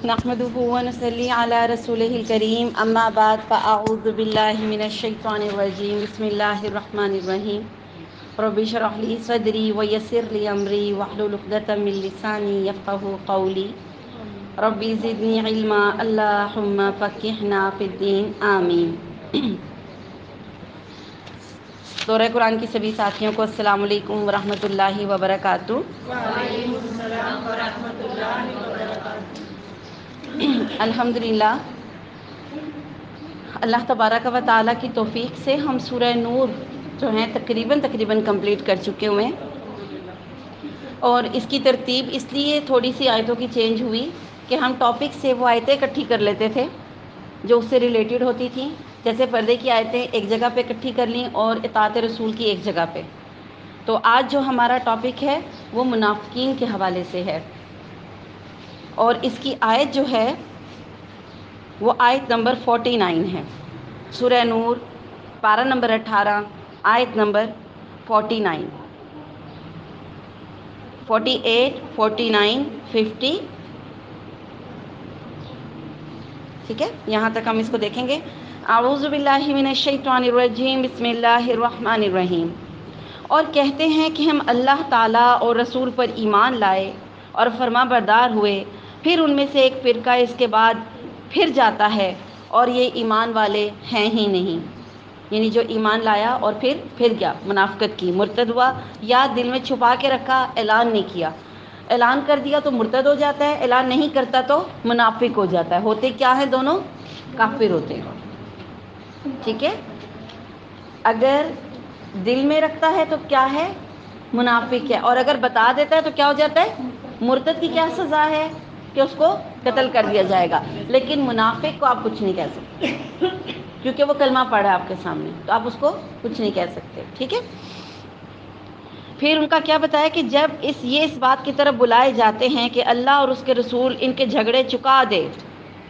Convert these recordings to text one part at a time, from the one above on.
نحمده ونصلي على رسوله الكريم اما بعد فاعوذ بالله من الشيطان الرجيم بسم الله الرحمن الرحيم رب اشرح لي صدري ويسر لي امري واحلل عقدة من لساني يفقهوا قولي ربي زدني علما اللهم فقهنا في الدين آمین۔ دورہ قرآن کی سبھی ساتھیوں کو السلام علیکم ورحمۃ اللہ وبرکاتہ۔ وعلیکم السلام ورحمۃ اللہ وبرکاتہ۔ الحمدللہ اللہ تبارک و تعالیٰ کی توفیق سے ہم سورہ نور جو ہیں تقریباً کمپلیٹ کر چکے ہوئے ہیں، اور اس کی ترتیب اس لیے تھوڑی سی آیتوں کی چینج ہوئی کہ ہم ٹاپک سے وہ آیتیں اکٹھی کر لیتے تھے جو اس سے ریلیٹڈ ہوتی تھیں، جیسے پردے کی آیتیں ایک جگہ پہ اکٹھی کر لیں اور اطاعت رسول کی ایک جگہ پہ۔ تو آج جو ہمارا ٹاپک ہے وہ منافقین کے حوالے سے ہے، اور اس کی آیت جو ہے وہ آیت نمبر 49 ہے۔ سورہ نور پارہ نمبر 18 آیت نمبر 49، 48 49 50، ٹھیک ہے، یہاں تک ہم اس کو دیکھیں گے۔ اعوذ باللہ من الشیطان الرجیم بسم اللہ الرحمن الرحیم۔ اور کہتے ہیں کہ ہم اللہ تعالیٰ اور رسول پر ایمان لائے اور فرما بردار ہوئے، پھر ان میں سے ایک فرقہ اس کے بعد پھر جاتا ہے اور یہ ایمان والے ہیں ہی نہیں، یعنی جو ایمان لایا اور پھر گیا، منافقت کی، مرتد ہوا، یا دل میں چھپا کے رکھا، اعلان نہیں کیا۔ اعلان کر دیا تو مرتد ہو جاتا ہے، اعلان نہیں کرتا تو منافق ہو جاتا ہے۔ ہوتے کیا ہے؟ دونوں کافر ہوتے ہیں، ٹھیک ہے۔ اگر دل میں رکھتا ہے تو کیا ہے؟ منافق ہے، اور اگر بتا دیتا ہے تو کیا ہو جاتا ہے؟ مرتد کی کیا سزا ہے؟ کہ اس کو قتل کر دیا جائے گا۔ لیکن منافق کو آپ کچھ نہیں کہہ سکتے کیونکہ وہ کلمہ پڑھا ہے آپ کے سامنے، تو آپ اس کو کچھ نہیں کہہ سکتے، ٹھیک ہے۔ پھر ان کا کیا بتایا کہ جب اس بات کی طرف بلائے جاتے ہیں کہ اللہ اور اس کے رسول ان کے جھگڑے چکا دے،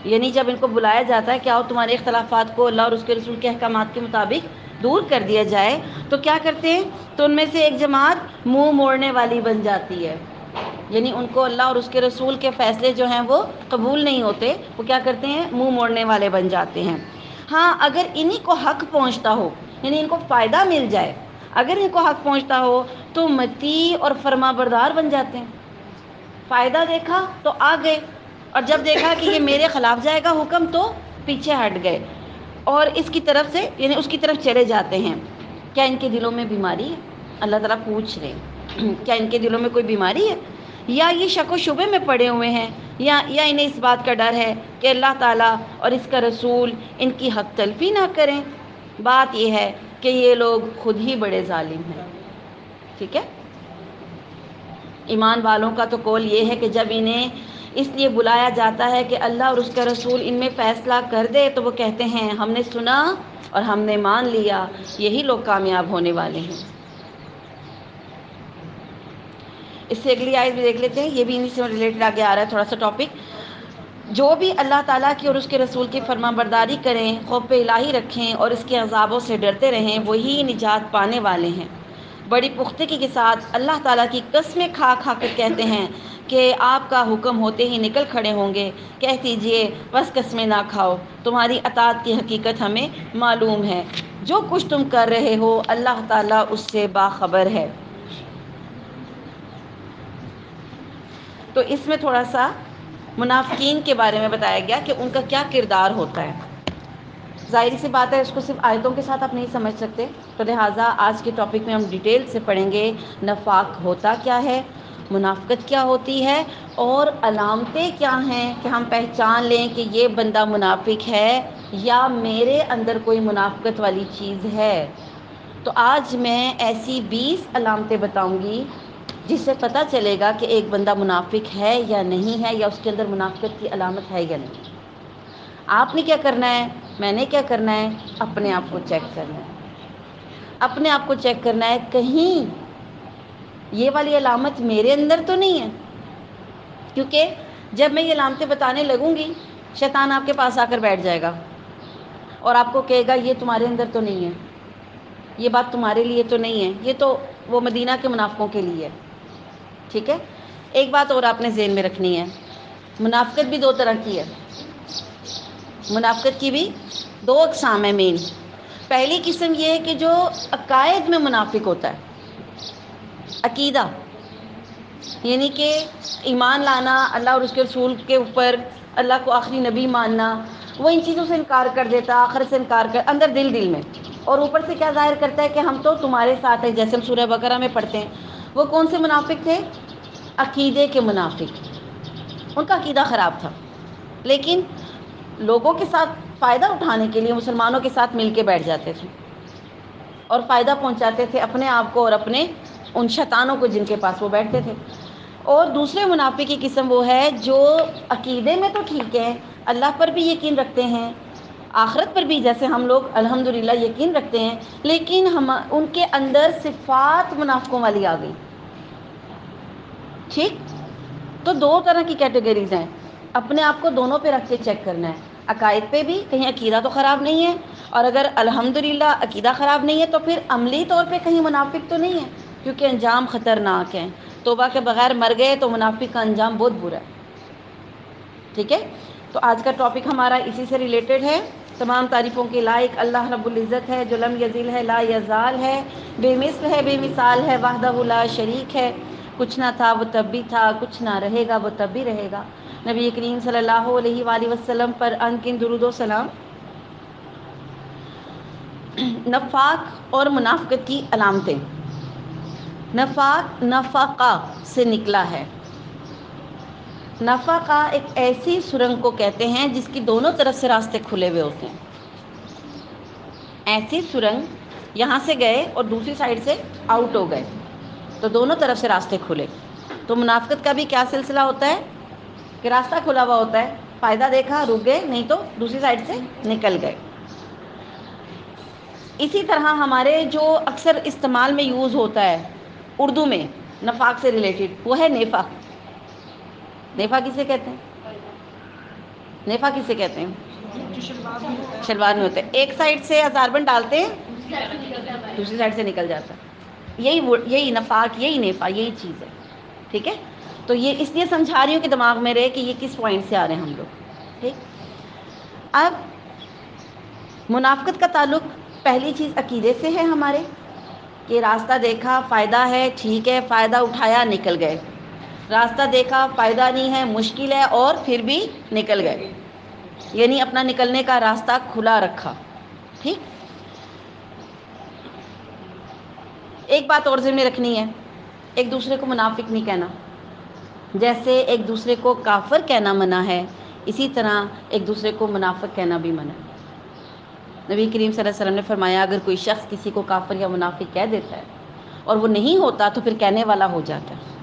یعنی جب ان کو بلایا جاتا ہے کہ آؤ تمہارے اختلافات کو اللہ اور اس کے رسول کے احکامات کے مطابق دور کر دیا جائے، تو کیا کرتے ہیں؟ تو ان میں سے ایک جماعت منہ موڑنے والی بن جاتی ہے، یعنی ان کو اللہ اور اس کے رسول کے فیصلے جو ہیں وہ قبول نہیں ہوتے، وہ کیا کرتے ہیں؟ منہ موڑنے والے بن جاتے ہیں۔ ہاں اگر انہی کو حق پہنچتا ہو، یعنی ان کو فائدہ مل جائے، اگر ان کو حق پہنچتا ہو تو مطیع اور فرما بردار بن جاتے ہیں۔ فائدہ دیکھا تو آ گئے، اور جب دیکھا کہ یہ میرے خلاف جائے گا حکم تو پیچھے ہٹ گئے، اور اس کی طرف سے یعنی اس کی طرف چلے جاتے ہیں۔ کیا ان کے دلوں میں بیماری ہے؟ اللہ تعالیٰ پوچھ رہے ہیں کیا ان کے دلوں میں کوئی بیماری ہے، یا یہ شک و شبے میں پڑے ہوئے ہیں، یا انہیں اس بات کا ڈر ہے کہ اللہ تعالیٰ اور اس کا رسول ان کی حق تلفی نہ کریں۔ بات یہ ہے کہ یہ لوگ خود ہی بڑے ظالم ہیں، ٹھیک ہے۔ ایمان والوں کا تو قول یہ ہے کہ جب انہیں اس لیے بلایا جاتا ہے کہ اللہ اور اس کا رسول ان میں فیصلہ کر دے تو وہ کہتے ہیں ہم نے سنا اور ہم نے مان لیا، یہی لوگ کامیاب ہونے والے ہیں۔ اس سے اگلی آیت بھی دیکھ لیتے ہیں، یہ بھی انہی سے ریلیٹڈ آگے آ رہا ہے تھوڑا سا ٹاپک۔ جو بھی اللہ تعالیٰ کی اور اس کے رسول کی فرما برداری کریں، خوف الہی رکھیں اور اس کے عذابوں سے ڈرتے رہیں، وہی نجات پانے والے ہیں۔ بڑی پختگی کے ساتھ اللہ تعالیٰ کی قسمیں کھا کر کہتے ہیں کہ آپ کا حکم ہوتے ہی نکل کھڑے ہوں گے، کہہ دیجئے بس قسمیں نہ کھاؤ، تمہاری اطاعت کی حقیقت ہمیں معلوم ہے، جو کچھ تم کر رہے ہو اللہ تعالیٰ اس سے باخبر ہے۔ تو اس میں تھوڑا سا منافقین کے بارے میں بتایا گیا کہ ان کا کیا کردار ہوتا ہے۔ ظاہری سی بات ہے اس کو صرف آیتوں کے ساتھ آپ نہیں سمجھ سکتے، تو لہٰذا آج کے ٹاپک میں ہم ڈیٹیل سے پڑھیں گے نفاق ہوتا کیا ہے، منافقت کیا ہوتی ہے، اور علامتیں کیا ہیں کہ ہم پہچان لیں کہ یہ بندہ منافق ہے یا میرے اندر کوئی منافقت والی چیز ہے۔ تو آج میں ایسی 20 علامتیں بتاؤں گی جس سے پتہ چلے گا کہ ایک بندہ منافق ہے یا نہیں ہے، یا اس کے اندر منافقت کی علامت ہے یا نہیں۔ آپ نے کیا کرنا ہے، میں نے کیا کرنا ہے؟ اپنے آپ کو چیک کرنا ہے، اپنے آپ کو چیک کرنا ہے کہیں یہ والی علامت میرے اندر تو نہیں ہے، کیونکہ جب میں یہ علامتیں بتانے لگوں گی شیطان آپ کے پاس آ کر بیٹھ جائے گا اور آپ کو کہے گا یہ تمہارے اندر تو نہیں ہے، یہ بات تمہارے لیے تو نہیں ہے، یہ تو وہ مدینہ کے منافقوں کے لیے ہے، ٹھیک ہے۔ ایک بات اور آپ نے ذہن میں رکھنی ہے، منافقت بھی دو طرح کی ہے، منافقت کی بھی دو اقسام ہیں مین۔ پہلی قسم یہ ہے کہ جو عقائد میں منافق ہوتا ہے، عقیدہ، یعنی کہ ایمان لانا اللہ اور اس کے رسول کے اوپر، اللہ کو آخری نبی ماننا، وہ ان چیزوں سے انکار کر دیتا، آخرت سے انکار کر اندر دل میں، اور اوپر سے کیا ظاہر کرتا ہے کہ ہم تو تمہارے ساتھ ہیں، جیسے ہم سورہ بقرہ میں پڑھتے ہیں۔ وہ کون سے منافق تھے؟ عقیدے کے منافق، ان کا عقیدہ خراب تھا، لیکن لوگوں کے ساتھ فائدہ اٹھانے کے لیے مسلمانوں کے ساتھ مل کے بیٹھ جاتے تھے اور فائدہ پہنچاتے تھے اپنے آپ کو اور اپنے ان شیطانوں کو جن کے پاس وہ بیٹھتے تھے۔ اور دوسرے منافق کی قسم وہ ہے جو عقیدے میں تو ٹھیک ہے، اللہ پر بھی یقین رکھتے ہیں، آخرت پر بھی جیسے ہم لوگ الحمدللہ یقین رکھتے ہیں، لیکن ان کے اندر صفات منافقوں والی آ گئی۔ ٹھیک، تو دو طرح کی کیٹیگریز ہیں، اپنے آپ کو دونوں پہ رکھ کے چیک کرنا ہے، عقائد پہ بھی کہیں عقیدہ تو خراب نہیں ہے، اور اگر الحمدللہ عقیدہ خراب نہیں ہے تو پھر عملی طور پہ کہیں منافق تو نہیں ہے، کیونکہ انجام خطرناک ہے۔ توبہ کے بغیر مر گئے تو منافق کا انجام بہت برا ہے۔ ٹھیک ہے، تو آج کا ٹاپک ہمارا اسی سے ریلیٹڈ ہے۔ تمام تعریفوں کے لائق اللہ رب العزت ہے، جو لم یزل ہے، لا یزال ہے، بے مثل ہے، بے مثال ہے، وحدہ لا شریک ہے۔ کچھ نہ تھا وہ تب بھی تھا، کچھ نہ رہے گا وہ تب بھی رہے گا۔ نبی کریم صلی اللہ علیہ وآلہ وسلم پر انکن درود و سلام۔ نفاق اور منافقت کی علامتیں۔ نفاق نفقہ سے نکلا ہے۔ نفقہ ایک ایسی سرنگ کو کہتے ہیں جس کی دونوں طرف سے راستے کھلے ہوئے ہوتے ہیں۔ ایسی سرنگ یہاں سے گئے اور دوسری سائڈ سے آؤٹ ہو گئے تو دونوں طرف سے راستے کھلے۔ تو منافقت کا بھی کیا سلسلہ ہوتا ہے کہ راستہ کھلا ہوا ہوتا ہے، فائدہ دیکھا رک گئے، نہیں تو دوسری سائڈ سے نکل گئے۔ اسی طرح ہمارے جو اکثر استعمال میں یوز ہوتا ہے اردو میں نفاق سے ریلیٹڈ، وہ ہے نیفا۔ نیفا کسے کہتے ہیں؟ نیفا کسے کہتے ہیں؟ شلوار میں ہوتا ہے، ایک سائڈ سے ہزار بند ڈالتے ہیں، دوسری سائڈ سے نکل جاتا ہے۔ یہی نفاق، یہی نیفا، یہی چیز ہے۔ ٹھیک ہے، تو یہ اس لیے سمجھا رہی ہوں کہ دماغ میں رہے کہ یہ کس پوائنٹ سے آ رہے ہیں ہم لوگ۔ ٹھیک، اب منافقت کا تعلق پہلی چیز عقیدے سے ہے ہمارے، کہ راستہ دیکھا فائدہ ہے، ٹھیک ہے، فائدہ اٹھایا نکل گئے۔ راستہ دیکھا فائدہ نہیں ہے، مشکل ہے، اور پھر بھی نکل گئے، یعنی اپنا نکلنے کا راستہ کھلا رکھا۔ ٹھیک، ایک بات اور ذہن میں رکھنی ہے، ایک دوسرے کو منافق نہیں کہنا۔ جیسے ایک دوسرے کو کافر کہنا منع ہے، اسی طرح ایک دوسرے کو منافق کہنا بھی منع ہے۔ نبی کریم صلی اللہ علیہ وسلم نے فرمایا اگر کوئی شخص کسی کو کافر یا منافق کہہ دیتا ہے اور وہ نہیں ہوتا تو پھر کہنے والا ہو جاتا ہے۔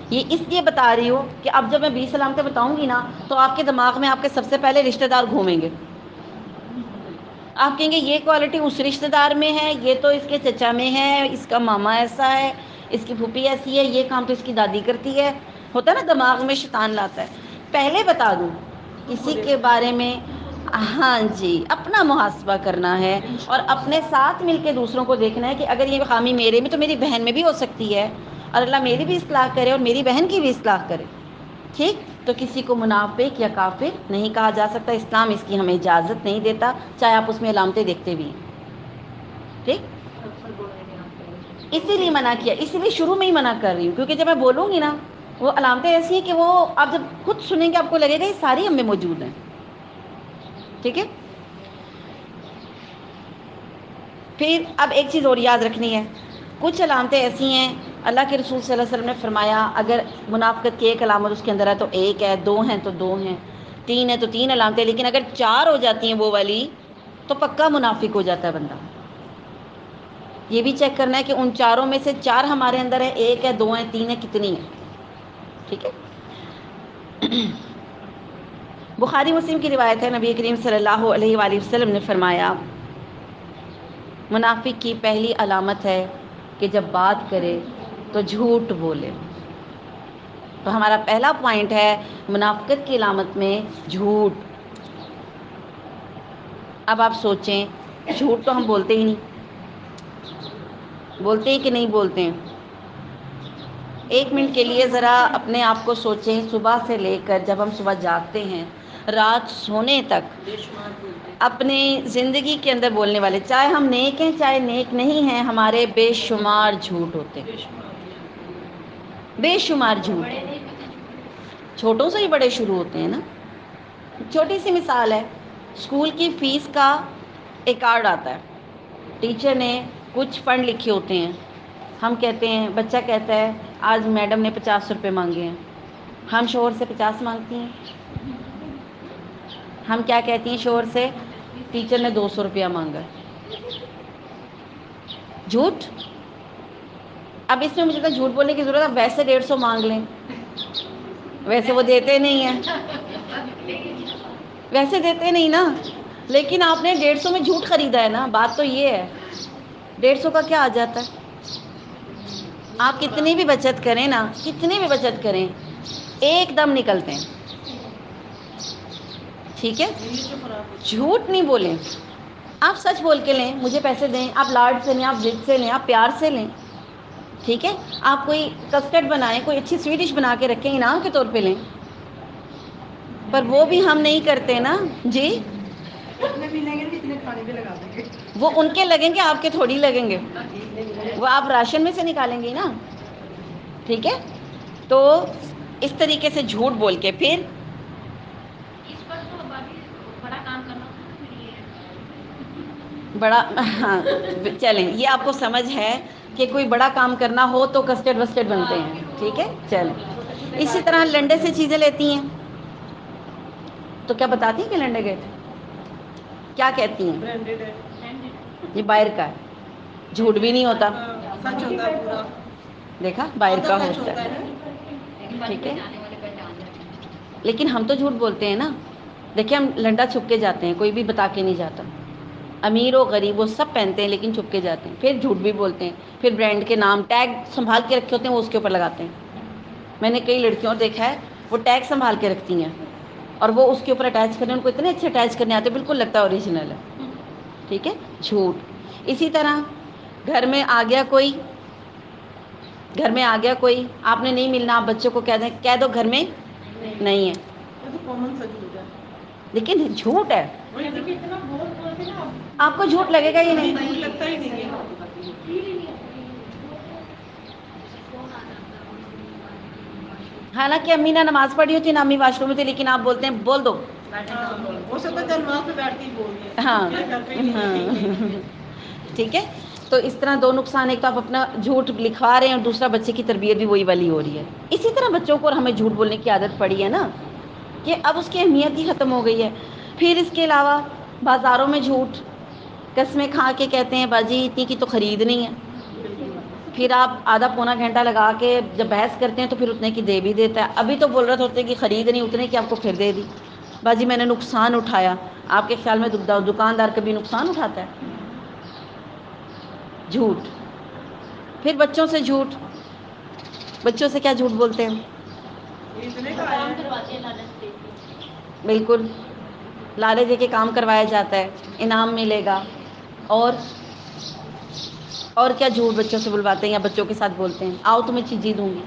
یہ اس لیے بتا رہی ہوں کہ اب جب میں 20 علامتیں بتاؤں گی نا تو آپ کے دماغ میں آپ کے سب سے پہلے رشتہ دار گھومیں گے۔ آپ کہیں گے یہ کوالٹی اس رشتہ دار میں ہے، یہ تو اس کے چچا میں ہے، اس کا ماما ایسا ہے، اس کی پھوپھی ایسی ہے، یہ کام تو اس کی دادی کرتی ہے۔ ہوتا ہے نا، دماغ میں شیطان لاتا ہے۔ پہلے بتا دوں کسی کے بارے میں، ہاں جی، اپنا محاسبہ کرنا ہے اور اپنے ساتھ مل کے دوسروں کو دیکھنا ہے کہ اگر یہ خامی میرے میں تو میری بہن میں بھی ہو سکتی ہے، اور اللہ میری بھی اصلاح کرے اور میری بہن کی بھی اصلاح کرے۔ ٹھیک، تو کسی کو منافق یا کافر نہیں کہا جا سکتا، اسلام اس کی ہمیں اجازت نہیں دیتا، چاہے آپ اس میں علامتیں دیکھتے بھی ہیں۔ ٹھیک، اسی لیے منع کیا، اسی لیے شروع میں ہی منع کر رہی ہوں، کیونکہ جب میں بولوں گی نا وہ علامتیں ایسی ہیں کہ وہ آپ جب خود سنیں گے آپ کو لگے گا یہ ساری ہم میں موجود ہیں۔ ٹھیک ہے، پھر اب ایک چیز اور یاد رکھنی ہے، کچھ علامتیں ایسی ہیں اللہ کے رسول صلی اللہ علیہ وسلم نے فرمایا اگر منافقت کی ایک علامت اس کے اندر ہے تو ایک ہے، دو ہیں تو دو ہیں، تین ہے تو تین علامتیں، لیکن اگر چار ہو جاتی ہیں وہ والی تو پکا منافق ہو جاتا ہے بندہ۔ یہ بھی چیک کرنا ہے کہ ان چاروں میں سے چار ہمارے اندر ہے، ایک ہے، دو ہیں، تین ہے، کتنی ہے۔ ٹھیک ہے، بخاری مسلم کی روایت ہے، نبی کریم صلی اللہ علیہ وآلہ وسلم نے فرمایا منافق کی پہلی علامت ہے کہ جب بات کرے تو جھوٹ بولے۔ تو ہمارا پہلا پوائنٹ ہے منافقت کی علامت میں جھوٹ۔ اب آپ سوچیں، جھوٹ تو ہم بولتے ہی نہیں، بولتے ہیں کہ نہیں بولتے ہیں؟ ایک منٹ کے لیے ذرا اپنے آپ کو سوچیں، صبح سے لے کر جب ہم صبح جاگتے ہیں رات سونے تک اپنی زندگی کے اندر بولنے والے، چاہے ہم نیک ہیں چاہے نیک نہیں ہیں، ہمارے بے شمار جھوٹ ہوتے ہیں، بے شمار جھوٹ، چھوٹوں سے ہی بڑے شروع ہوتے ہیں نا۔ چھوٹی سی مثال ہے، اسکول کی فیس کا ایک کارڈ آتا ہے، ٹیچر نے کچھ فنڈ لکھے ہوتے ہیں، ہم کہتے ہیں، بچہ کہتا ہے آج میڈم نے 50 روپے مانگے ہیں، ہم شوہر سے 50 مانگتی ہیں، ہم کیا کہتی ہیں شوہر سے، ٹیچر نے 200 روپیہ مانگا۔ جھوٹ۔ اب اس میں مجھے تو جھوٹ بولنے کی ضرورت ہے، ویسے 150 مانگ لیں، ویسے وہ دیتے نہیں ہیں، ویسے دیتے نہیں نا، لیکن آپ نے 150 میں جھوٹ خریدا ہے نا، بات تو یہ ہے۔ 150 کا کیا آ جاتا ہے؟ آپ کتنی بھی بچت کریں نا، کتنی بھی بچت کریں، ایک دم نکلتے ہیں، ٹھیک ہے؟ جھوٹ نہیں بولیں، آپ سچ بول کے لیں، مجھے پیسے دیں، آپ لاڈ سے لیں، آپ ضد سے لیں، آپ پیار سے لیں، ٹھیک ہے؟ آپ کوئی کسٹرڈ بنائیں، کوئی اچھی سویٹ ڈش بنا کے رکھیں، انعام کے طور پہ لیں، پر وہ بھی ہم نہیں کرتے نا جی۔ وہ ان کے لگیں گے، آپ کے تھوڑی لگیں گے، وہ آپ راشن میں سے نکالیں گے نا، ٹھیک ہے؟ تو اس طریقے سے جھوٹ بول کے پھر بڑا، ہاں چلیں، یہ آپ کو سمجھ ہے کہ کوئی بڑا کام کرنا ہو تو کسٹرڈ وسٹرڈ بنتے ہیں، ٹھیک ہے؟ چلیں، اسی طرح لنڈے سے چیزیں لیتی ہیں تو کیا بتاتی ہیں کہ لنڈے گئے تھے؟ کیا کہتی ہیں؟ یہ باہر کا ہے، جھوٹ بھی نہیں ہوتا، دیکھا باہر کا ہوتا ہے، ٹھیک ہے؟ لیکن ہم تو جھوٹ بولتے ہیں نا، دیکھیں ہم لنڈا چھپ کے جاتے ہیں، کوئی بھی بتا کے نہیں جاتا، امیر و غریب وہ سب پہنتے ہیں لیکن چھپ کے جاتے ہیں، پھر جھوٹ بھی بولتے ہیں، پھر برانڈ کے نام ٹیگ سنبھال کے رکھے ہوتے ہیں، وہ اس کے اوپر لگاتے ہیں۔ میں نے کئی لڑکیوں دیکھا ہے وہ ٹیگ سنبھال کے رکھتی ہیں اور وہ اس کے اوپر اٹیچ کرنے، ان کو اتنے اچھے اٹیچ کرنے آتے ہیں، بالکل لگتا ہے اوریجنل ہے، ٹھیک ہے؟ جھوٹ۔ اسی طرح گھر میں آ گیا کوئی، گھر میں آ گیا کوئی، آپ نے نہیں ملنا، آپ بچوں کو کہہ دیں، کہہ دو گھر میں نہیں ہے، لیکن جھوٹ ہے، آپ کو جھوٹ لگے گا ہی نہیں، حالانکہ امی نے نماز پڑھی ہوتی ہے نا، امی واش روم میں تھی، لیکن آپ بولتے ہیں بول دو، ہاں ہاں، ٹھیک ہے؟ تو اس طرح دو نقصان، ایک تو آپ اپنا جھوٹ لکھوا رہے ہیں اور دوسرا بچے کی تربیت بھی وہی والی ہو رہی ہے۔ اسی طرح بچوں کو ہمیں جھوٹ بولنے کی عادت پڑی ہے نا، کہ اب اس کی اہمیت ہی ختم ہو گئی ہے۔ پھر اس کے علاوہ بازاروں میں جھوٹ، قسمیں کھا کے کہتے ہیں باجی اتنی کی تو خرید نہیں ہے، پھر آپ آدھا پونا گھنٹہ لگا کے جب بحث کرتے ہیں تو پھر اتنے کی دے بھی دیتا ہے، ابھی تو بول رہے ہوتے کہ خرید نہیں، اتنے کی آپ کو پھر دے دی، باجی میں نے نقصان اٹھایا۔ آپ کے خیال میں دکاندار کبھی نقصان اٹھاتا ہے؟ جھوٹ۔ پھر بچوں سے جھوٹ، بچوں سے کیا جھوٹ بولتے ہیں؟ بالکل، لالچ دے کے کام کروایا جاتا ہے، انعام ملے گا، اور کیا جھوٹ بچوں سے بلواتے ہیں یا بچوں کے ساتھ بولتے ہیں، آؤ تمہیں چیزیں دوں گی۔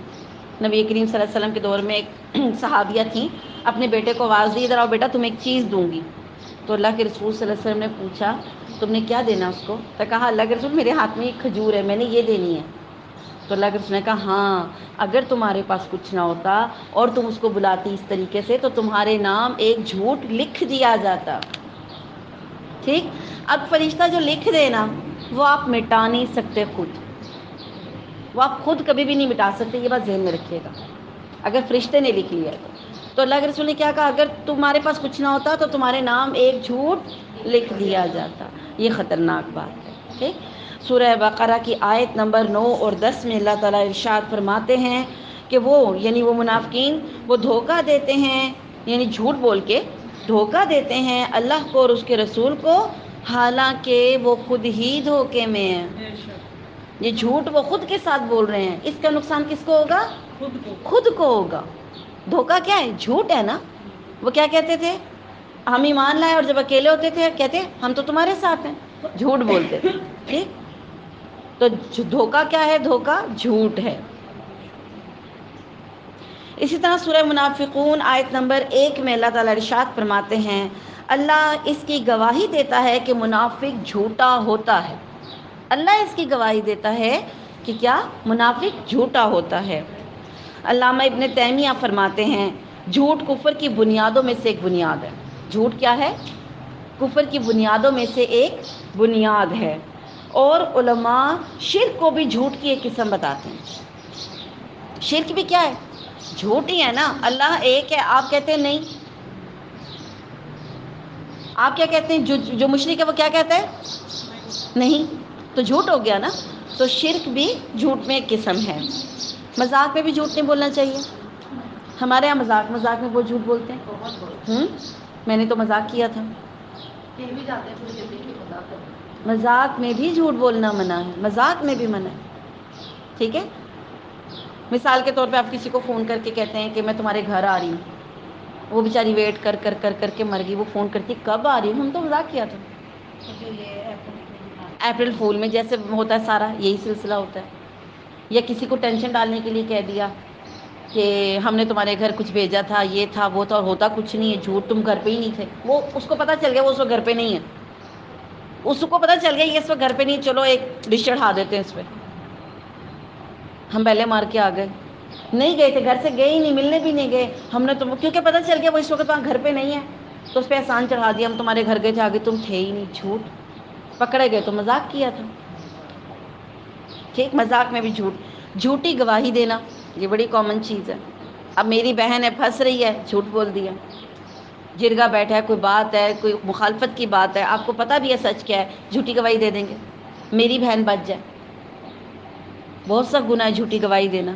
نبی کریم صلی اللہ علیہ وسلم کے دور میں ایک صحابیہ تھیں، اپنے بیٹے کو آواز دی، ادھر آؤ بیٹا تمہیں ایک چیز دوں گی، تو اللہ کے رسول صلی اللہ علیہ وسلم نے پوچھا تم نے کیا دینا اس کو؟ تو کہا اللہ کے رسول میرے ہاتھ میں ایک کھجور ہے، میں نے یہ دینی ہے۔ تو اللہ کے رسول نے کہا ہاں اگر تمہارے پاس کچھ نہ ہوتا اور تم اس کو بلاتی اس طریقے سے تو تمہارے نام ایک جھوٹ لکھ دیا جاتا، ٹھیک؟ اب فرشتہ جو لکھ دے نا وہ آپ مٹا نہیں سکتے، خود وہ آپ خود کبھی بھی نہیں مٹا سکتے، یہ بات ذہن میں رکھیے گا، اگر فرشتے نے لکھ لیا تو اللہ کے رسول نے کیا کہا، اگر تمہارے پاس کچھ نہ ہوتا تو تمہارے نام ایک جھوٹ لکھ دیا جاتا، یہ خطرناک بات ہے، ٹھیک؟ سورہ بقرہ کی آیت نمبر 9 اور 10 میں اللہ تعالیٰ ارشاد فرماتے ہیں کہ وہ یعنی وہ منافقین وہ دھوکہ دیتے ہیں، یعنی جھوٹ بول کے دھوکہ دیتے ہیں اللہ کو اور اس کے رسول کو، حالانکہ وہ خود ہی دھوکے میں ہیں۔ یہ جھوٹ وہ خود کے ساتھ بول رہے ہیں، اس کا نقصان کس کو ہوگا؟ خود کو ہوگا۔ دھوکہ کیا ہے؟ جھوٹ ہے نا۔ وہ کیا کہتے تھے؟ ہم ایمان لائے اور جب اکیلے ہوتے تھے کہتے ہم تو تمہارے ساتھ ہیں، جھوٹ بولتے تھے، ٹھیک؟ تو دھوکہ کیا ہے؟ دھوکہ جھوٹ ہے۔ اسی طرح سورہ منافقون آیت نمبر 1 میں اللہ تعالیٰ ارشاد فرماتے ہیں، اللہ اس کی گواہی دیتا ہے کہ منافق جھوٹا ہوتا ہے۔ اللہ اس کی گواہی دیتا ہے کہ کیا؟ منافق جھوٹا ہوتا ہے۔ علامہ ابن تیمیہ فرماتے ہیں جھوٹ کفر کی بنیادوں میں سے ایک بنیاد ہے۔ جھوٹ کیا ہے؟ کفر کی بنیادوں میں سے ایک بنیاد ہے۔ اور علماء شرک کو بھی جھوٹ کی ایک قسم بتاتے ہیں۔ شرک بھی کیا ہے؟ جھوٹ ہی ہے نا۔ اللہ ایک ہے، آپ کہتے ہیں نہیں۔ آپ کیا کہتے ہیں؟ جو مشرک ہے وہ کیا کہتا ہے؟ نہیں، تو جھوٹ ہو گیا نا۔ تو شرک بھی جھوٹ میں ایک قسم ہے۔ مذاق میں بھی جھوٹ نہیں بولنا چاہیے۔ ہمارے یہاں مذاق میں وہ جھوٹ بولتے ہیں۔ میں نے تو مذاق کیا تھا۔ مذاق میں بھی جھوٹ بولنا منع ہے، مذاق میں بھی منع ہے، ٹھیک ہے۔ مثال کے طور پہ آپ کسی کو فون کر کے کہتے ہیں کہ میں تمہارے گھر آ رہی ہوں، وہ بیچاری ویٹ کر کر کر کر کے مر گئی، وہ فون کرتی کب آ رہی ہوں، ہم تو مذاق کیا تھا۔ اپریل فول میں جیسے ہوتا ہے سارا یہی سلسلہ ہوتا ہے۔ یا کسی کو ٹینشن ڈالنے کے لیے کہہ دیا کہ ہم نے تمہارے گھر کچھ بھیجا تھا، یہ تھا وہ تھا، اور ہوتا کچھ نہیں ہے، جھوٹ، تم گھر پہ ہی نہیں تھے۔ وہ اس کو پتہ چل گیا وہ اس وقت گھر پہ نہیں ہے، اس کو پتہ چل گیا یہ اس وقت گھر پہ نہیں، چلو ایک ڈش چڑھا دیتے ہیں اس پہ، ہم پہلے مار کے آ گئے۔ نہیں گئے تھے، گھر سے گئے ہی نہیں، ملنے بھی نہیں گئے ہم نے، تم کیونکہ پتہ چل گیا وہ اس وقت وہاں گھر پہ نہیں ہے، تو اس پہ احسان چڑھا دیا ہم تمہارے گھر گئے تھے، آگے تم تھے ہی نہیں۔ جھوٹ، پکڑے گئے تو مذاق کیا تھا، ٹھیک۔ مذاق میں بھی جھوٹ، جھوٹی گواہی دینا، یہ بڑی کامن چیز ہے۔ اب میری بہن ہے، پھنس رہی ہے، جھوٹ بول دیا۔ جرگا بیٹھا ہے، کوئی بات ہے، کوئی مخالفت کی بات ہے، آپ کو پتہ بھی ہے سچ کیا ہے، جھوٹی گواہی دے دیں گے، میری بہن بچ جائے۔ بہت سا گناہ ہے جھوٹی گواہی دینا،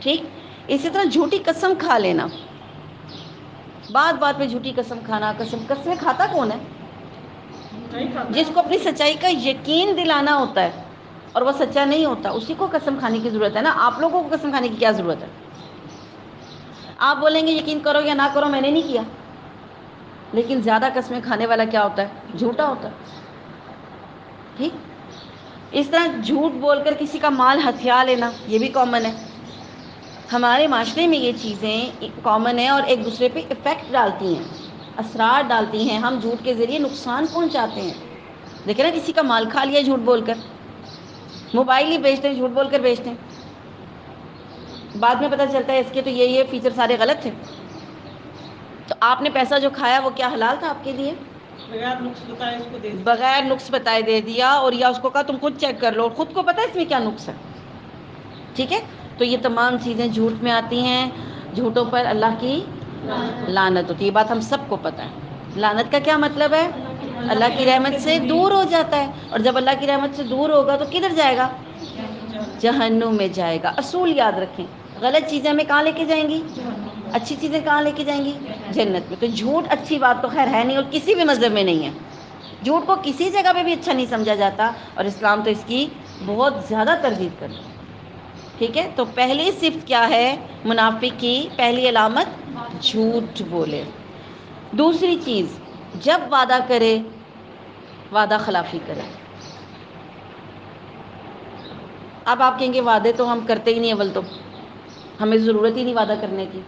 ٹھیک۔ اسی طرح جھوٹی قسم کھا لینا، بات بات پہ جھوٹی قسم کھانا۔ قسمیں کھاتا کون ہے؟ جس کو اپنی سچائی کا یقین دلانا ہوتا ہے اور وہ سچا نہیں ہوتا، اسی کو قسم کھانے کی ضرورت ہے نا۔ آپ لوگوں کو قسم کھانے کی کیا ضرورت ہے؟ آپ بولیں گے یقین کرو یا نہ کرو، میں نے نہیں کیا، لیکن زیادہ قسمیں کھانے والا کیا ہوتا ہے؟ جھوٹا ہوتا ہے، ٹھیک۔ اس طرح جھوٹ بول کر کسی کا مال ہتھیا لینا، یہ بھی کامن ہے۔ ہمارے معاشرے میں یہ چیزیں کامن ہیں اور ایک دوسرے پہ افیکٹ ڈالتی ہیں، اثرات ڈالتی ہیں، ہم جھوٹ کے ذریعے نقصان پہنچاتے ہیں۔ دیکھیں نا، کسی کا مال کھا لیا جھوٹ بول کر، موبائل ہی بیچتے ہیں، جھوٹ بول کر بیچتے ہیں، بعد میں پتہ چلتا ہے اس کے تو یہ فیچر سارے غلط تھے۔ تو آپ نے پیسہ جو کھایا وہ کیا حلال تھا آپ کے لیے؟ بغیر نقص بتائے اس کو دے دیا، بغیر نقص بتائے دے دیا، اور یا اس کو کہا تم خود چیک کر لو، خود کو پتہ ہے اس میں کیا نقص ہے، ٹھیک ہے۔ تو یہ تمام چیزیں جھوٹ میں آتی ہیں۔ جھوٹوں پر اللہ کی لعنت ہوتی ہے، یہ بات ہم سب کو پتہ ہے۔ لعنت کا کیا مطلب ہے؟ اللہ کی رحمت سے دور ہو جاتا ہے، اور جب اللہ کی رحمت سے دور ہوگا تو کدھر جائے گا؟ جہنم میں جائے گا۔ اصول یاد رکھیں، غلط چیزیں ہمیں کہاں لے کے جائیں گی؟ اچھی چیزیں کہاں لے کے جائیں گی؟ جنت میں۔ تو جھوٹ اچھی بات تو خیر ہے نہیں، اور کسی بھی مذہب میں نہیں ہے۔ جھوٹ کو کسی جگہ پہ بھی اچھا نہیں سمجھا جاتا، اور اسلام تو اس کی بہت زیادہ تردید کرتا ہے، ٹھیک ہے۔ تو پہلی صفت کیا ہے منافق کی؟ پہلی علامت جھوٹ بولے۔ دوسری چیز، جب وعدہ کرے وعدہ خلافی کرے۔ اب آپ کہیں گے وعدے تو ہم کرتے ہی نہیں، اول تو ہمیں ضرورت ہی نہیں وعدہ کرنے کی،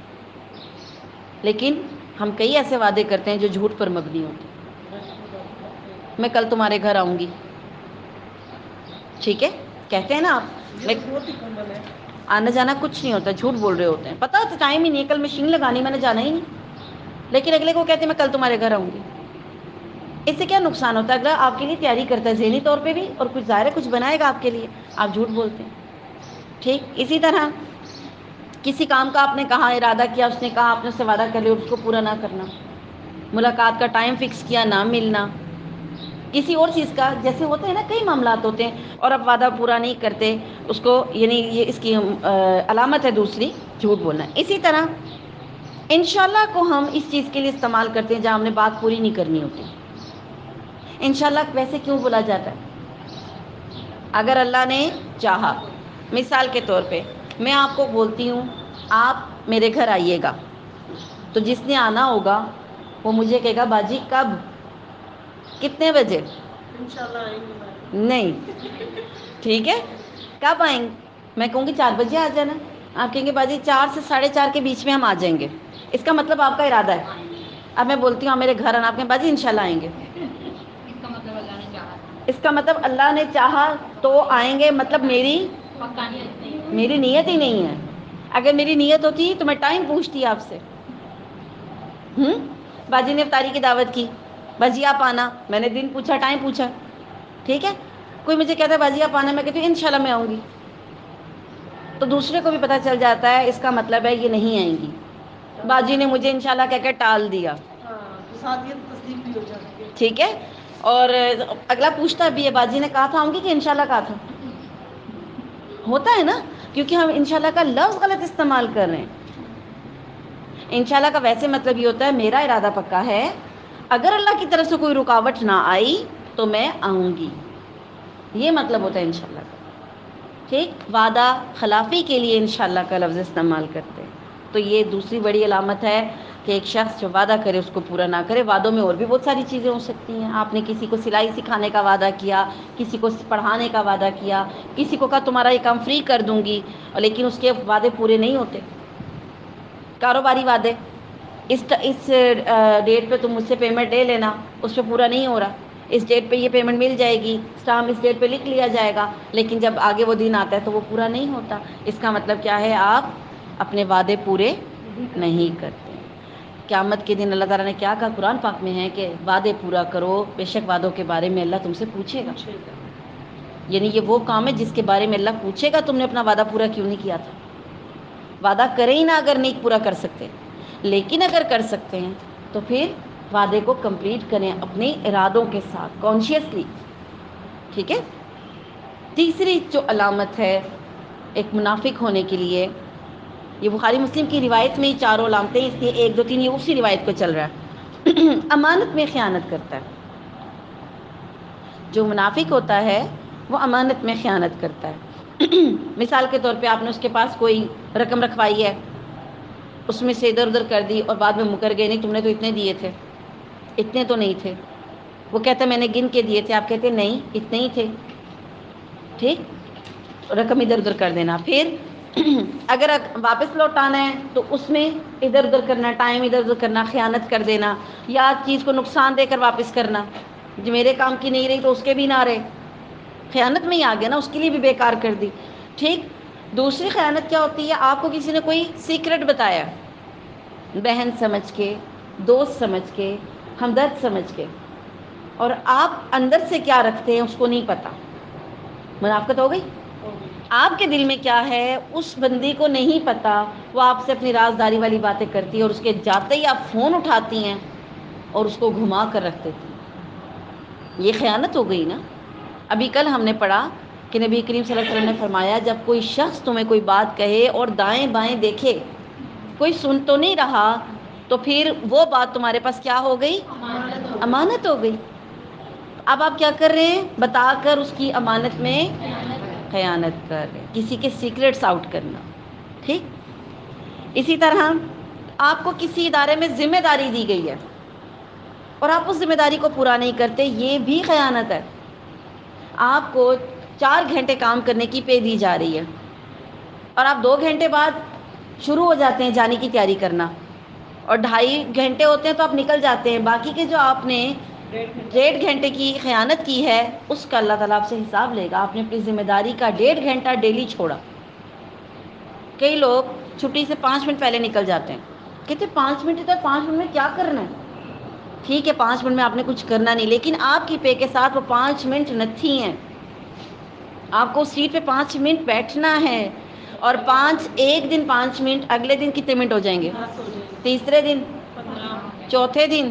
لیکن ہم کئی ایسے وعدے کرتے ہیں جو جھوٹ پر مبنی ہوتے ہیں۔ میں کل تمہارے گھر آؤں گی، ٹھیک ہے، کہتے ہیں نا آپ، میں آنا جانا کچھ نہیں ہوتا، جھوٹ بول رہے ہوتے ہیں، پتہ ہوتا ٹائم ہی نہیں ہے، کل مشین لگانی میں نے جانا ہی نہیں، لیکن اگلے کو کہتے ہیں میں کل تمہارے گھر آؤں گی۔ اس سے کیا نقصان ہوتا ہے؟ اگلا آپ کے لیے تیاری کرتا ہے ذہنی طور پہ بھی، اور کچھ ظاہر ہے کچھ بنائے گا آپ کے لیے، آپ جھوٹ بولتے ہیں، ٹھیک۔ اسی طرح کسی کام کا آپ نے کہا، ارادہ کیا، اس نے کہا، آپ نے اس سے وعدہ کر لیا، اس کو پورا نہ کرنا، ملاقات کا ٹائم فکس کیا، نہ ملنا، کسی اور چیز کا، جیسے ہوتے ہیں نا کئی معاملات ہوتے ہیں، اور اب وعدہ پورا نہیں کرتے، اس کو یعنی یہ اس کی علامت ہے دوسری، جھوٹ بولنا۔ اسی طرح انشاءاللہ کو ہم اس چیز کے لیے استعمال کرتے ہیں جہاں ہم نے بات پوری نہیں کرنی ہوتی۔ انشاءاللہ ویسے کیوں بولا جاتا ہے؟ اگر اللہ نے چاہا، مثال کے طور پہ میں آپ کو بولتی ہوں آپ میرے گھر آئیے گا، تو جس نے آنا ہوگا وہ مجھے کہے گا باجی کب، کتنے بجے؟ انشاءاللہ آئیں گے، نہیں، ٹھیک ہے، کب آئیں گے؟ میں کہوں گی 4 بجے آ جانا، آپ کہیں گے باجی 4 سے 4:30 کے بیچ میں ہم آ جائیں گے، اس کا مطلب آپ کا ارادہ ہے۔ اب میں بولتی ہوں میرے گھر آنا، آپ کہیں باجی انشاءاللہ آئیں گے، اس کا مطلب اللہ نے چاہا تو آئیں گے، مطلب میری نیت ہی نہیں ہے۔ اگر میری نیت ہوتی تو میں ٹائم پوچھتی آپ سے۔ باجی نے افطاری کی دعوت کی، باجی آپ آنا، میں نے دن پوچھا، ٹائم پوچھا، ٹھیک ہے۔ کوئی مجھے کہتا ہے باجی آپ آنا، میں کہتی ہوں انشاءاللہ میں آؤں گی، تو دوسرے کو بھی پتہ چل جاتا ہے اس کا مطلب ہے یہ نہیں آئیں گی۔ باجی نے مجھے انشاءاللہ کہہ کے ٹال دیا، تو ساتھ یہ تصدیق بھی ہو جاتی ہے۔ ٹھیک ہے، اور اگلا پوچھتا بھی ہے باجی نے کہا تھا آؤں گی کہ انشاءاللہ کہا تھا؟ ہوتا ہے نا، کیونکہ ہم انشاءاللہ کا لفظ غلط استعمال کر رہے ہیں۔ انشاءاللہ کا ویسے مطلب یہ ہوتا ہے میرا ارادہ پکا ہے، اگر اللہ کی طرف سے کوئی رکاوٹ نہ آئی تو میں آؤں گی، یہ مطلب ہوتا ہے انشاءاللہ کا، ٹھیک۔ وعدہ خلافی کے لیے انشاءاللہ کا لفظ استعمال کرتے ہیں، تو یہ دوسری بڑی علامت ہے کہ ایک شخص جو وعدہ کرے اس کو پورا نہ کرے۔ وعدوں میں اور بھی بہت ساری چیزیں ہو سکتی ہیں، آپ نے کسی کو سلائی سکھانے کا وعدہ کیا، کسی کو پڑھانے کا وعدہ کیا، کسی کو کہا تمہارا یہ کام فری کر دوں گی، لیکن اس کے وعدے پورے نہیں ہوتے۔ کاروباری وعدے، اس ڈیٹ پہ تم مجھ سے پیمنٹ لے لینا، اس پہ پورا نہیں ہو رہا، اس ڈیٹ پہ یہ پیمنٹ مل جائے گی، اسٹامپ اس ڈیٹ پہ لکھ لیا جائے گا، لیکن جب آگے وہ دن آتا ہے تو وہ پورا نہیں ہوتا۔ اس کا مطلب کیا ہے؟ آپ اپنے وعدے پورے نہیں کرتے۔ قیامت کے دن اللہ تعالیٰ نے کیا کہا قرآن پاک میں ہے کہ وعدے پورا کرو، بے شک وعدوں کے بارے میں اللہ تم سے پوچھے گا۔ یعنی یہ وہ کام ہے جس کے بارے میں اللہ پوچھے گا تم نے اپنا وعدہ پورا کیوں نہیں کیا تھا۔ وعدہ کریں ہی نہ اگر نہیں پورا کر سکتے، لیکن اگر کر سکتے ہیں تو پھر وعدے کو کمپلیٹ کریں اپنے ارادوں کے ساتھ، کانشیسلی، ٹھیک ہے۔ تیسری جو علامت ہے ایک منافق ہونے کے لیے، یہ بخاری مسلم کی روایت میں ہی چاروں علامتیں، اس لیے 1 2 3 یہ اسی روایت کو چل رہا ہے۔ امانت میں خیانت کرتا ہے، جو منافق ہوتا ہے وہ امانت میں خیانت کرتا ہے۔ مثال کے طور پہ آپ نے اس کے پاس کوئی رقم رکھوائی ہے، اس میں سے ادھر ادھر کر دی اور بعد میں مکر گئے، نہیں تم نے تو اتنے دیے تھے، اتنے تو نہیں تھے۔ وہ کہتا ہے میں نے گن کے دیے تھے، آپ کہتے ہیں نہیں اتنے ہی تھے، ٹھیک، رقم ادھر ادھر کر دینا۔ پھر اگر واپس لوٹانا ہے تو اس میں ادھر ادھر کرنا، ٹائم ادھر ادھر کرنا، خیانت کر دینا، یا چیز کو نقصان دے کر واپس کرنا، جو میرے کام کی نہیں رہی تو اس کے بھی نہ رہے، خیانت میں ہی آ گیا نا، اس کے لیے بھی بیکار کر دی، ٹھیک۔ دوسری خیانت کیا ہوتی ہے؟ آپ کو کسی نے کوئی سیکرٹ بتایا، بہن سمجھ کے، دوست سمجھ کے، ہمدرد سمجھ کے، اور آپ اندر سے کیا رکھتے ہیں اس کو نہیں پتا، منافقت ہو گئی۔ آپ کے دل میں کیا ہے اس بندی کو نہیں پتا، وہ آپ سے اپنی رازداری والی باتیں کرتی ہے، اور اس کے جاتے ہی آپ فون اٹھاتی ہیں اور اس کو گھما کر رکھ دیتی ہیں، یہ خیانت ہو گئی نا۔ ابھی کل ہم نے پڑھا کہ نبی کریم صلی اللہ علیہ وسلم نے فرمایا جب کوئی شخص تمہیں کوئی بات کہے اور دائیں بائیں دیکھے کوئی سن تو نہیں رہا، تو پھر وہ بات تمہارے پاس کیا ہو گئی؟ امانت ہو گئی۔ اب آپ کیا کر رہے ہیں؟ بتا کر اس کی امانت میں خیانت کر رہے ہیں، کسی کے سیکریٹس آؤٹ کرنا، ٹھیک۔ اسی طرح آپ کو کسی ادارے میں ذمہ داری دی گئی ہے اور آپ اس ذمہ داری کو پورا نہیں کرتے، یہ بھی خیانت ہے۔ آپ کو 4 گھنٹے کام کرنے کی پے دی جا رہی ہے اور آپ 2 گھنٹے بعد شروع ہو جاتے ہیں جانے کی تیاری کرنا، اور 2.5 گھنٹے ہوتے ہیں تو آپ نکل جاتے ہیں، باقی کے جو آپ نے 1.5 گھنٹے کی خیانت کی ہے اس کا اللہ تعالیٰ آپ سے حساب لے گا۔ آپ نے اپنی ذمہ داری کا 1.5 گھنٹہ ڈیلی چھوڑا۔ کئی لوگ چھٹی سے 5 منٹ پہلے نکل جاتے ہیں، کہتے 5 منٹ تو 5 منٹ میں کیا کرنا ہے؟ ٹھیک ہے 5 منٹ میں آپ نے کچھ کرنا نہیں، لیکن آپ کی پے کے ساتھ وہ 5 منٹ نتھی ہیں، آپ کو سیٹ پہ 5 منٹ بیٹھنا ہے، اور ایک دن 5 منٹ، اگلے دن کتنے منٹ ہو جائیں گے؟ تیسرے دن، چوتھے دن،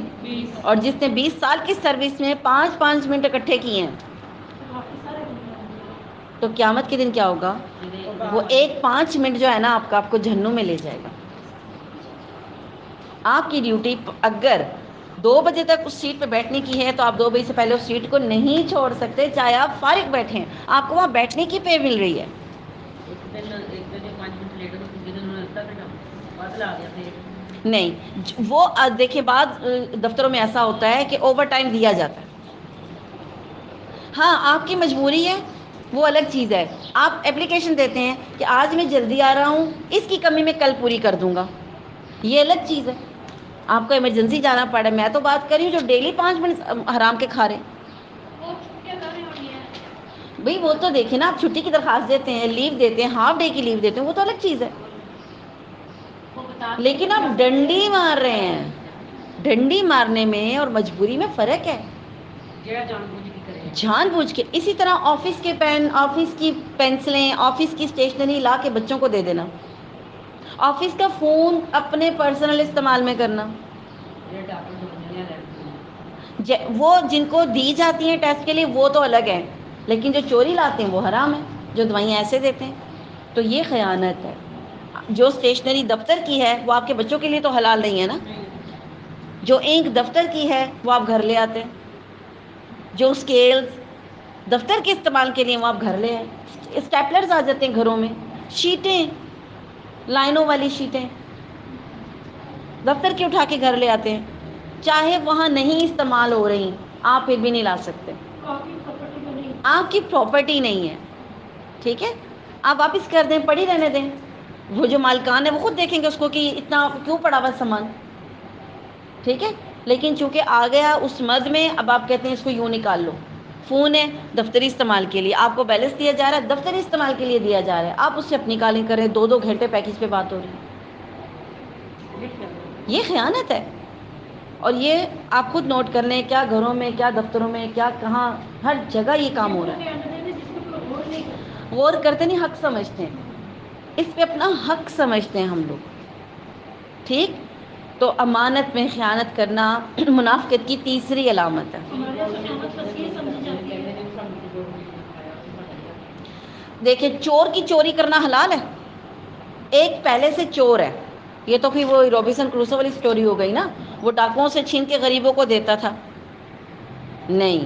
اور جس نے 20 سال کی سروس میں 5 منٹ اکٹھے کیے ہیں، تو قیامت کے دن کیا ہوگا؟ وہ ایک 5 منٹ جو ہے نا آپ کو جہنم میں لے جائے گا۔ آپ کی ڈیوٹی اگر 2 بجے تک اس سیٹ پہ بیٹھنے کی ہے تو آپ 2 بجے سے پہلے اس سیٹ کو نہیں چھوڑ سکتے، چاہے آپ فارغ بیٹھے ہیں، آپ کو وہاں بیٹھنے کی پے مل رہی ہے۔ نہیں، وہ دیکھیں بعض دفتروں میں ایسا ہوتا ہے کہ اوور ٹائم دیا جاتا ہے، ہاں آپ کی مجبوری ہے وہ الگ چیز ہے. آپ اپلیکیشن دیتے ہیں کہ آج میں جلدی آ رہا ہوں، اس کی کمی میں کل پوری کر دوں گا، یہ الگ چیز ہے. آپ کو ایمرجنسی جانا پڑا. میں تو بات کر رہی ہوں جو ڈیلی 5 منٹ حرام کے کھا رہے ہیں. بھئی وہ تو دیکھیں نا، آپ چھٹی کی درخواست دیتے ہیں، لیو دیتے ہیں، ہاف ڈے کی لیو دیتے ہیں، وہ تو الگ چیز ہے. لیکن آپ ڈنڈی مار رہے ہیں. ڈنڈی مارنے میں اور مجبوری میں فرق ہے. جان بوجھ کے. اسی طرح آفس کے پین، آفس کی پینسلیں، آفس کی اسٹیشنری لا کے بچوں کو دے دینا. آفس کا فون اپنے پرسنل استعمال میں کرنا. وہ جن کو دی جاتی ہیں ٹیسٹ کے لیے وہ تو الگ ہے، لیکن جو چوری لاتے ہیں وہ حرام ہے. جو دوائیاں ایسے دیتے ہیں تو یہ خیانت ہے. جو اسٹیشنری دفتر کی ہے وہ آپ کے بچوں کے لیے تو حلال نہیں ہے نا. جو اینک دفتر کی ہے وہ آپ گھر لے آتے ہیں. جو اسکیلز دفتر کے استعمال کے لیے وہ آپ گھر لے آئے. اسٹیپلرز آ جاتے ہیں گھروں میں. شیٹیں، لائنوں والی شیٹیں دفتر کے اٹھا کے گھر لے آتے ہیں. چاہے وہاں نہیں استعمال ہو رہی، آپ پھر بھی نہیں لا سکتے. آپ کی پراپرٹی نہیں ہے، ٹھیک ہے. آپ واپس کر دیں، پڑھی رہنے دیں. وہ جو مالکان ہے وہ خود دیکھیں گے اس کو کہ اتنا کیوں پڑا ہوا سامان، ٹھیک ہے. لیکن چونکہ آ گیا اس مد میں، اب آپ کہتے ہیں اس کو یوں نکال لو. فون ہے دفتری استعمال کے لیے، آپ کو بیلنس دیا جا رہا ہے، دفتری استعمال کے لیے دیا جا رہا ہے، آپ اس سے اپنی کالنگ کریں. 2 گھنٹے پیکج پہ بات ہو رہی ہے. یہ خیانت ہے. اور یہ آپ خود نوٹ کر لیں، کیا گھروں میں، کیا دفتروں میں، کیا کہاں، ہر جگہ یہ کام ہو رہا ہے. غور کرتے نہیں، حق سمجھتے ہیں. اس پہ اپنا حق سمجھتے ہیں ہم لوگ، ٹھیک. تو امانت میں خیانت کرنا منافقت کی تیسری علامت ہے. دیکھیں چور کی چوری کرنا حلال ہے. ایک پہلے سے چور ہے. یہ تو پھر وہ روبنسن کروسو والی سٹوری ہو گئی نا، وہ ڈاکوؤں سے چھین کے غریبوں کو دیتا تھا. نہیں،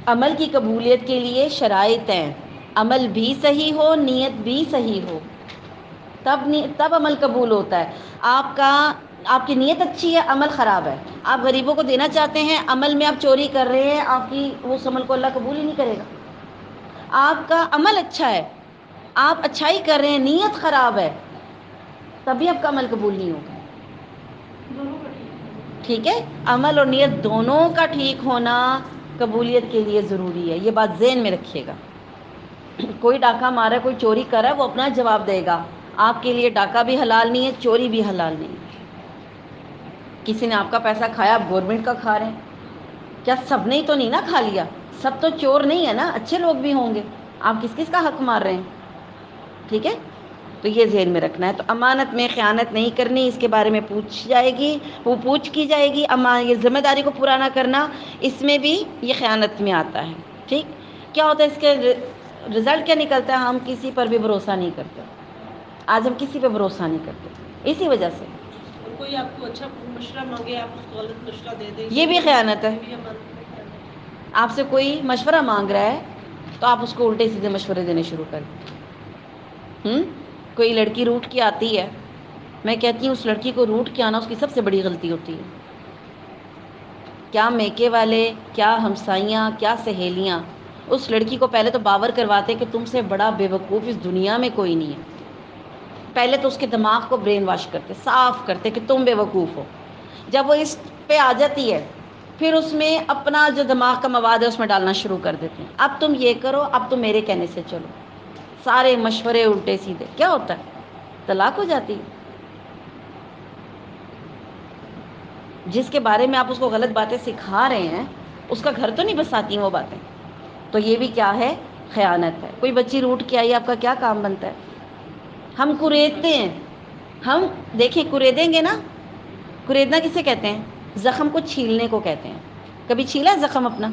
عمل کی قبولیت کے لیے شرائط ہیں. عمل بھی صحیح ہو، نیت بھی صحیح ہو، تب عمل قبول ہوتا ہے. آپ کی نیت اچھی ہے، عمل خراب ہے. آپ غریبوں کو دینا چاہتے ہیں، عمل میں آپ چوری کر رہے ہیں، آپ کی اس عمل کو اللہ قبول ہی نہیں کرے گا. آپ کا عمل اچھا ہے، آپ اچھائی کر رہے ہیں، نیت خراب ہے، تبھی آپ کا عمل قبول نہیں ہوگا. ٹھیک ہے. عمل اور نیت دونوں کا ٹھیک ہونا قبولیت کے لیے ضروری ہے. یہ بات ذہن میں رکھیے گا. کوئی ڈاکہ مارا ہے، کوئی چوری کر رہا ہے، وہ اپنا جواب دے گا. آپ کے لیے ڈاکہ بھی حلال نہیں ہے، چوری بھی حلال نہیں ہے. کسی نے آپ کا پیسہ کھایا، آپ گورنمنٹ کا کھا رہے ہیں. کیا سب نے تو نہیں نا کھا لیا؟ سب تو چور نہیں ہے نا، اچھے لوگ بھی ہوں گے. آپ کس کس کا حق مار رہے ہیں؟ ٹھیک ہے. تو یہ ذہن میں رکھنا ہے. تو امانت میں خیانت نہیں کرنی، اس کے بارے میں پوچھ کی جائے گی. یہ ذمہ داری کو پورا نہ کرنا، اس میں بھی یہ خیانت میں آتا ہے. ٹھیک. کیا ہوتا ہے اس کے رزلٹ کیا نکلتا ہے؟ ہم کسی پر بھی بھروسہ نہیں کرتے. آج ہم کسی پہ بھروسہ نہیں کرتے اسی وجہ سے. اور کوئی آپ کو اچھا مشورہ مانگے، آپ اس کو غلط مشورہ دے دیں، یہ بھی خیانت ہے. یہ بھی امانت میں خیانت ہے. آپ سے کوئی مشورہ مانگ رہا ہے تو آپ اس کو الٹے سیدھے مشورے دینے شروع کر دیں. کوئی لڑکی روٹھ کے آتی ہے، میں کہتی ہوں اس لڑکی کو روٹھ کے آنا اس کی سب سے بڑی غلطی ہوتی ہے. کیا میکے والے، کیا ہمسائیاں، کیا سہیلیاں اس لڑکی کو پہلے تو باور کرواتے کہ تم سے بڑا بے وقوف اس دنیا میں کوئی نہیں ہے. پہلے تو اس کے دماغ کو برین واش کرتے، صاف کرتے کہ تم بے وقوف ہو. جب وہ اس پہ آ جاتی ہے پھر اس میں اپنا جو دماغ کا مواد ہے اس میں ڈالنا شروع کر دیتے ہیں. اب تم یہ کرو، اب تم میرے کہنے سے چلو. سارے مشورے الٹے سیدھے. کیا ہوتا ہے؟ طلاق ہو جاتی ہے. جس کے بارے میں آپ اس کو غلط باتیں سکھا رہے ہیں اس کا گھر تو نہیں بساتی ہیں وہ باتیں. تو یہ بھی کیا ہے؟ خیانت ہے. کوئی بچی روٹھ کے آئی، آپ کا کیا کام بنتا ہے؟ ہم کریدتے ہیں. ہم دیکھیں کریدیں گے نا. کریدنا کسے کہتے ہیں؟ زخم کو چھیلنے کو کہتے ہیں. کبھی چھیلا ہے زخم اپنا؟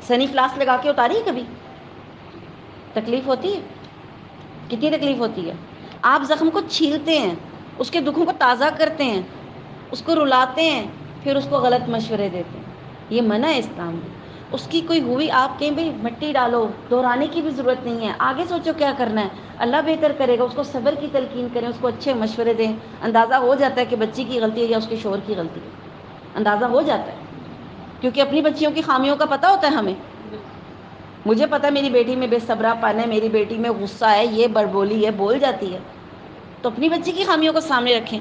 سنی فلاسک لگا کے اتاری ہے کبھی؟ تکلیف ہوتی ہے. کتنی تکلیف ہوتی ہے. آپ زخم کو چھیلتے ہیں، اس کے دکھوں کو تازہ کرتے ہیں، اس کو رلاتے ہیں، پھر اس کو غلط مشورے دیتے ہیں. یہ منع ہے اسلام میں. اس کی کوئی ہوئی آپ کہیں بھئی مٹی ڈالو، دہرانے کی بھی ضرورت نہیں ہے. آگے سوچو کیا کرنا ہے، اللہ بہتر کرے گا. اس کو صبر کی تلقین کریں، اس کو اچھے مشورے دیں. اندازہ ہو جاتا ہے کہ بچی کی غلطی ہے یا اس کے شوہر کی غلطی ہے. اندازہ ہو جاتا ہے کیونکہ اپنی بچیوں کی خامیوں کا پتہ ہوتا ہے ہمیں. مجھے پتہ میری بیٹی میں بے صبرا پن ہے، میری بیٹی میں غصہ ہے، یہ بڑبولی ہے، بول جاتی ہے، تو اپنی بچی کی خامیوں کو سامنے رکھیں،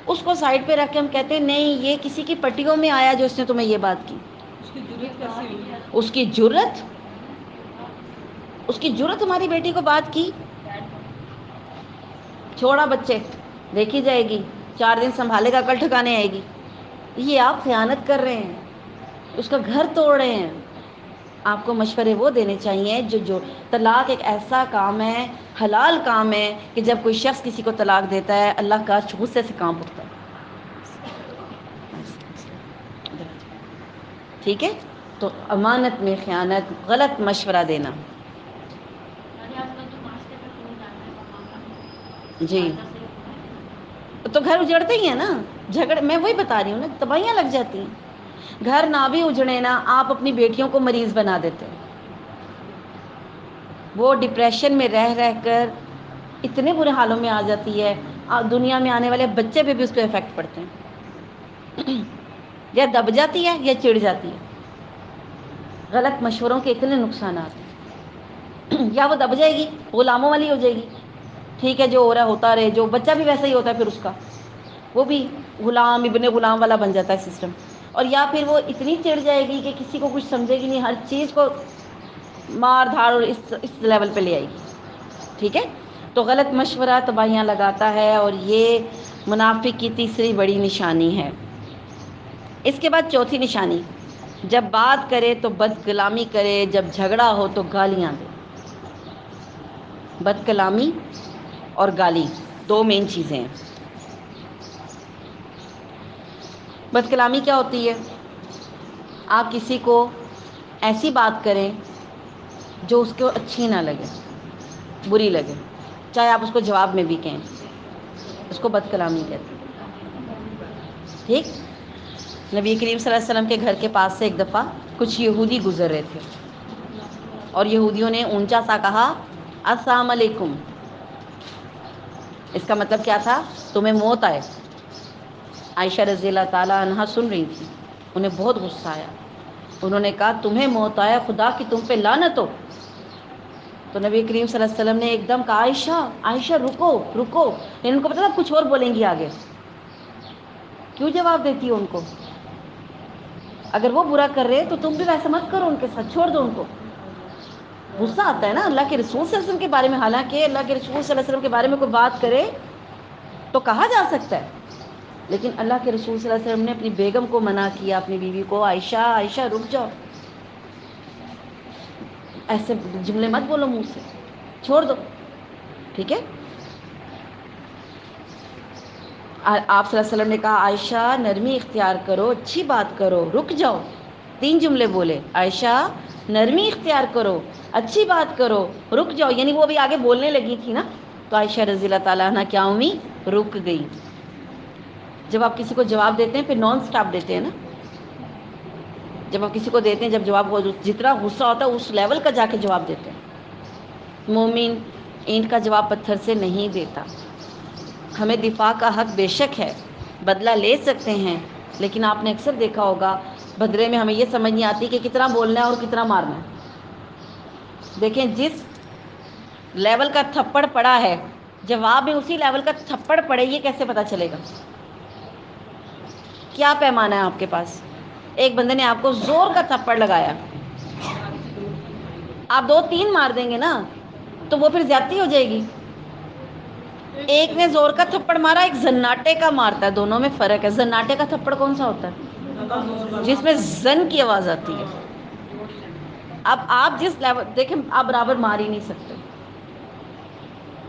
اس کو سائڈ پہ رکھ کے ہم کہتے ہیں نہیں یہ کسی کی پٹیوں میں آیا جو اس نے تمہیں یہ بات کی. اس کی جرت کیسی ہوئی؟ اس کی جرت، اس کی جرت ہماری بیٹی کو بات کی. چھوڑا بچے، دیکھی جائے گی، 4 دن سنبھالے گا، کل ٹھکانے آئے گی. یہ آپ خیانت کر رہے ہیں، اس کا گھر توڑ رہے ہیں. آپ کو مشورے وہ دینے چاہیے جو طلاق ایک ایسا کام ہے، حلال کام ہے، کہ جب کوئی شخص کسی کو طلاق دیتا ہے اللہ کا غصے سے کانپ اٹھتا ہے. ٹھیک ہے، تو امانت میں خیانت، غلط مشورہ دینا. جی تو گھر اجڑتے ہی ہیں نا، جھگڑ، میں وہی بتا رہی ہوں نا، تباہیاں لگ جاتی ہیں. گھر نہ بھی اجڑے نا، آپ اپنی بیٹیوں کو مریض بنا دیتے ہیں. وہ ڈپریشن میں رہ کر اتنے برے حالوں میں آ جاتی ہے، دنیا میں آنے والے بچے پہ بھی اس پہ افیکٹ پڑتے ہیں. یا دب جاتی ہے یا چڑ جاتی ہے. غلط مشوروں کے اتنے نقصانات ہیں. یا وہ دب جائے گی، غلاموں والی ہو جائے گی، ٹھیک ہے جو ہو رہا ہے ہوتا رہے، جو بچہ بھی ویسا ہی ہوتا ہے پھر اس کا، وہ بھی غلام ابن غلام والا بن جاتا ہے سسٹم. اور یا پھر وہ اتنی چڑ جائے گی کہ کسی کو کچھ سمجھے گی نہیں، ہر چیز کو مار دھاڑ اور اس لیول پہ لے آئے گی. ٹھیک ہے، تو غلط مشورہ تباہیاں لگاتا ہے، اور یہ منافق کی تیسری بڑی نشانی ہے. اس کے بعد چوتھی نشانی، جب بات کرے تو بد کلامی کرے، جب جھگڑا ہو تو گالیاں دے. بد کلامی اور گالی 2 مین چیزیں ہیں. بد کلامی کیا ہوتی ہے؟ آپ کسی کو ایسی بات کریں جو اس کو اچھی نہ لگے، بری لگے، چاہے آپ اس کو جواب میں بھی کہیں، اس کو بد کلامی کہتے ہیں. ٹھیک، نبی کریم صلی اللہ علیہ وسلم کے گھر کے پاس سے ایک دفعہ کچھ یہودی گزر رہے تھے، اور یہودیوں نے اونچا سا کہا السلام علیکم. اس کا مطلب کیا تھا؟ تمہیں موت آئے. عائشہ رضی اللہ تعالیٰ عنہا سن رہی تھی، انہیں بہت غصہ آیا. انہوں نے کہا تمہیں موت آیا، خدا کی تم پہ لعنت ہو. تو نبی کریم صلی اللہ علیہ وسلم نے ایک دم کہا عائشہ عائشہ رکو رکو. ان کو پتا تھا کچھ اور بولیں گی آگے، کیوں جواب دیتی ہو ان کو؟ اگر وہ برا کر رہے تو تم بھی ویسا مت کرو ان کے ساتھ، چھوڑ دو ان کو. غصہ آتا ہے نا اللہ کے رسول صلی اللہ علیہ وسلم کے بارے میں، حالانکہ اللہ کے رسول صلی اللہ علیہ وسلم کے بارے میں کوئی بات کرے تو کہا جا سکتا ہے، لیکن اللہ کے رسول صلی اللہ علیہ وسلم نے اپنی بیگم کو منع کیا، اپنی بیوی کو، عائشہ عائشہ رک جاؤ، ایسے جملے مت بولو منہ سے، چھوڑ دو. ٹھیک ہے، آپ صلی اللہ علیہ وسلم نے کہا عائشہ نرمی اختیار کرو، اچھی بات کرو، رک جاؤ. 3 جملے بولے، عائشہ نرمی اختیار کرو، اچھی بات کرو، رک جاؤ. یعنی وہ بھی آگے بولنے لگی تھی نا، تو عائشہ رضی اللہ تعالیٰ عنہ کیا ہوئی؟ رک گئی. جب آپ کسی کو جواب دیتے ہیں پھر نان سٹاپ دیتے ہیں نا، جب آپ کسی کو دیتے ہیں، جب جواب جتنا غصہ ہوتا ہے اس لیول کا جا کے جواب دیتے ہیں. مومن اینٹ کا جواب پتھر سے نہیں دیتا. ہمیں دفاع کا حق بے شک ہے، بدلہ لے سکتے ہیں، لیکن آپ نے اکثر دیکھا ہوگا بدلے میں ہمیں یہ سمجھ نہیں آتی کہ کتنا بولنا ہے اور کتنا مارنا ہے. دیکھیں جس لیول کا تھپڑ پڑا ہے، جواب میں اسی لیول کا تھپڑ پڑے، یہ کیسے پتا چلے گا؟ کیا پیمانہ ہے آپ کے پاس؟ ایک بندے نے آپ کو زور کا تھپڑ لگایا، آپ 2-3 مار دیں گے نا تو وہ پھر زیادتی ہو جائے گی. ایک نے زور کا تھپڑ مارا، ایک زناٹے کا مارتا ہے، دونوں میں فرق ہے. زناٹے کا تھپڑ کون سا ہوتا ہے؟ جس میں زن کی آواز آتی ہے. اب آپ جس لیول، دیکھیں آپ برابر مار ہی نہیں سکتے.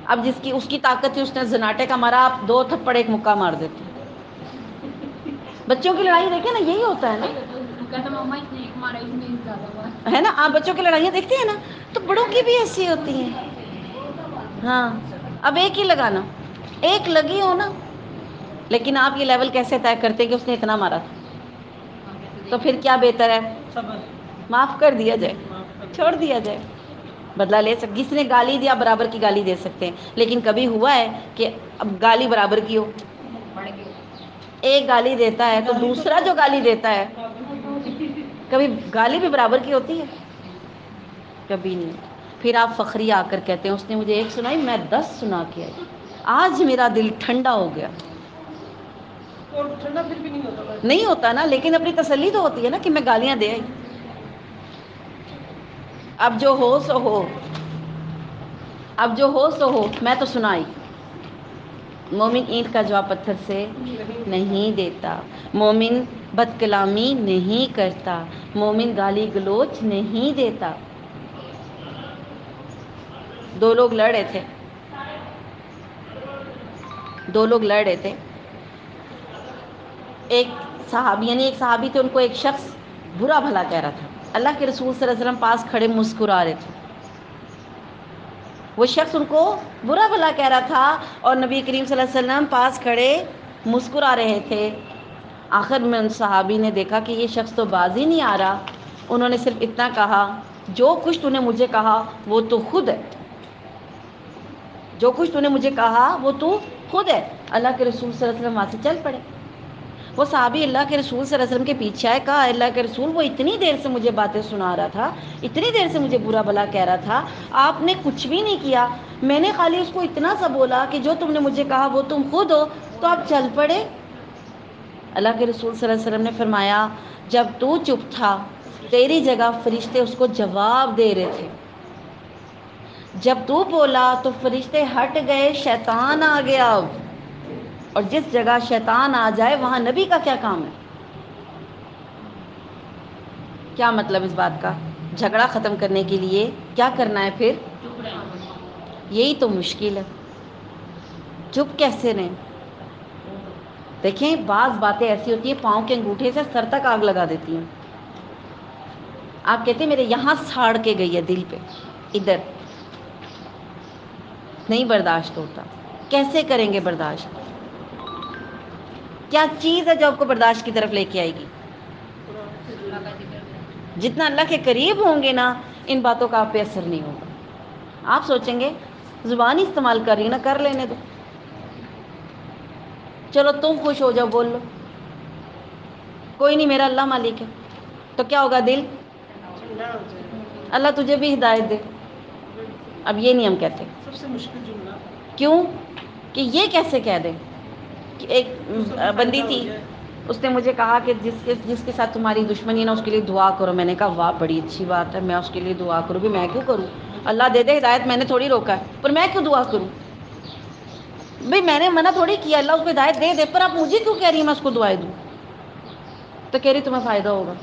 اب جس کی اس کی طاقت تھی اس نے زناٹے کا مارا، آپ 2 تھپڑ 1 مکہ مار دیتے. بچوں کی لڑائی دیکھیں نا، یہی ہوتا ہے نا، ہے نا. آپ بچوں کی لڑائیاں دیکھتے ہیں نا، تو بڑوں کی بھی ایسی ہوتی ہیں. ہاں، اب ایک ہی لگانا، ایک لگی ہو نا، لیکن آپ یہ لیول کیسے طے کرتے کہ اس نے اتنا مارا تھا؟ تو پھر کیا بہتر ہے؟ معاف کر دیا جائے، چھوڑ دیا جائے. بدلہ لے سکتے، جس نے گالی دیا برابر کی گالی دے سکتے ہیں، لیکن کبھی ہوا ہے کہ اب گالی برابر کی ہو؟ ایک گالی دیتا ہے تو دوسرا جو گالی دیتا ہے، کبھی گالی بھی برابر کی ہوتی ہے؟ کبھی نہیں ہوتا۔ پھر آپ فخری آ کر کہتے ہیں اس نے مجھے ایک سنائی، میں 10 سنا کے آئی، آج میرا دل ٹھنڈا ہو گیا۔ اور ٹھنڈا پھر بھی نہیں ہوتا نہیں ہوتا نا، لیکن اپنی تسلی تو ہوتی ہے نا کہ میں گالیاں دے آئی۔ اب جو ہو سو ہو، اب جو ہو سو ہو، میں تو سنائی۔ مومن اینٹ کا جواب پتھر سے نہیں دیتا، مومن بد کلامی نہیں کرتا، مومن گالی گلوچ نہیں دیتا۔ دو لوگ لڑ رہے تھے، دو لوگ لڑ رہے تھے، ایک صحابی یعنی ایک صحابی تھے، ان کو ایک شخص برا بھلا کہہ رہا تھا۔ اللہ کے رسول صلی اللہ علیہ وسلم پاس کھڑے مسکرا رہے تھے، وہ شخص ان کو برا بھلا کہہ رہا تھا اور نبی کریم صلی اللہ علیہ وسلم پاس کھڑے مسکرا رہے تھے۔ آخر میں ان صحابی نے دیکھا کہ یہ شخص تو باز ہی نہیں آ رہا، انہوں نے صرف اتنا کہا، جو کچھ تو نے مجھے کہا وہ تو خود ہے، جو کچھ تو نے مجھے کہا وہ تو خود ہے۔ اللہ کے رسول صلی اللہ علیہ وسلم وہاں سے چل پڑے۔ وہ صحابی اللہ کے رسول صلی اللہ علیہ وسلم کے پیچھے آئے، کہا اللہ کے رسول وہ اتنی دیر سے مجھے باتیں سنا رہا تھا، اتنی دیر سے مجھے برا بھلا کہہ رہا تھا، آپ نے کچھ بھی نہیں کیا، میں نے خالی اس کو اتنا سا بولا کہ جو تم نے مجھے کہا وہ تم خود ہو، تو آپ چل پڑے۔ اللہ کے رسول صلی اللہ علیہ وسلم نے فرمایا جب تو چپ تھا تیری جگہ فرشتے اس کو جواب دے رہے تھے، جب تو بولا تو فرشتے ہٹ گئے، شیطان آ گیا اب، اور جس جگہ شیطان آ جائے وہاں نبی کا کیا کام ہے؟ کیا مطلب اس بات کا؟ جھگڑا ختم کرنے کے لیے کیا کرنا ہے پھر؟ یہی تو مشکل ہے، چپ کیسے رہیں؟ دیکھیں بعض باتیں ایسی ہوتی ہیں پاؤں کے انگوٹھے سے سر تک آگ لگا دیتی ہیں۔ آپ کہتے ہیں میرے یہاں ساڑ کے گئی ہے دل پہ، ادھر نہیں برداشت ہوتا۔ کیسے کریں گے برداشت؟ کیا چیز ہے جو آپ کو برداشت کی طرف لے کے آئے گی؟ جتنا اللہ کے قریب ہوں گے نا، ان باتوں کا آپ پہ اثر نہیں ہوگا۔ آپ سوچیں گے زبان ہی استعمال کر رہی نا، کر لینے دو، چلو تم خوش ہو جاؤ، بول لو، کوئی نہیں میرا اللہ مالک ہے، تو کیا ہوگا؟ دل ٹھنڈا ہو جائے گا۔ اللہ تجھے بھی ہدایت دے۔ اب یہ نہیں ہم کہتے، سب سے مشکل جملہ کیوں کہ یہ کیسے کہہ دیں کہ ایک دوسروں کو بندی فائدہ ہو تھی، جائے۔ اس نے مجھے کہا کہ جس کے ساتھ تمہاری دشمنی ہے نا اس کے لیے دعا کرو۔ میں نے کہا واہ بڑی اچھی بات ہے، میں اس کے لیے دعا کروں بھی، میں کیوں کروں؟ اللہ دے دے ہدایت، میں نے تھوڑی روکا ہے، پر میں کیوں دعا کروں؟ بھئی میں نے منع تھوڑی کیا، اللہ اس کو ہدایت دے دے، پر آپ مجھے کیوں کہہ رہی ہیں میں اس کو دعائیں دوں؟ تو کہہ رہی تمہیں فائدہ ہوگا۔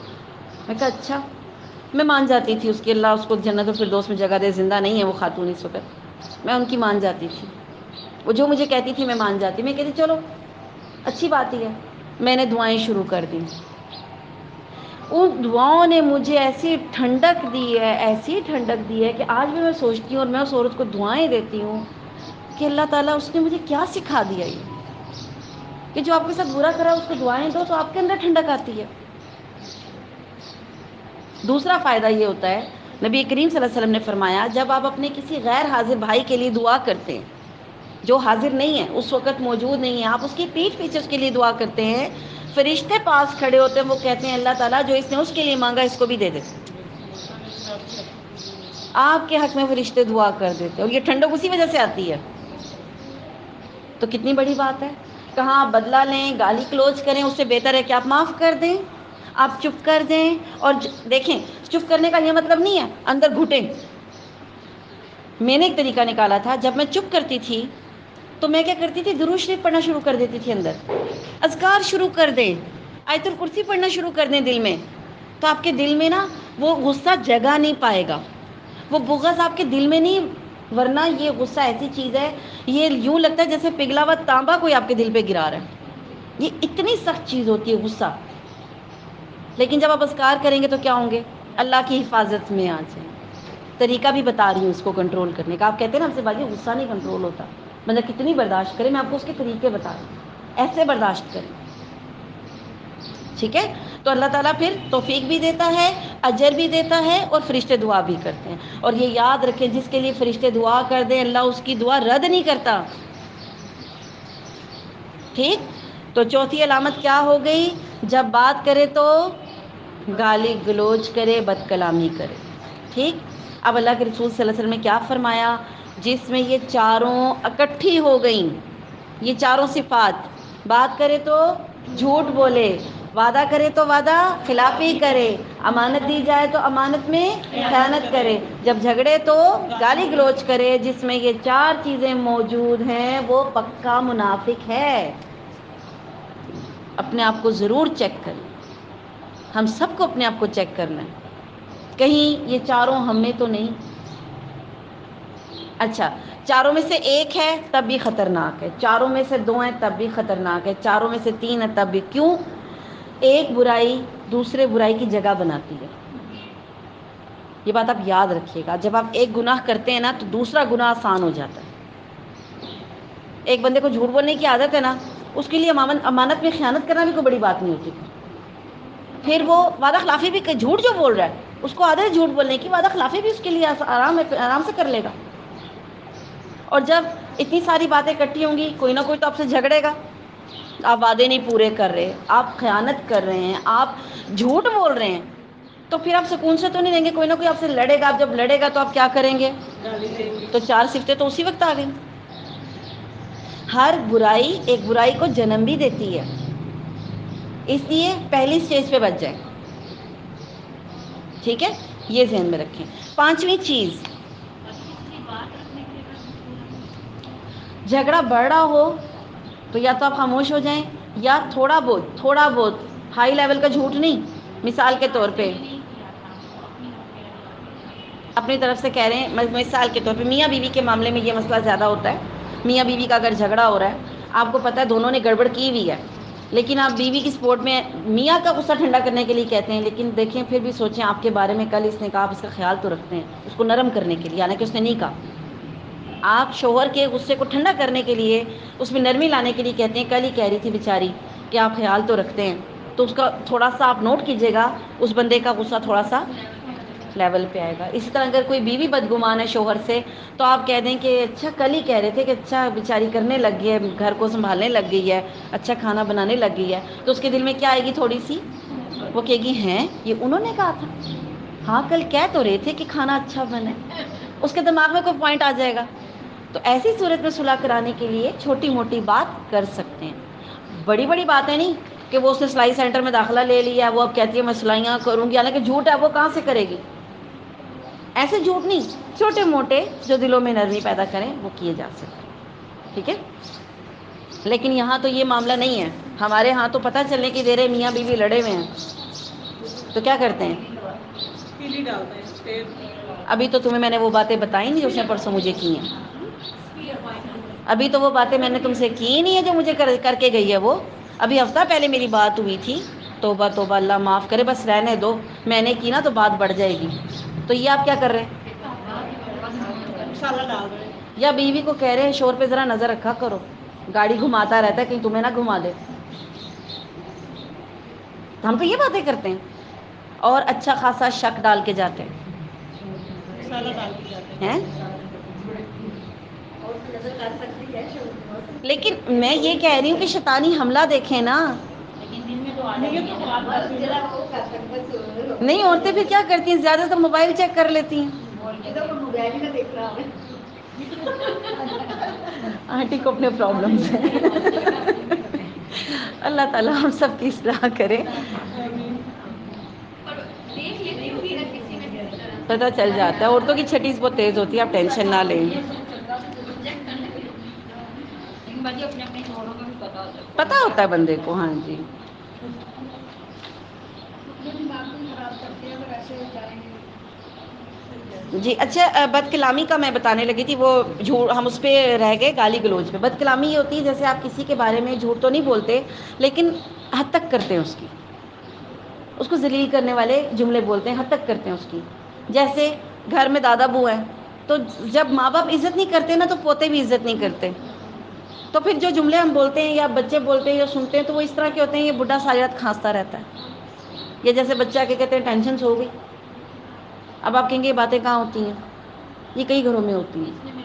میں کہا اچھا، میں مان جاتی تھی اس کی اللہ اس کو جنت الفردوس میں جگہ دے، زندہ نہیں ہے وہ خاتون اس وقت، میں ان کی مان جاتی تھی، وہ جو مجھے کہتی تھی میں مان جاتی، میں کہتی چلو اچھی بات ہی ہے۔ میں نے دعائیں شروع کر دیں، ان دعاؤں نے مجھے ایسی ٹھنڈک دی ہے، ایسی ٹھنڈک دی ہے کہ آج بھی میں سوچتی ہوں اور میں اس عورت کو دعائیں دیتی ہوں کہ اللہ تعالیٰ اس نے مجھے کیا سکھا دیا یہ کہ جو آپ کے ساتھ برا کرا اس کو دعائیں دو تو آپ کے اندر ٹھنڈک آتی ہے۔ دوسرا فائدہ یہ ہوتا ہے، نبی کریم صلی اللہ علیہ وسلم نے فرمایا جب آپ اپنے کسی غیر حاضر بھائی کے لیے دعا کرتے ہیں، جو حاضر نہیں ہے اس وقت موجود نہیں ہے، آپ اس کی پیٹھ پیچھے اس کے لیے دعا کرتے ہیں، فرشتے پاس کھڑے ہوتے ہیں، وہ کہتے ہیں اللہ تعالیٰ جو اس نے اس کے لیے مانگا اس کو بھی دے دے۔ آپ کے حق میں فرشتے دعا کر دیتے ہیں، اور یہ ٹھنڈک اسی وجہ سے آتی ہے۔ تو کتنی بڑی بات ہے، کہاں آپ بدلہ لیں، گالی کلوچ کریں، اس سے بہتر ہے کہ آپ معاف کر دیں، آپ چپ کر دیں۔ اور دیکھیں چپ کرنے کا یہ مطلب نہیں ہے اندر گھٹیں۔ میں نے ایک طریقہ نکالا تھا، جب میں چپ کرتی تھی تو میں کیا کرتی تھی، درود شریف پڑھنا شروع کر دیتی تھی، اندر اذکار شروع کر دیں، آیت الکرسی پڑھنا شروع کر دیں دل میں، تو آپ کے دل میں نا وہ غصہ جگہ نہیں پائے گا، وہ بغض آپ کے دل میں نہیں، ورنہ یہ غصہ ایسی چیز ہے، یہ یوں لگتا ہے جیسے پگھلا ہوا تانبا کوئی آپ کے دل پہ گرا رہا ہے، یہ اتنی سخت چیز ہوتی ہے غصہ۔ لیکن جب آپ اذکار کریں گے تو کیا ہوں گے؟ اللہ کی حفاظت میں آ جائیں۔ طریقہ بھی بتا رہی ہوں اس کو کنٹرول کرنے کا۔ آپ کہتے ہیں نا ہم سے باجی غصہ نہیں کنٹرول ہوتا، مطلب کتنی برداشت کریں، میں آپ کو اس کے طریقے بتا رہی ہوں، ایسے برداشت کریں، ٹھیک ہے؟ تو اللہ تعالیٰ پھر توفیق بھی دیتا ہے، اجر بھی دیتا ہے، اور فرشتے دعا بھی کرتے ہیں۔ اور یہ یاد رکھیں جس کے لیے فرشتے دعا کر دیں اللہ اس کی دعا رد نہیں کرتا، ٹھیک؟ تو چوتھی علامت کیا ہو گئی؟ جب بات کرے تو گالی گلوچ کرے، بد کلامی کرے، ٹھیک؟ اب اللہ کے رسول صلی اللہ علیہ وسلم نے کیا فرمایا؟ جس میں یہ چاروں اکٹھی ہو گئیں، یہ چاروں صفات، بات کرے تو جھوٹ بولے، وعدہ کرے تو وعدہ خلافی کرے، امانت دی جائے تو امانت میں خیانت کرے، جب جھگڑے تو گالی گلوچ کرے، جس میں یہ چار چیزیں موجود ہیں وہ پکا منافق ہے۔ اپنے آپ کو ضرور چیک کریں، ہم سب کو اپنے آپ کو چیک کرنا ہے، کہیں یہ چاروں ہم میں تو نہیں۔ اچھا، چاروں میں سے ایک ہے تب بھی خطرناک ہے، چاروں میں سے دو ہیں تب بھی خطرناک ہے، چاروں میں سے تین ہے تب بھی۔ کیوں؟ ایک برائی دوسرے برائی کی جگہ بناتی ہے، یہ بات آپ یاد رکھیے گا۔ جب آپ ایک گناہ کرتے ہیں نا تو دوسرا گناہ آسان ہو جاتا ہے۔ ایک بندے کو جھوٹ بولنے کی عادت ہے نا، اس کے لیے امانت میں خیانت کرنا بھی کوئی بڑی بات نہیں ہوتی، پھر وہ وعدہ خلافی بھی، جھوٹ جو بول رہا ہے اس کو عادت ہے جھوٹ بولنے کی، وعدہ خلافی بھی اس کے لیے آرام سے کر لے گا۔ اور جب اتنی ساری باتیں اکٹھی ہوں گی، کوئی نہ کوئی تو آپ سے جھگڑے گا، آپ وعدے نہیں پورے کر رہے، آپ خیانت کر رہے ہیں، آپ جھوٹ بول رہے ہیں، تو پھر آپ سکون سے تو نہیں رہیں گے، کوئی نہ کوئی آپ سے لڑے گا۔ آپ جب لڑے گا تو آپ کیا کریں گے؟ تو چار صفتیں تو اسی وقت آ گئیں۔ ہر برائی ایک برائی کو جنم بھی دیتی ہے، اس لیے پہلی سٹیج پہ بچ جائیں، ٹھیک ہے؟ یہ ذہن میں رکھیں۔ پانچویں چیز، جھگڑا بڑھ رہا ہو تو یا تو آپ خاموش ہو جائیں، یا تھوڑا بہت ہائی لیول کا جھوٹ نہیں، مثال کے طور پہ اپنی طرف سے کہہ رہے ہیں، مثال کے طور پہ میاں بیوی کے معاملے میں یہ مسئلہ زیادہ ہوتا ہے۔ میاں بیوی کا اگر جھگڑا ہو رہا ہے، آپ کو پتہ ہے دونوں نے گڑبڑ کی ہوئی ہے، لیکن آپ بیوی کی سپورٹ میں میاں کا غصہ ٹھنڈا کرنے کے لیے کہتے ہیں، لیکن دیکھیں پھر بھی سوچیں آپ کے بارے میں کل اس نے کہا، آپ اس کا خیال تو رکھتے ہیں اس کو نرم کرنے کے لیے، حالانکہ اس نے نہیں کہا۔ آپ شوہر کے غصے کو ٹھنڈا کرنے کے لیے، اس میں نرمی لانے کے لیے کہتے ہیں، کل ہی کہہ رہی تھی بیچاری کہ آپ خیال تو رکھتے ہیں، تو اس کا تھوڑا سا آپ نوٹ کیجئے گا، اس بندے کا غصہ تھوڑا سا لیول پہ آئے گا۔ اسی طرح اگر کوئی بیوی بدگمان ہے شوہر سے، تو آپ کہہ دیں کہ اچھا کل ہی کہہ رہے تھے کہ اچھا بیچاری کرنے لگ گئی ہے، گھر کو سنبھالنے لگ گئی ہے، اچھا کھانا بنانے لگ گئی ہے، تو اس کے دل میں کیا آئے گی؟ تھوڑی سی، وہ کہے گی ہیں یہ انہوں نے کہا تھا، ہاں کل کہہ تو رہے تھے کہ کھانا اچھا بنے، اس کے دماغ میں کوئی پوائنٹ آ جائے گا۔ تو ایسی صورت میں صلح کرانے کے لیے چھوٹی موٹی بات کر سکتے ہیں، بڑی بڑی باتیں نہیں کہ وہ اس نے سلائی سینٹر میں داخلہ لے لیا، وہ اب کہتی ہے میں سلائیاں کروں گی، حالانکہ جھوٹ ہے، وہ کہاں سے کرے گی؟ ایسے جھوٹ نہیں، چھوٹے موٹے جو دلوں میں نرمی پیدا کریں وہ کیے جا سکتے ہیں، ٹھیک ہے؟ لیکن یہاں تو یہ معاملہ نہیں ہے، ہمارے ہاں تو پتہ چلنے کی دیر ہے میاں بیوی لڑے ہوئے ہیں تو کیا کرتے ہیں؟ کیلی ڈالتے ہیں اسٹیپ۔ ابھی تو تمہیں میں نے وہ باتیں بتائی نہیں جو اس نے پرسوں مجھے کی ہیں، ابھی تو وہ باتیں میں نے تم سے کی نہیں ہے جو مجھے کر کے گئی ہے وہ، ابھی ہفتہ پہلے میری بات ہوئی تھی، توبہ توبہ اللہ معاف کرے، بس رہنے دو، میں نے کی نا تو بات بڑھ جائے گی۔ تو یہ آپ کیا کر رہے ہیں؟ مسالہ ڈال رہے ہیں۔ یا بیوی کو کہہ رہے ہیں شور پہ ذرا نظر رکھا کرو، گاڑی گھماتا رہتا ہے کہیں تمہیں نہ گھما دے۔ ہم تو یہ باتیں کرتے ہیں اور اچھا خاصا شک ڈال کے جاتے مسالہ ڈال کے جاتے ہیں۔ ہیں۔ لیکن میں یہ کہہ رہی ہوں کہ شیطانی حملہ دیکھیں نا، نیت تو خراب کرتی ہے نا۔ نہیں عورتیں پھر کیا کرتی ہیں؟ زیادہ تر موبائل چیک کر لیتی ہیں، آنٹی کو اپنے پرابلمس ہیں، اللہ تعالیٰ ہم سب کی اصلاح کرے۔ پتہ چل جاتا ہے عورتوں کی چھٹیز بہت تیز ہوتی ہے، آپ ٹینشن نہ لیں، پتہ ہوتا ہے بندے کو۔ ہاں جی جی اچھا، بد کلامی کا میں بتانے لگی تھی، وہ جھوٹ ہم اس پہ رہ گئے، گالی گلوچ پہ۔ بد کلامی یہ ہوتی ہے جیسے آپ کسی کے بارے میں جھوٹ تو نہیں بولتے لیکن حد تک کرتے ہیں، اس کو ذلیل کرنے والے جملے بولتے ہیں، حد تک کرتے ہیں اس کی۔ جیسے گھر میں دادا بو ہیں تو جب ماں باپ عزت نہیں کرتے نا تو پوتے بھی عزت نہیں کرتے، تو پھر جو جملے ہم بولتے ہیں یا بچے بولتے ہیں یا سنتے ہیں تو وہ اس طرح کے ہوتے ہیں، یہ بڈھا ساری رات کھانستا رہتا ہے، یا جیسے بچہ کے کہتے ہیں ٹینشن سو گئی۔ اب آپ کہیں گے یہ باتیں کہاں ہوتی ہیں؟ یہ کئی گھروں میں ہوتی ہیں،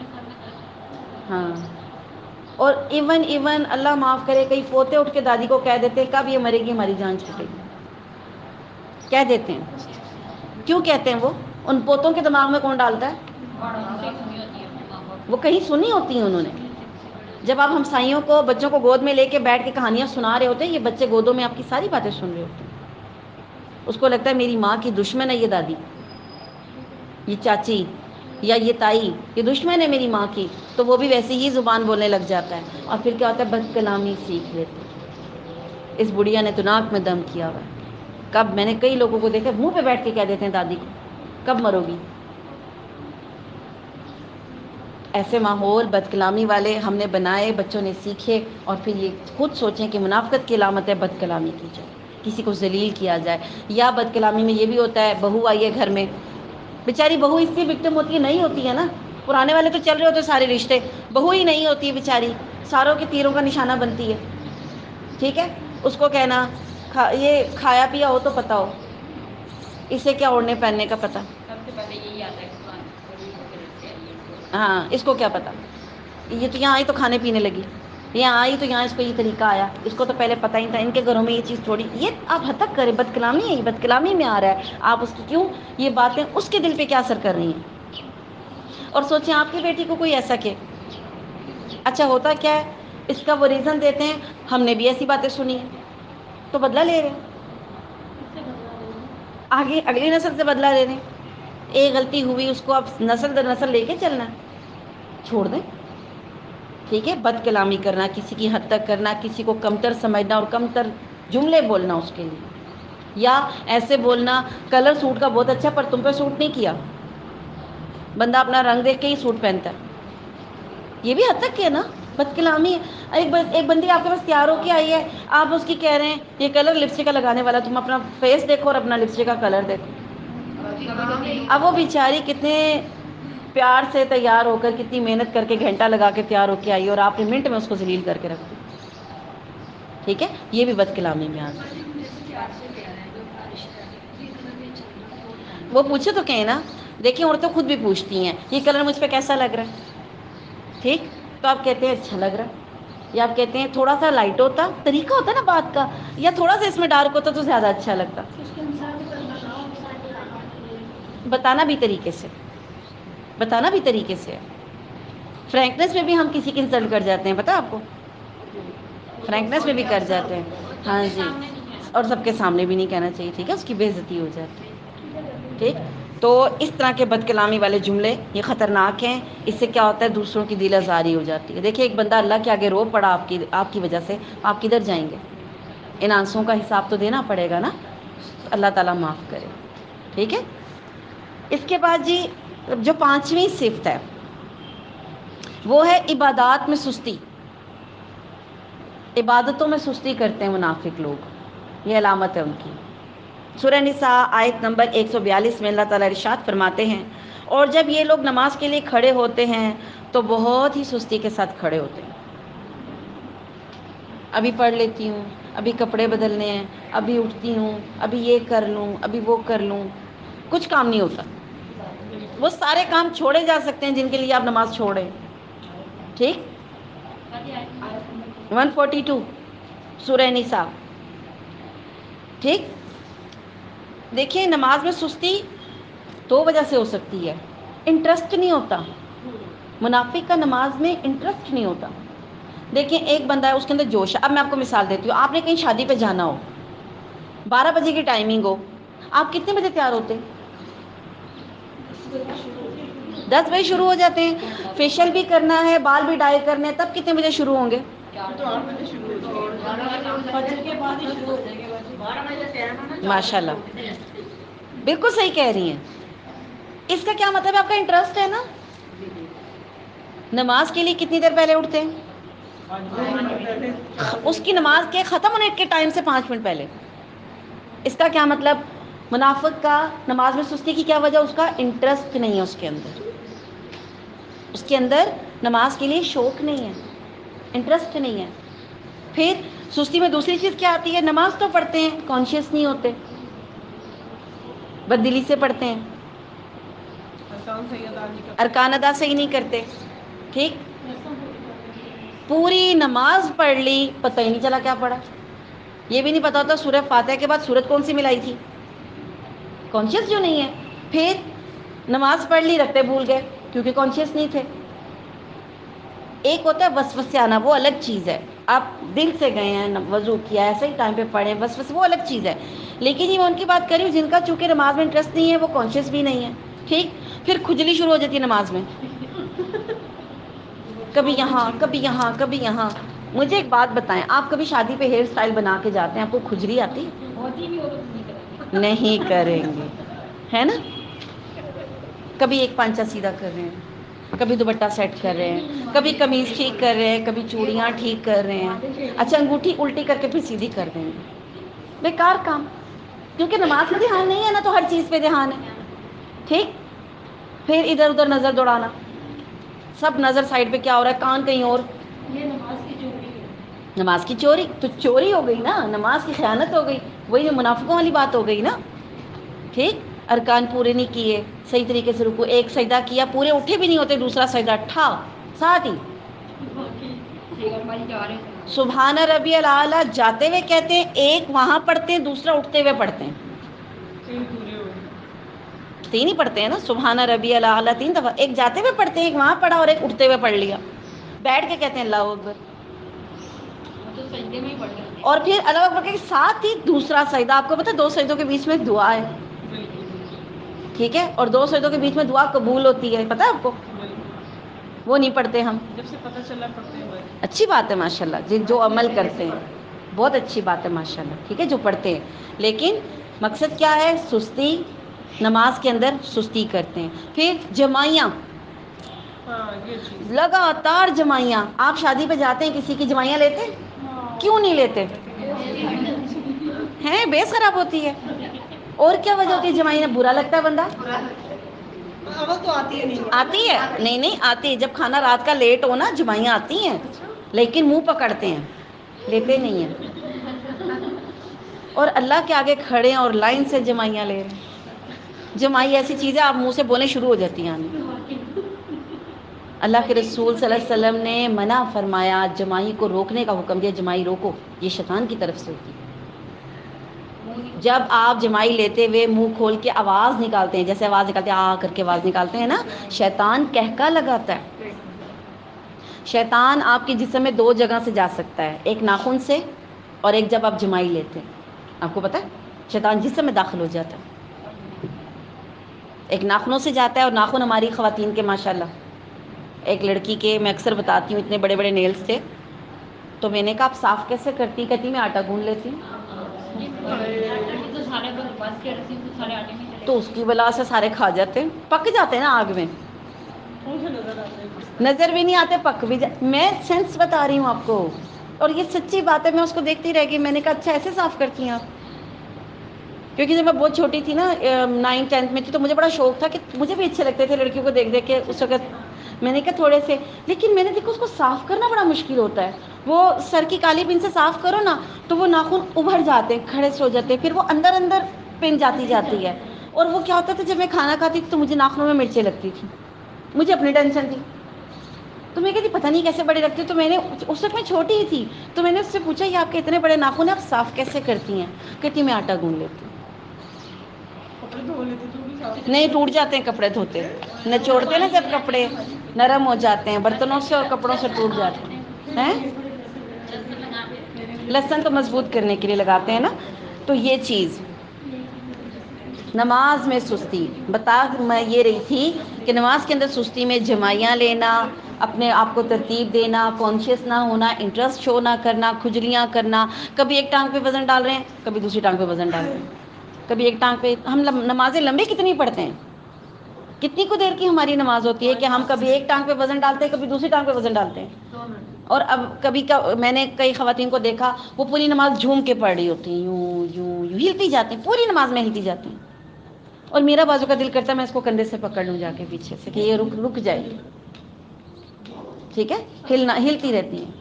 ہاں۔ اور ایون اللہ معاف کرے کئی پوتے اٹھ کے دادی کو کہہ دیتے ہیں کب یہ مرے گی ہماری جان چھوٹے گی، کہہ دیتے ہیں۔ کیوں کہتے ہیں وہ؟ ان پوتوں کے دماغ میں کون ڈالتا ہے؟ وہ کہیں سنی ہوتی ہیں انہوں نے. جب آپ ہمسائیوں کو بچوں کو گود میں لے کے بیٹھ کے کہانیاں سنا رہے ہوتے ہیں، یہ بچے گودوں میں آپ کی ساری باتیں سن رہے ہوتے ہیں. اس کو لگتا ہے میری ماں کی دشمن ہے یہ دادی، یہ چاچی یا یہ تائی، یہ دشمن ہے میری ماں کی، تو وہ بھی ویسے ہی زبان بولنے لگ جاتا ہے. اور پھر کیا ہوتا ہے؟ بد کلامی سیکھ لیتے. اس بڑھیا نے تو ناک میں دم کیا ہوا ہے. کب، میں نے کئی لوگوں کو دیکھا منہ پہ بیٹھ کے کہہ دیتے ہیں دادی کو کب مرو گی. ایسے ماحول بد کلامی والے ہم نے بنائے، بچوں نے سیکھے، اور پھر یہ خود سوچیں کہ منافقت کی علامت ہے بد کلامی کی جائے، کسی کو ذلیل کیا جائے. یا بد کلامی میں یہ بھی ہوتا ہے، بہو آئی ہے گھر میں، بیچاری بہو اس کی وکٹم ہوتی ہے، نہیں ہوتی ہے نا. پرانے والے تو چل رہے ہوتے سارے رشتے، بہو ہی نہیں ہوتی ہے بیچاری، ساروں کے تیروں کا نشانہ بنتی ہے. ٹھیک ہے، اس کو کہنا یہ کھایا پیا ہو تو پتہ ہو، اسے کیا اوڑھنے پہننے کا پتہ. سب سے پہلے یہی آتا ہے ہاں، اس کو کیا پتا، یہ تو یہاں آئی تو کھانے پینے لگی، یہاں آئی تو یہاں اس کو یہ طریقہ آیا، اس کو تو پہلے پتہ ہی تھا ان کے گھروں میں یہ چیز تھوڑی. یہ آپ حد تک کریں، بد کلامی ہے، یہ بد کلامی میں آ رہا ہے. آپ اس کی کیوں یہ باتیں اس کے دل پہ کیا اثر کر رہی ہیں. اور سوچیں آپ کی بیٹی کو کوئی ایسا کہ اچھا ہوتا کیا ہے، اس کا وہ ریزن دیتے ہیں ہم نے بھی ایسی باتیں سنی ہیں تو بدلہ لے رہے ہیں، آگے اگلی نسل سے بدلہ لے رہے ہیں. ایک غلطی ہوئی اس کو اب نسل در نسل لے کے چلنا ہے، چھوڑ دیں. ٹھیک ہے، بد کلامی کرنا، کسی کی حد تک کرنا، کسی کو کمتر سمجھنا اور کمتر جملے بولنا اس کے لیے، یا ایسے بولنا کلر سوٹ کا بہت اچھا پر تم پہ سوٹ نہیں کیا. بندہ اپنا رنگ دیکھ کے ہی سوٹ پہنتا ہے، یہ بھی حد تک کیا نا بد کلامی ہے. ایک بندی آپ کے پاس تیار ہو کے آئی ہے، آپ اس کی کہہ رہے ہیں یہ کلر لپسٹک کا لگانے والا، تم اپنا فیس دیکھو اور اپنا لپسٹک کا کلر دیکھو. اب وہ بیچاری کتنے پیار سے تیار ہو کر، کتنی محنت کر کے گھنٹہ لگا کے تیار ہو کے آئی، اور آپ نے منٹ میں اس کو ذلیل کر کے رکھ دی. ٹھیک ہے، یہ بھی بد کلامی میں آ گئی. وہ پوچھے تو کہیں نا، دیکھیں عورتیں خود بھی پوچھتی ہیں یہ کلر مجھ پہ کیسا لگ رہا ہے. ٹھیک، تو آپ کہتے ہیں اچھا لگ رہا ہے، یا آپ کہتے ہیں تھوڑا سا لائٹ ہوتا، طریقہ ہوتا ہے نا بات کا، یا تھوڑا سا اس میں ڈارک ہوتا تو زیادہ اچھا لگتا. بتانا بھی طریقے سے، بتانا بھی طریقے سے. فرینکنس میں بھی ہم کسی کی انسلٹ کر جاتے ہیں، پتہ آپ کو، فرینکنس میں بھی کر جاتے ہیں. ہاں جی، اور سب کے سامنے بھی نہیں کہنا چاہیے. ٹھیک ہے، اس کی بے عزتی ہو جاتی ہے. ٹھیک، تو اس طرح کے بد کلامی والے جملے یہ خطرناک ہیں. اس سے کیا ہوتا ہے؟ دوسروں کی دل آزاری ہو جاتی ہے. دیکھیں ایک بندہ اللہ کے آگے رو پڑا آپ کی وجہ سے، آپ کدھر جائیں گے؟ ان آنسوں کا حساب تو دینا پڑے گا نا. اللہ تعالیٰ معاف کرے. ٹھیک ہے، اس کے بعد جی جو پانچویں صفت ہے وہ ہے عبادات میں سستی. عبادتوں میں سستی کرتے ہیں منافق لوگ، یہ علامت ہے ان کی. سورہ نساء آیت نمبر 142 میں اللہ تعالیٰ ارشاد فرماتے ہیں، اور جب یہ لوگ نماز کے لیے کھڑے ہوتے ہیں تو بہت ہی سستی کے ساتھ کھڑے ہوتے ہیں. ابھی پڑھ لیتی ہوں، ابھی کپڑے بدلنے ہیں، ابھی اٹھتی ہوں، ابھی یہ کر لوں، ابھی وہ کر لوں. کچھ کام نہیں ہوتا. وہ سارے کام چھوڑے جا سکتے ہیں جن کے لیے آپ نماز چھوڑیں. ٹھیک، 142 سورہ نساء. ٹھیک، دیکھیں نماز میں سستی دو وجہ سے ہو سکتی ہے. انٹرسٹ نہیں ہوتا، منافق کا نماز میں انٹرسٹ نہیں ہوتا. دیکھیں ایک بندہ ہے اس کے اندر جوش ہے. اب میں آپ کو مثال دیتی ہوں، آپ نے کہیں شادی پہ جانا ہو، 12 بجے کی ٹائمنگ ہو، آپ کتنے بجے تیار ہوتے ہیں؟ 10 بجے شروع ہو جاتے ہیں. فیشیل بھی کرنا ہے، بال بھی ڈائی کرنے ہیں، تب کتنے بجے شروع ہوں گے؟ ماشاء اللہ، بالکل صحیح کہہ رہی ہیں. اس کا کیا مطلب ہے؟ آپ کا انٹرسٹ ہے نا. نماز کے لیے کتنی دیر پہلے اٹھتے ہیں؟ اس کی نماز کے ختم ہونے کے ٹائم سے 5 منٹ پہلے. اس کا کیا مطلب؟ منافق کا نماز میں سستی کی کیا وجہ؟ اس کا انٹرسٹ نہیں ہے. اس کے اندر نماز کے لیے شوق نہیں ہے، انٹرسٹ نہیں ہے. پھر سستی میں دوسری چیز کیا آتی ہے؟ نماز تو پڑھتے ہیں، کانشیس نہیں ہوتے، بددلی سے پڑھتے ہیں، ارکان ادا صحیح نہیں کرتے. ٹھیک، پوری نماز پڑھ لی، پتہ ہی نہیں چلا کیا پڑھا. یہ بھی نہیں پتا ہوتا سورہ فاتحہ کے بعد سورت کون سی ملائی تھی، کانشیس جو نہیں ہے. پھر نماز پڑھ لی رکھتے بھول گئے کیونکہ کانشیس نہیں تھے. ایک ہوتا ہے وسوسے آنا، وہ الگ چیز ہے. آپ دل سے گئے ہیں، وضو کیا ہے، صحیح ٹائم پہ پڑھیں، وسوسے وہ الگ چیز ہے. لیکن یہ میں ان کی بات کر رہی ہوں جن کا چونکہ نماز میں انٹرسٹ نہیں ہے، وہ کانشیس بھی نہیں ہے. ٹھیک، پھر کھجلی شروع ہو جاتی ہے نماز میں، کبھی یہاں کبھی یہاں کبھی یہاں. مجھے ایک بات بتائیں، آپ کبھی شادی پہ ہیئر اسٹائل بنا کے جاتے ہیں، آپ کو کھجلی آتی ہے؟ نہیں کریں گے، ہے نا. کبھی ایک پانچا سیدھا کر رہے ہیں، کبھی دوپٹہ سیٹ کر رہے ہیں، کبھی قمیض ٹھیک کر رہے ہیں، کبھی چوڑیاں ٹھیک کر رہے ہیں. اچھا انگوٹھی الٹی کر کے پھر سیدھی کر دیں گے. بیکار کام، کیونکہ نماز پہ دھیان نہیں ہے نا، تو ہر چیز پہ دھیان ہے. ٹھیک، پھر ادھر ادھر نظر دوڑانا، سب نظر سائڈ پہ کیا ہو رہا ہے، کان کہیں اور. یہ نماز کی چوری ہے. نماز کی چوری تو چوری ہو گئی نا، نماز کی خیانت ہو گئی. وہی منافقوں والی بات ہو گئی نا. ٹھیک، ارکان پورے نہیں کیے، صحیح طریقے سے رکو، ایک سجدہ کیا پورے اٹھے بھی نہیں ہوتے، دوسرا سجدہ ٹھا ساتھ ہی. سبحان ربی العلیٰ جاتے ہوئے کہتے ہیں، ایک وہاں پڑھتے ہیں، دوسرا اٹھتے ہوئے پڑھتے ہیں. تین ہی پڑھتے ہیں نا، سبحان ربی العلیٰ 3 دفعہ، ایک جاتے ہوئے پڑھتے ہیں، ایک وہاں پڑھا اور ایک اٹھتے ہوئے پڑھ لیا. بیٹھ کے کہتے ہیں اللہ اکبر، اور پھر اللہ اکبر کے ساتھ ہی دوسرا سجدہ. آپ کو پتہ ہے 2 سجدوں کے بیچ میں ایک دعا ہے. ٹھیک ہے، اور 2 سجدوں کے بیچ میں دعا قبول ہوتی ہے، پتہ ہے آپ کو؟ وہ نہیں پڑھتے ہم، جب سے پتہ چلا پڑھتے ہیں. اچھی بات ہے ماشاءاللہ، جو عمل کرتے ہیں بہت اچھی بات ہے ماشاءاللہ. ٹھیک ہے، جو پڑھتے ہیں. لیکن مقصد کیا ہے؟ سستی، نماز کے اندر سستی کرتے ہیں. پھر جمائیاں، لگاتار جمائیاں. آپ شادی پہ جاتے ہیں، کسی کی جمائیاں لیتے ہیں؟ کیوں نہیں لیتے ہیں؟ بیس خراب ہوتی ہے. اور کیا وجہ ہوتی ہے جمائی میں؟ برا لگتا ہے بندہ. تو آتی ہے نہیں. آتی ہے؟ نہیں نہیں آتی. جب کھانا رات کا لیٹ ہو نا، جمائیاں آتی ہیں، لیکن منہ پکڑتے ہیں، لیتے نہیں ہیں. اور اللہ کے آگے کھڑے ہیں اور لائن سے جمائیاں لے رہے ہیں. جمائی ایسی چیز ہے، آپ منہ سے بولیں شروع ہو جاتی ہیں آنی. اللہ کے رسول صلی اللہ علیہ وسلم نے منع فرمایا، جمائی کو روکنے کا حکم دیا. جمائی روکو، یہ شیطان کی طرف سے ہوتی ہے. جب آپ جمائی لیتے ہوئے منہ کھول کے آواز نکالتے ہیں، جیسے آواز نکالتے ہیں آ کر کے آواز نکالتے ہیں نا، شیطان کہکا لگاتا ہے. شیطان آپ کے جسم میں 2 جگہ سے جا سکتا ہے، ایک ناخن سے اور ایک جب آپ جمائی لیتے ہیں. آپ کو پتہ ہے شیطان جسم میں داخل ہو جاتا ہے. ایک ناخنوں سے جاتا ہے، اور ناخن ہماری خواتین کے ماشاءاللہ، ایک لڑکی کے میں اکثر بتاتی ہوں اتنے بڑے بڑے نیلز تھے، تو میں نے کہا آپ صاف کیسے کرتی؟ کہتی میں آٹا گوندھ لیتی ہوں. تو اس کی وجہ سے سارے کھا جاتے ہیں، پک جاتے ہیں نا آگ میں. نظر بھی نہیں آتے، پک بھی میں سینس بتا رہی ہوں آپ کو، اور یہ سچی بات ہے. میں اس کو دیکھتی رہ گئی، میں نے کہا اچھا ایسے صاف کرتی ہیں آپ؟ کیونکہ جب میں بہت چھوٹی تھی نا، 9th 10th میں تھی، تو مجھے بڑا شوق تھا کہ مجھے بھی اچھے لگتے تھے لڑکیوں کو دیکھ دیکھ کے اس وقت. میں نے کہا تھوڑے سے، لیکن میں نے دیکھا اس کو صاف کرنا بڑا مشکل ہوتا ہے. وہ سر کی کالی پن سے صاف کرو نا، تو وہ ناخن ابھر جاتے ہیں، کھڑے سے ہو جاتے ہیں، پھر وہ اندر اندر پن جاتی ہے. اور وہ کیا ہوتا تھا، جب میں کھانا کھاتی تھی تو مجھے ناخنوں میں مرچیں لگتی تھی. مجھے اپنی ٹینشن تھی، تو میں کہتی پتہ نہیں کیسے بڑے لگتے. تو میں نے اس وقت میں چھوٹی ہی تھی، تو میں نے اس سے پوچھا یہ آپ کے اتنے بڑے ناخن ہیں، آپ صاف کیسے کرتی ہیں؟ کہتی میں آٹا گوندھ لیتی ہوں. نہیں ٹوٹ جاتے ہیں کپڑے دھوتے، نچوڑتے نا جب کپڑے نرم ہو جاتے ہیں، برتنوں سے اور کپڑوں سے ٹوٹ جاتے ہیں. لہسن تو مضبوط کرنے کے لیے لگاتے ہیں نا. تو یہ چیز نماز میں سستی بتا میں یہ رہی تھی کہ نماز کے اندر سستی میں جمائیاں لینا، اپنے آپ کو ترتیب دینا، کانشیس نہ ہونا، انٹرسٹ شو نہ کرنا، کھجلیاں کرنا. کبھی ایک ٹانگ پہ وزن ڈال رہے ہیں، کبھی دوسری ٹانگ پہ وزن ڈال رہے ہیں. کبھی ایک ٹانگ پہ ہم نمازیں لمبی کتنی پڑھتے ہیں، کتنی کو دیر کی ہماری نماز ہوتی ہے کہ ہم کبھی ایک ٹانگ پہ وزن ڈالتے ہیں، کبھی دوسری ٹانگ پہ وزن ڈالتے ہیں. اور اب کبھی میں نے کئی خواتین کو دیکھا، وہ پوری نماز جھوم کے پڑھ رہی ہوتی ہیں، یوں یوں یوں ہلتی جاتی ہیں، پوری نماز میں ہلتی جاتی ہیں. اور میرا بازو کا دل کرتا ہے میں اس کو کندھے سے پکڑ لوں جا کے پیچھے سے کہ یہ رک جائے. ٹھیک ہے، ہلتی رہتی ہیں.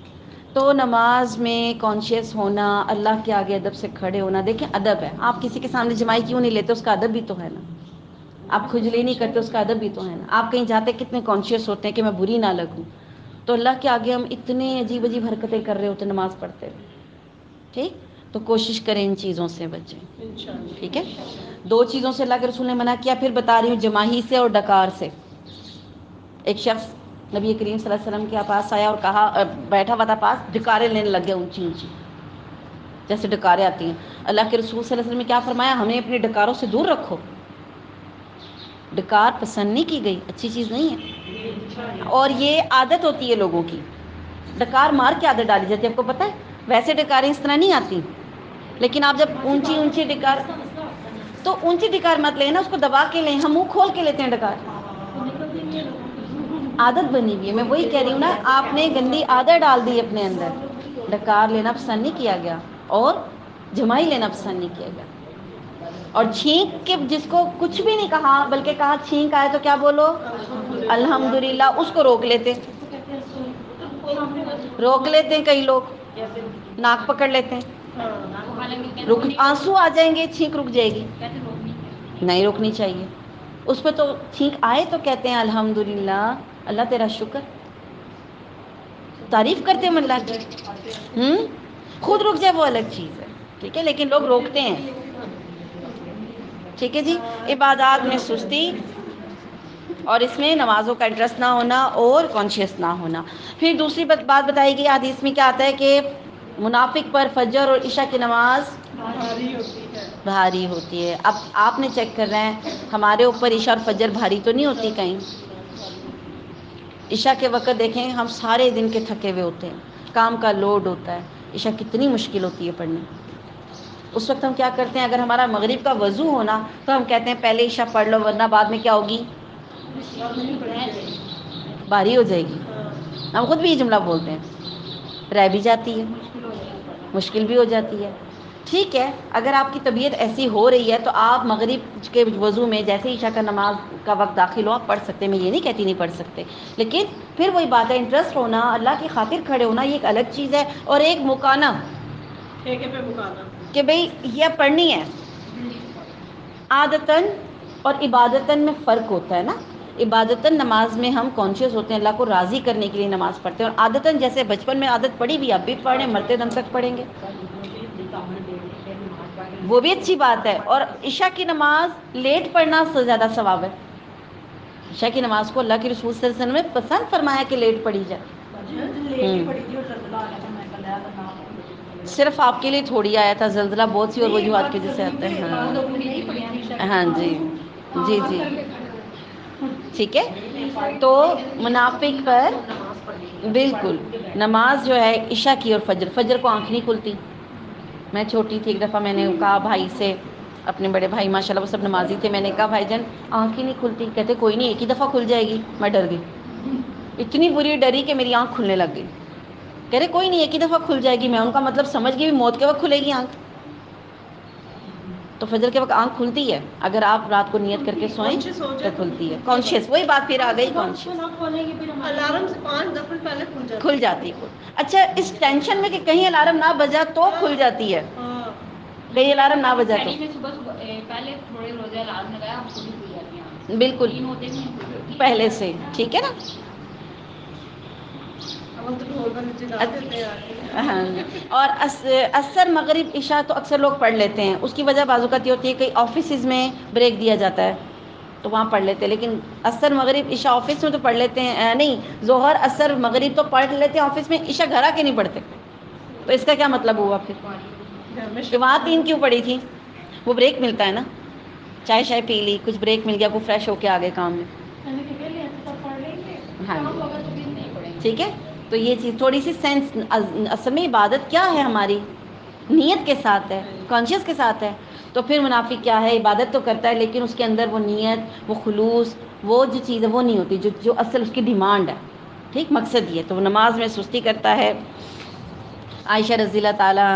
تو نماز میں کانشیس ہونا، اللہ کے آگے ادب سے کھڑے ہونا. دیکھیں ادب ہے، آپ کسی کے سامنے جمائی کیوں نہیں لیتے؟ اس کا ادب بھی تو ہے نا. آپ کھجلی نہیں کرتے، اس کا ادب بھی تو ہے نا. آپ کہیں جاتے کتنے کانشیس ہوتے ہیں کہ میں بری نہ لگوں. تو اللہ کے آگے ہم اتنے عجیب عجیب حرکتیں کر رہے ہوتے نماز پڑھتے ہوئے. ٹھیک، تو کوشش کریں ان چیزوں سے بچیں. انشاءاللہ. ٹھیک ہے. 2 چیزوں سے اللہ کے رسول نے منع کیا. پھر بتا رہی ہوں جماحی سے اور ڈکار سے. ایک شخص نبی کریم صلی اللہ علیہ وسلم کے پاس آیا اور کہا, بیٹھا ہوا تھا پاس, ڈکاریں لینے لگ گیا اونچی اونچی, جیسے ڈکاریں آتی ہیں. اللہ کے رسول صلی اللہ علیہ وسلم نے کیا فرمایا, ہمیں اپنے ڈکاروں سے دور رکھو. ڈکار پسند نہیں کی گئی, اچھی چیز نہیں ہے. اور یہ عادت ہوتی ہے لوگوں کی, ڈکار مار کے عادت ڈالی جاتی ہے. آپ کو پتہ ہے ویسے ڈکاریں اس طرح نہیں آتی, لیکن آپ جب اونچی اونچی ڈکار, تو اونچی ڈکار مت لیں نا, اس کو دبا کے لیں. ہم منہ کھول کے لیتے ہیں ڈکار, عادت بنی ہوئی ہے. میں وہی کہہ رہی ہوں نا, آپ نے گندی عادت ڈال دی اپنے اندر. ڈکار لینا پسند نہیں کیا گیا اور جمائی لینا پسند نہیں کیا گیا. اور چھینک کے جس کو کچھ بھی نہیں کہا, بلکہ کہا چھینک آئے تو کیا بولو الحمدللہ, اس کو روک لیتے ہیں کئی لوگ, ناک پکڑ لیتے ہیں, آنسو آ جائیں گے, چھینک رک جائے گی. نہیں روکنی چاہیے. اس پہ تو چھینک آئے تو کہتے ہیں الحمدللہ, اللہ تیرا شکر, تعریف کرتے ہیں اللہ کی. خود رک جائے وہ الگ چیز ہے, ٹھیک ہے, لیکن لوگ روکتے ہیں. ٹھیک ہے جی. عبادات میں سستی, اور اس میں نمازوں کا انٹرسٹ نہ ہونا اور کانشیس نہ ہونا. پھر دوسری بات بتائی گئی حدیث میں, کیا آتا ہے کہ منافق پر فجر اور عشاء کی نماز بھاری ہوتی ہے. اب آپ نے چیک کر رہے ہیں ہمارے اوپر عشاء اور فجر بھاری تو نہیں ہوتی کہیں. عشاء کے وقت دیکھیں ہم سارے دن کے تھکے ہوئے ہوتے ہیں, کام کا لوڈ ہوتا ہے. عشاء کتنی مشکل ہوتی ہے پڑھنی. اس وقت ہم کیا کرتے ہیں, اگر ہمارا مغرب کا وضو ہونا تو ہم کہتے ہیں پہلے عشاء پڑھ لو, ورنہ بعد میں کیا ہوگی, بھاری ہو جائے گی. ہم خود بھی یہ جملہ بولتے ہیں, رہ بھی جاتی ہے, مشکل بھی ہو جاتی ہے. ٹھیک ہے, اگر آپ کی طبیعت ایسی ہو رہی ہے تو آپ مغرب کے وضو میں جیسے عشاء کا نماز کا وقت داخل ہو آپ پڑھ سکتے ہیں. میں یہ نہیں کہتی نہیں پڑھ سکتے, لیکن پھر وہی بات ہے, انٹرسٹ ہونا, اللہ کی خاطر کھڑے ہونا, یہ ایک الگ چیز ہے. اور ایک مکانہ کہ بھئی یہ پڑھنی ہے. عادتاً اور عبادتاً میں فرق ہوتا ہے نا. عبادتاً نماز میں ہم کانشیس ہوتے ہیں, اللہ کو راضی کرنے کے لیے نماز پڑھتے ہیں. اور عادتاً جیسے بچپن میں عادت پڑی بھی, اب بھی پڑھیں, مرتے دم تک پڑھیں گے, وہ بھی اچھی بات ہے. اور عشاء کی نماز لیٹ پڑھنا سے زیادہ ثواب ہے. عشاء کی نماز کو اللہ کے رسول صلی اللہ علیہ وسلم نے پسند فرمایا کہ لیٹ پڑھی جائے. صرف آپ کے لیے تھوڑی آیا تھا, زلزلہ بہت سی اور وجوہات کی وجہ سے آتا ہے. ہاں جی جی جی ٹھیک ہے. تو منافق پر بالکل نماز جو ہے عشاء کی اور فجر کو آنکھ نہیں کھلتی. میں چھوٹی تھی, ایک دفعہ میں نے کہا بھائی سے, اپنے بڑے بھائی ماشاء اللہ وہ سب نمازی تھے, میں نے کہا بھائی جان آنکھ ہی نہیں کھلتی. کہتے کوئی نہیں, ایک ہی دفعہ کھل جائے گی. میں ڈر گئی, اتنی بری ڈری کہ میری آنکھ کھلنے لگ گئی. کہہ رہے کوئی نہیں, ایک ہی دفعہ کھل جائے گی. میں ان کا مطلب سمجھ گئی موت کے وقت کھلے گی آنکھ. تو فجر کے وقت آنکھ کھلتی ہے, اگر آپ رات کو نیت کر کے سوئیں تو کھلتی ہے. کانشیس, وہی بات پھر آ گئی, کانشیس الارم سے 5 دفعہ پہلے کھل جاتی ہے. اچھا, اس ٹینشن میں کہ کہیں الارم نہ بجا تو کھل جاتی ہے, کہیں الارم نہ بجا تو پہلے تھوڑے روزے الارم لگایا, بالکل پہلے سے. ٹھیک ہے نا. ہاں, اور عصر مغرب عشاء تو اکثر لوگ پڑھ لیتے ہیں. اس کی وجہ بعض اوقات یہ ہوتی ہے کہ آفیسز میں بریک دیا جاتا ہے تو وہاں پڑھ لیتے ہیں, لیکن عصر مغرب عشاء آفس میں تو پڑھ لیتے ہیں, نہیں ظہر عصر مغرب تو پڑھ لیتے ہیں آفس میں, عشاء گھر آ کے نہیں پڑھتے. تو اس کا کیا مطلب ہوا پھر, کہ وہاں 3 کیوں پڑھی تھی؟ وہ بریک ملتا ہے نا, چائے شائے پی لی, کچھ بریک مل گیا, کو فریش ہو کے آگے کام میں. ہاں ٹھیک ہے. تو یہ چیز تھوڑی سی سینس, اصل میں عبادت کیا ہے ہماری, نیت کے ساتھ ہے, کانشیس کے ساتھ ہے. تو پھر منافق کیا ہے, عبادت تو کرتا ہے لیکن اس کے اندر وہ نیت, وہ خلوص, وہ جو چیز ہے وہ نہیں ہوتی جو اصل اس کی ڈیمانڈ ہے. ٹھیک, مقصد یہ. تو نماز میں سستی کرتا ہے. عائشہ رضی اللہ تعالیٰ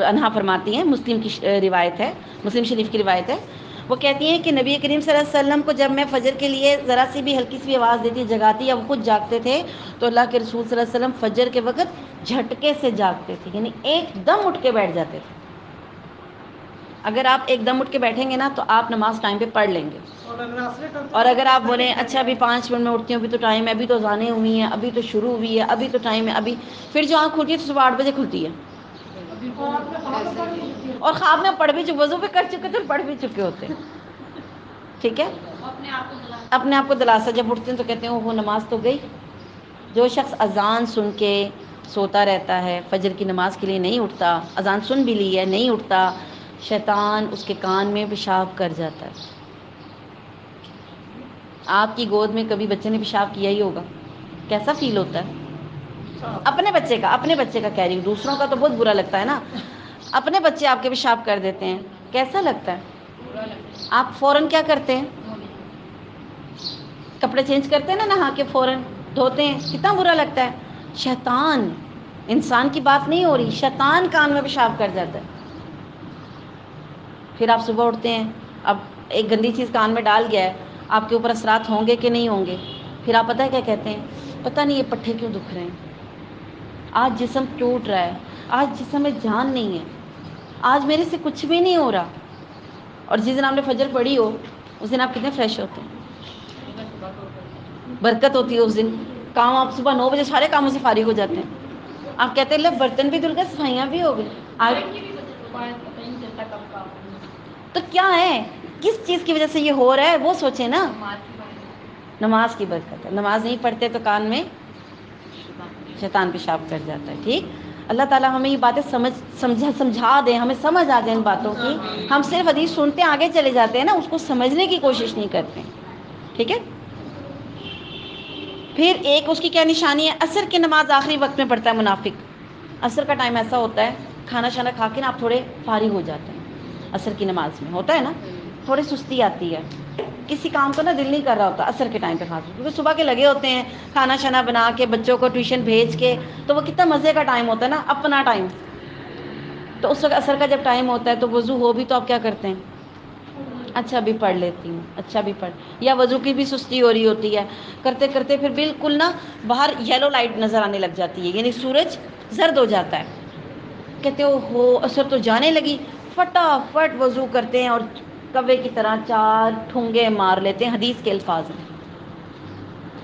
عنہا فرماتی ہیں, مسلم کی روایت ہے, مسلم شریف کی روایت ہے, وہ کہتی ہیں کہ نبی کریم صلی اللہ علیہ وسلم کو جب میں فجر کے لیے ذرا سی بھی ہلکی سی بھی آواز دیتی, جگاتی, یا وہ خود جاگتے تھے, تو اللہ کے رسول صلی اللہ علیہ وسلم فجر کے وقت جھٹکے سے جاگتے تھے, یعنی ایک دم اٹھ کے بیٹھ جاتے تھے. اگر آپ ایک دم اٹھ کے بیٹھیں گے نا تو آپ نماز ٹائم پہ پڑھ لیں گے. اور اگر آپ بولیں اچھا ابھی 5 منٹ میں اٹھتی ہوں, ابھی تو ٹائم ہے, ابھی تو اذانیں ہوئی ہیں, ابھی تو شروع ہوئی ہے, ابھی تو ٹائم ہے, ابھی, پھر جو آنکھ کھلتی ہے تو صبح 8 بجے کھلتی ہے. اور خواب میں پڑھ بھی چکے، وضو بھی کر چکے تھے اور پڑھ بھی چکے ہوتے ہیں، ٹھیک ہے، اپنے آپ کو دلاسا، جب اٹھتے ہیں تو کہتے ہیں وہ نماز تو گئی۔ جو شخص اذان سن کے سوتا رہتا ہے، فجر کی نماز کے لیے نہیں اٹھتا، اذان سن بھی لی ہے نہیں اٹھتا، شیطان اس کے کان میں پیشاب کر جاتا ہے۔ آپ کی گود میں کبھی بچے نے پیشاب کیا ہی ہوگا، کیسا فیل ہوتا ہے؟ اپنے بچے کا کہہ رہی ہوں، دوسروں کا تو بہت برا لگتا ہے نا، اپنے بچے آپ کے پیشاب کر دیتے ہیں، کیسا لگتا ہے؟ آپ فوراً کیا کرتے ہیں؟ کپڑے چینج کرتے ہیں نا، نہا کے فوراً دھوتے ہیں، کتنا برا لگتا ہے۔ شیطان، انسان کی بات نہیں ہو رہی، شیطان کان میں پیشاب کر جاتا ہے۔ پھر آپ صبح اٹھتے ہیں، اب ایک گندی چیز کان میں ڈال گیا ہے، آپ کے اوپر اثرات ہوں گے کہ نہیں ہوں گے؟ پھر آپ پتہ ہے کیا کہتے ہیں؟ پتہ نہیں یہ پٹھے کیوں دکھ رہے ہیں، آج جسم ٹوٹ رہا ہے، آج جسم میں جان نہیں ہے، آج میرے سے کچھ بھی نہیں ہو رہا۔ اور جس دن آپ نے فجر پڑھی ہو اس دن آپ کتنے فریش ہوتے ہیں، برکت ہوتی ہے اس دن، کام آپ صبح 9 بجے سارے کاموں سے فارغ ہو جاتے ہیں، آپ کہتے ہیں لے برتن بھی دھل گئے، صفائیاں بھی ہو گئی۔ آج تو کیا ہے، کس چیز کی وجہ سے یہ ہو رہا ہے وہ سوچیں نا۔ نماز کی برکت ہے، نماز نہیں پڑھتے تو کان میں شیطان پیشاب کر جاتا ہے، ٹھیک۔ اللہ تعالیٰ ہمیں یہ باتیں سمجھا دیں، ہمیں سمجھ آ جائے ان باتوں کی۔ ہم صرف حدیث سنتے ہیں، آگے چلے جاتے ہیں نا، اس کو سمجھنے کی کوشش نہیں کرتے، ٹھیک ہے۔ پھر ایک اس کی کیا نشانی ہے؟ عصر کی نماز آخری وقت میں پڑھتا ہے منافق۔ عصر کا ٹائم ایسا ہوتا ہے، کھانا شانا کھا کے نا آپ تھوڑے فارغ ہو جاتے ہیں، عصر کی نماز میں ہوتا ہے نا، تھوڑی سستی آتی ہے، کسی کام کو نا دل نہیں کر رہا ہوتا عصر کے ٹائم پہ، خاص کیونکہ صبح کے لگے ہوتے ہیں کھانا شانا بنا کے بچوں کو ٹیوشن بھیج کے، تو وہ کتنا مزے کا ٹائم ہوتا ہے نا، اپنا ٹائم۔ تو اس وقت عصر کا جب ٹائم ہوتا ہے تو وضو ہو بھی تو آپ کیا کرتے ہیں؟ اچھا بھی پڑھ لیتی ہوں، اچھا بھی پڑھ، یا وضو کی بھی سستی ہو رہی ہوتی ہے، کرتے کرتے پھر بالکل نا باہر یلو لائٹ نظر آنے لگ جاتی ہے، یعنی سورج زرد ہو جاتا ہے، کہتے ہو عصر تو جانے لگی، فٹافٹ وضو کرتے ہیں اور کوے کی طرح 4 ٹھونگے مار لیتے ہیں، حدیث کے الفاظ میں،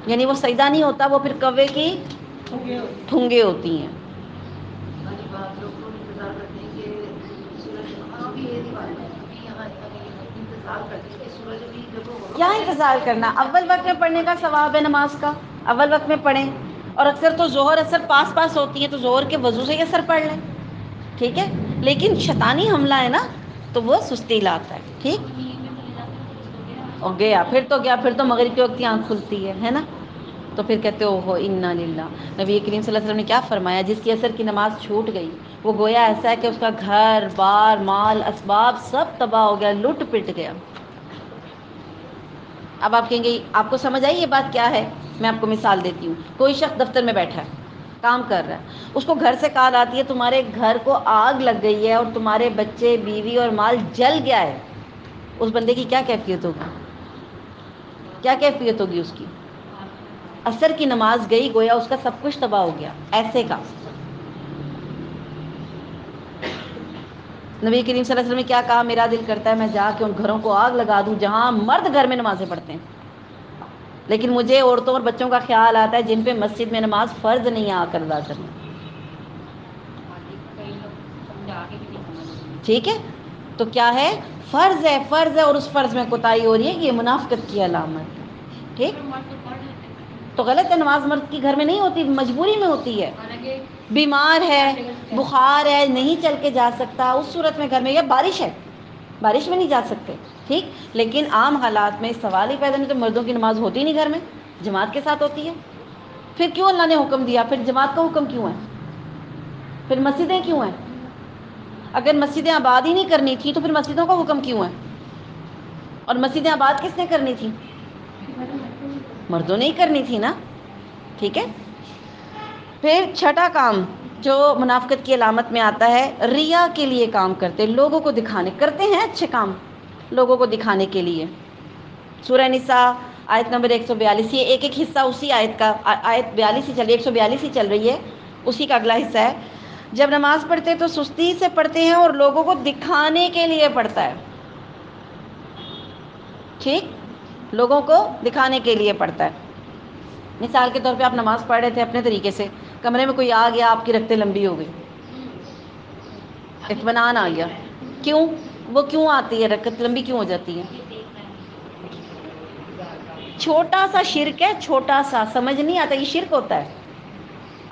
یعنی وہ سجدہ نہیں ہوتا، وہ پھر کوے کی ٹھونگے ہوتی ہیں۔ کیا انتظار کرنا، اول وقت میں پڑھنے کا ثواب ہے نماز کا، اول وقت میں پڑھیں، اور اکثر تو ظہر اثر پاس پاس ہوتی ہیں، تو ظہر کے وضو سے ہی اثر پڑھ لیں، ٹھیک ہے۔ لیکن شیطانی حملہ ہے نا، تو وہ سستی لاتا ہے، ٹھیک، اور گیا پھر تو مغرب کے وقت کی آنکھ کھلتی ہے نا، تو پھر کہتے ہو انا للہ۔ نبی کریم صلی اللہ علیہ وسلم نے کیا فرمایا؟ جس کی عصر کی نماز چھوٹ گئی وہ گویا ایسا ہے کہ اس کا گھر بار مال اسباب سب تباہ ہو گیا، لٹ پٹ گیا۔ اب آپ کہیں گے آپ کو سمجھ آئی یہ بات کیا ہے؟ میں آپ کو مثال دیتی ہوں، کوئی شخص دفتر میں بیٹھا ہے، کام کر رہا ہے، اس کو گھر سے کال آتی ہے تمہارے گھر کو آگ لگ گئی ہے اور تمہارے بچے بیوی اور مال جل گیا ہے، اس بندے کی کیا کیفیت ہوگی؟ کیا کیفیت ہوگی اس کی؟ عصر کی نماز گئی، گویا اس کا سب کچھ تباہ ہو گیا، ایسے کا۔ نبی کریم صلی اللہ علیہ وسلم نے کیا کہا؟ میرا دل کرتا ہے میں جا کے ان گھروں کو آگ لگا دوں جہاں مرد گھر میں نمازیں پڑھتے ہیں، لیکن مجھے عورتوں اور بچوں کا خیال آتا ہے جن پہ مسجد میں نماز فرض نہیں آ کر ادا کرنا، ٹھیک ہے۔ تو کیا ہے؟ فرض ہے، فرض ہے، اور اس فرض میں کوتاہی ہو رہی ہے، یہ منافقت کی علامت ہے، ٹھیک۔ تو غلط ہے، نماز مرد کی گھر میں نہیں ہوتی، مجبوری میں ہوتی ہے، بیمار ہے، بخار ہے، نہیں چل کے جا سکتا، اس صورت میں گھر میں، یا بارش ہے، بارش میں نہیں جا سکتے، ٹھیک۔ لیکن عام حالات میں سوال ہی پیدا نہیں، تو مردوں کی نماز ہوتی نہیں گھر میں، جماعت کے ساتھ ہوتی ہے، پھر کیوں اللہ نے حکم دیا؟ پھر جماعت کا حکم کیوں ہے؟ پھر مسجدیں کیوں ہیں؟ اگر مسجدیں آباد ہی نہیں کرنی تھی تو پھر مسجدوں کا حکم کیوں ہے؟ اور مسجدیں آباد کس نے کرنی تھی؟ مردوں نے ہی کرنی تھی نا، ٹھیک ہے۔ پھر چھٹا کام جو منافقت کی علامت میں آتا ہے، ریا کے لیے کام کرتے، لوگوں کو دکھانے، کرتے ہیں اچھے کام لوگوں کو دکھانے کے لیے۔ سورہ نساء آیت نمبر 142، یہ ایک ایک حصہ اسی آیت کا، آیت 42 ہی چل رہی ہے، 142 ہی چل رہی ہے، اسی کا اگلا حصہ ہے۔ جب نماز پڑھتے تو سستی سے پڑھتے ہیں اور لوگوں کو دکھانے کے لیے پڑھتا ہے، ٹھیک، لوگوں کو دکھانے کے لیے پڑھتا ہے۔ مثال کے طور پہ آپ نماز پڑھ رہے تھے اپنے طریقے سے، کمرے میں کوئی آ گیا، آپ کی رکھتے لمبی ہو گئی، اطمینان آ گیا. کیوں؟ وہ کیوں آتی ہے رکعت لمبی کیوں ہو جاتی ہے؟ چھوٹا سا شرک ہے، چھوٹا سا، سمجھ نہیں آتا یہ شرک ہوتا ہے.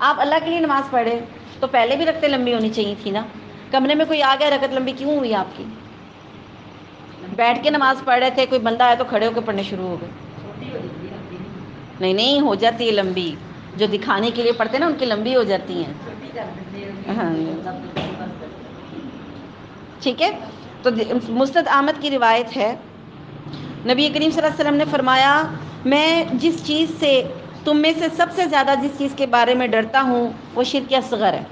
آپ اللہ کے لیے نماز پڑھے تو پہلے بھی رکعتیں لمبی ہونی چاہیے تھی نا. کمرے میں کوئی آ گیا رکعت لمبی کیوں ہوئی آپ کی؟ بیٹھ کے نماز پڑھ رہے تھے، کوئی بندہ آیا تو کھڑے ہو کے پڑھنے شروع ہو گئے. نہیں نہیں، ہو جاتی ہے لمبی. جو دکھانے کے لیے پڑھتے ہیں نا ان کی لمبی ہو جاتی ہیں. ہاں ٹھیک ہے. تو مسند احمد کی روایت ہے، نبی کریم صلی اللہ علیہ وسلم نے فرمایا میں جس چیز سے تم میں سے سب سے زیادہ جس چیز کے بارے میں ڈرتا ہوں وہ شرک اصغر ہے.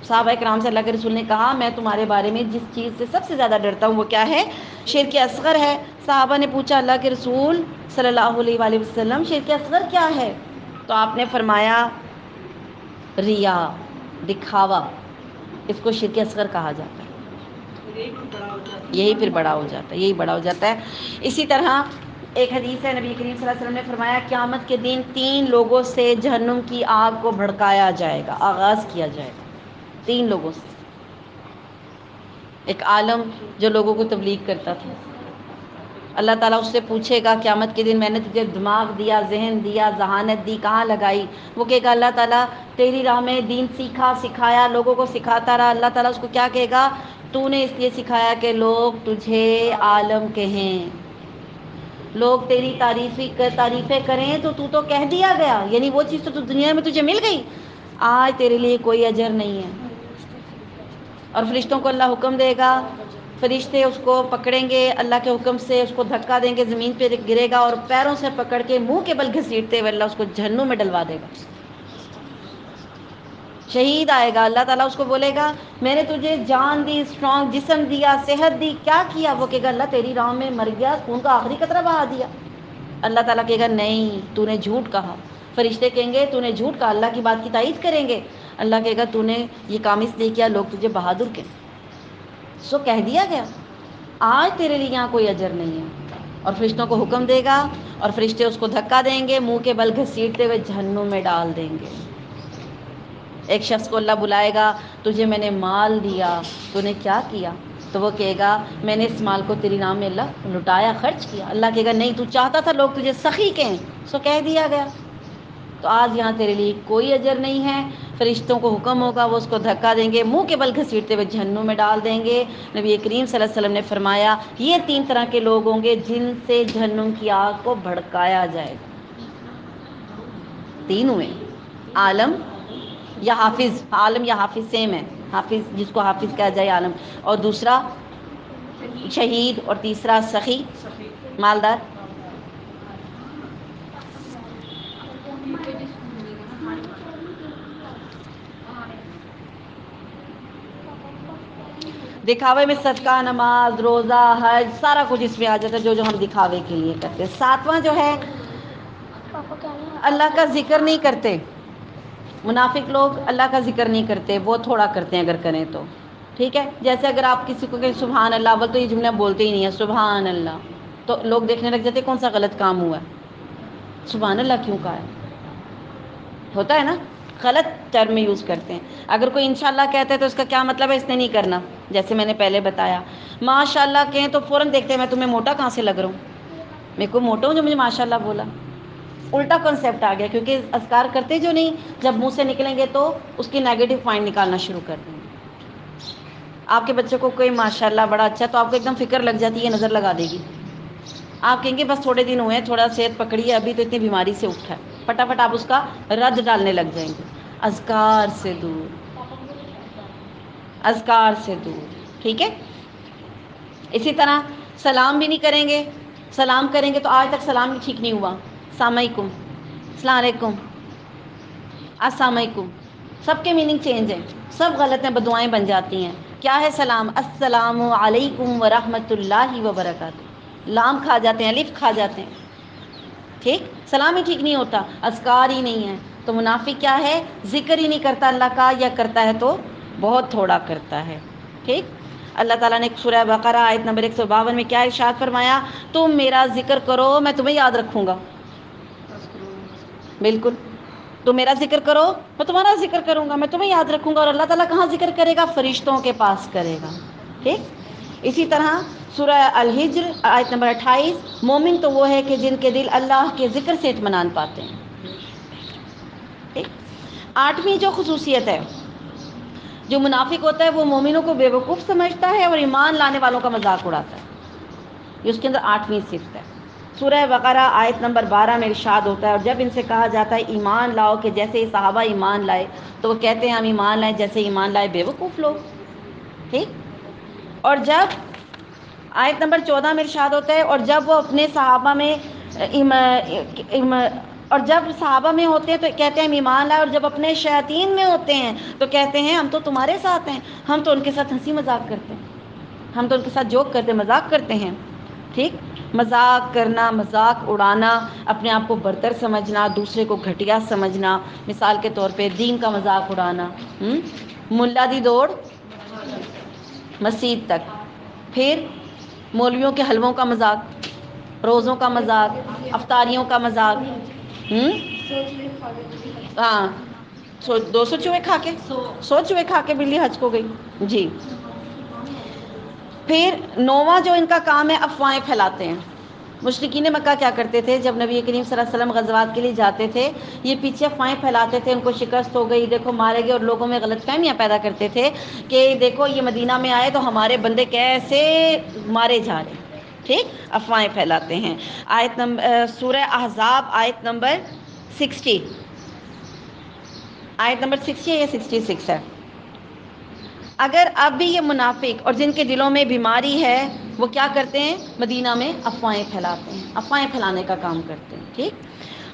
صحابہ کرام سے اللہ کے رسول نے کہا میں تمہارے بارے میں جس چیز سے سب سے زیادہ ڈرتا ہوں وہ کیا ہے؟ شرک اصغر ہے. صحابہ نے پوچھا اللہ کے رسول صلی اللہ علیہ وآلہ وسلم شرک اصغر کیا ہے؟ تو آپ نے فرمایا ریا، دکھاوا، اس کو شرک اصغر کہا جاتا ہے. یہی پھر بڑا ہو جاتا ہے، یہی بڑا ہو جاتا ہے. اسی طرح ایک حدیث ہے، نبی کریم صلی اللہ علیہ وسلم نے فرمایا قیامت کے دن 3 لوگوں سے جہنم کی آگ کو بھڑکایا جائے گا، آغاز کیا جائے گا. 3 لوگوں سے. ایک عالم جو لوگوں کو تبلیغ کرتا تھا، اللہ تعالیٰ اس سے پوچھے گا قیامت کے دن میں نے تجھے دماغ دیا، ذہن دیا، ذہانت دی، کہاں لگائی؟ وہ کہے گا اللہ تعالیٰ تیری راہ میں دین سیکھا، سکھایا، لوگوں کو سکھاتا رہا. اللہ تعالیٰ اس کو کیا کہے گا؟ تو نے اس لیے سکھایا کہ لوگ تجھے عالم کہیں، لوگ تیری تعریفیں کریں تو کہہ دیا گیا. یعنی وہ چیز تو دنیا میں تجھے مل گئی، آج تیرے لیے کوئی اجر نہیں ہے. اور فرشتوں کو اللہ حکم دے گا، فرشتے اس کو پکڑیں گے اللہ کے حکم سے، اس کو دھکا دیں گے، زمین پہ گرے گا اور پیروں سے پکڑ کے منہ کے بل گھسیٹتے ہوئے اللہ اس کو جہنم میں ڈلوا دے گا. شہید آئے گا، اللہ تعالیٰ اس کو بولے گا میں نے تجھے جان دی، اسٹرانگ جسم دیا، صحت دی، کیا کیا؟ وہ کہے گا اللہ تیری راہ میں مر گیا، خون کا آخری قطرہ بہا دیا. اللہ تعالیٰ کہے گا نہیں تو نے جھوٹ کہا. فرشتے کہیں گے تو نے جھوٹ کہا، اللہ کی بات کی تائید کریں گے. اللہ کہے گا تو نے یہ کام اس لیے کیا لوگ تجھے بہادر کہیں. سو کہہ دیا گیا آج تیرے لیے یہاں کوئی اجر نہیں ہے. اور فرشتوں کو حکم دے گا اور فرشتے اس کو دھکا دیں گے، منہ کے بل گھسیٹتے ہوئے جہنم میں ڈال دیں گے. ایک شخص کو اللہ بلائے گا تجھے میں نے مال دیا، تو نے کیا کیا؟ تو وہ کہے گا میں نے اس مال کو تیری نام میں اللہ لٹایا، خرچ کیا. اللہ کہے گا نہیں تو چاہتا تھا لوگ تجھے سخی کہیں، سو کہہ دیا گیا. تو آج یہاں تیرے لیے کوئی اجر نہیں ہے. فرشتوں کو حکم ہوگا، وہ اس کو دھکا دیں گے، منہ کے بل گھسیٹتے ہوئے جہنم میں ڈال دیں گے. نبی کریم صلی اللہ علیہ وسلم نے فرمایا یہ 3 طرح کے لوگ ہوں گے جن سے جہنم کی آگ کو بھڑکایا جائے گا. 3 ہوئے، عالم یا حافظ. عالم یا حافظ سیم ہے، حافظ جس کو حافظ کہا جائے عالم، اور دوسرا شہید، اور تیسرا سخی مالدار. دکھاوے میں صدقہ، نماز، روزہ، حج، سارا کچھ اس میں آ جاتا ہے جو ہم دکھاوے کے لیے کرتے ہیں. 7واں جو ہے اللہ کا ذکر نہیں کرتے. منافق لوگ اللہ کا ذکر نہیں کرتے، وہ تھوڑا کرتے ہیں اگر کریں تو. ٹھیک ہے، جیسے اگر آپ کسی کو کہیں سبحان اللہ، اول تو یہ جملہ بولتے ہی نہیں ہے سبحان اللہ، تو لوگ دیکھنے لگ جاتے کون سا غلط کام ہوا ہے، سبحان اللہ کیوں کہا ہے. ہوتا ہے نا، غلط ٹرم یوز کرتے ہیں. اگر کوئی انشاءاللہ کہتا ہے تو اس کا کیا مطلب ہے اس نے نہیں کرنا. جیسے میں نے پہلے بتایا ماشاءاللہ کہیں تو فوراً دیکھتے ہیں میں تمہیں موٹا کہاں سے لگ رہا ہوں، میں کوئی موٹا ہوں جو مجھے ماشاءاللہ بولا. الٹا کنسیپٹ آ گیا، کیونکہ اذکار کرتے جو نہیں، جب منہ سے نکلیں گے تو اس کی نیگیٹو پوائنٹ نکالنا شروع کر دیں گے. آپ کے بچے کو کوئی ماشاءاللہ بڑا اچھا تو آپ کو ایک دم فکر لگ جاتی ہے، نظر لگا دے گی. آپ کہیں گے بس تھوڑے دن ہوئے ہیں، تھوڑا صحت پکڑی ہے، ابھی تو اتنی بیماری سے اٹھا ہے. پٹافٹ آپ اس کا رد ڈالنے لگ جائیں گے. اذکار سے دور، اذکار سے دور. ٹھیک ہے. اسی طرح سلام بھی نہیں کریں گے. سلام کریں گے تو آج تک سلام بھی ٹھیک نہیں ہوا. السلام علیکم، السلام علیکم، السلام علیکم، سب کے میننگ چینج ہیں، سب غلط ہیں، بدعائیں بن جاتی ہیں. کیا ہے سلام؟ السلام علیکم ورحمۃ اللہ وبرکاتہ. لام کھا جاتے ہیں، الف کھا جاتے ہیں. ٹھیک، سلام ہی ٹھیک نہیں ہوتا، اذکار ہی نہیں ہے. تو منافق کیا ہے؟ ذکر ہی نہیں کرتا اللہ کا، یا کرتا ہے تو بہت تھوڑا کرتا ہے. ٹھیک. اللہ تعالیٰ نے سورہ بقرہ آیت نمبر 152 میں کیا ارشاد فرمایا؟ تم میرا ذکر کرو میں تمہیں یاد رکھوں گا. بالکل. تم میرا ذکر کرو میں تمہارا ذکر کروں گا، میں تمہیں یاد رکھوں گا. اور اللہ تعالیٰ کہاں ذکر کرے گا؟ فرشتوں کے پاس کرے گا. ٹھیک. اسی طرح سورہ الحجر آیت نمبر 28، مومن تو وہ ہے کہ جن کے دل اللہ کے ذکر سے اطمینان پاتے ہیں. ٹھیک. 8ویں جو خصوصیت ہے، جو منافق ہوتا ہے وہ مومنوں کو بیوقوف سمجھتا ہے اور ایمان لانے والوں کا مذاق اڑاتا ہے. یہ اس کے اندر 8ویں صفت ہے. سورہ بقرہ آیت نمبر 12 میں ارشاد ہوتا ہے، اور جب ان سے کہا جاتا ہے ایمان لاؤ کہ جیسے یہ صحابہ ایمان لائے، تو وہ کہتے ہیں ہم ایمان لائے جیسے ایمان لائے بیوقوف لوگ. ٹھیک. اور جب آیت نمبر 14 میں ارشاد ہوتا ہے، اور جب وہ اپنے صحابہ میں اور جب صحابہ میں ہوتے ہیں تو کہتے ہیں ہم ایمان لائے، اور جب اپنے شیاطین میں ہوتے ہیں تو کہتے ہیں ہم تو تمہارے ساتھ ہیں، ہم تو ان کے ساتھ ہنسی مذاق کرتے ہیں، ہم تو ان کے ساتھ جوک کرتے مذاق کرتے ہیں. ٹھیک. مذاق کرنا، مذاق اڑانا، اپنے آپ کو برتر سمجھنا، دوسرے کو گھٹیا سمجھنا. مثال کے طور پہ دین کا مذاق اڑانا. ملا دی دوڑ مسجد تک. پھر مولویوں کے حلووں کا مذاق، روزوں کا مذاق، افطاریوں کا مذاق. ہاں 200 چوہے کھا کے 100 چوہے کھا کے بلی حج کو گئی. جی. پھر 9واں جو ان کا کام ہے، افواہیں پھیلاتے ہیں. مشرکین مکہ کیا کرتے تھے؟ جب نبی کریم صلی اللہ علیہ وسلم غزوات کے لیے جاتے تھے، یہ پیچھے افواہیں پھیلاتے تھے، ان کو شکست ہو گئی، دیکھو مارے گئے، اور لوگوں میں غلط فہمیاں پیدا کرتے تھے کہ دیکھو یہ مدینہ میں آئے تو ہمارے بندے کیسے مارے جا رہے ہیں. ٹھیک. افواہیں پھیلاتے ہیں. آیت نمبر سورہ احزاب آیت نمبر 60، آیت نمبر 60 یا 66 ہے. اگر اب بھی یہ منافق اور جن کے دلوں میں بیماری ہے وہ کیا کرتے ہیں؟ مدینہ میں افواہیں پھیلاتے ہیں، افواہیں پھیلانے کا کام کرتے ہیں. ٹھیک.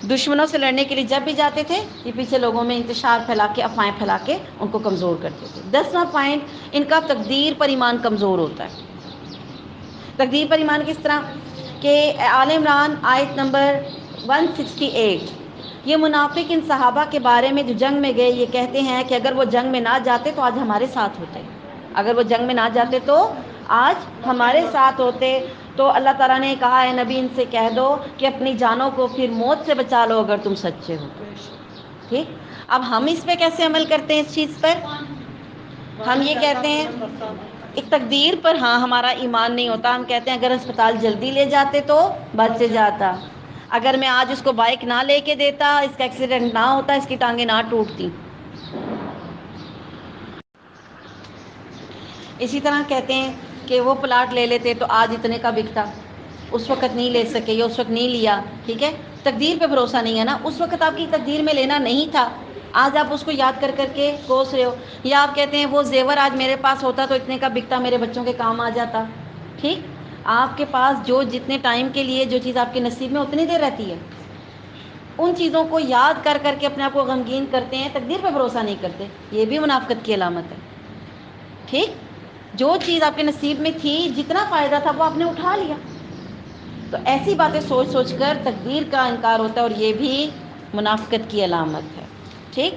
دشمنوں سے لڑنے کے لیے جب بھی جاتے تھے یہ پیچھے لوگوں میں انتشار پھیلا کے، افواہیں پھیلا کے ان کو کمزور کرتے تھے. 10واں پوائنٹ، ان کا تقدیر پر ایمان کمزور ہوتا ہے. تقدیر پر ایمان کس طرح کہ آل عمران آیت نمبر 168، یہ منافق ان صحابہ کے بارے میں جو جنگ میں گئے یہ کہتے ہیں کہ اگر وہ جنگ میں نہ جاتے تو آج ہمارے ساتھ ہوتے، اگر وہ جنگ میں نہ جاتے تو آج ہمارے ساتھ ہوتے. تو اللہ تعالیٰ نے کہا ہے نبی ان سے کہہ دو کہ اپنی جانوں کو پھر موت سے بچا لو اگر تم سچے ہو. ٹھیک. اب ہم اس پہ کیسے عمل کرتے ہیں؟ اس چیز پر ہم یہ کہتے ہیں ایک تقدیر پر ہاں ہمارا ایمان نہیں ہوتا. ہم کہتے ہیں اگر اسپتال جلدی لے جاتے تو بچ جاتا، اگر میں آج اس کو بائک نہ لے کے دیتا، اس کا ایکسیڈنٹ نہ ہوتا، اس کی ٹانگیں نہ ٹوٹتی. اسی طرح کہتے ہیں کہ وہ پلاٹ لے لیتے تو آج اتنے کا بکتا، اس وقت نہیں لے سکے یا اس وقت نہیں لیا. ٹھیک ہے. تقدیر پہ بھروسہ نہیں ہے نا. اس وقت آپ کی تقدیر میں لینا نہیں تھا، آج آپ اس کو یاد کر کر کے کوس رہے ہو. یا آپ کہتے ہیں وہ زیور آج میرے پاس ہوتا تو اتنے کا بکتا، میرے بچوں کے کام آ جاتا. ٹھیک. آپ کے پاس جو جتنے ٹائم کے لیے جو چیز آپ کے نصیب میں اتنی دیر رہتی ہے، ان چیزوں کو یاد کر کر کے اپنے آپ کو غمگین کرتے ہیں، تقدیر پہ بھروسہ نہیں کرتے. یہ بھی منافقت کی علامت ہے. ٹھیک. جو چیز آپ کے نصیب میں تھی، جتنا فائدہ تھا وہ آپ نے اٹھا لیا. تو ایسی باتیں سوچ سوچ کر تقدیر کا انکار ہوتا ہے، اور یہ بھی منافقت کی علامت ہے. ٹھیک.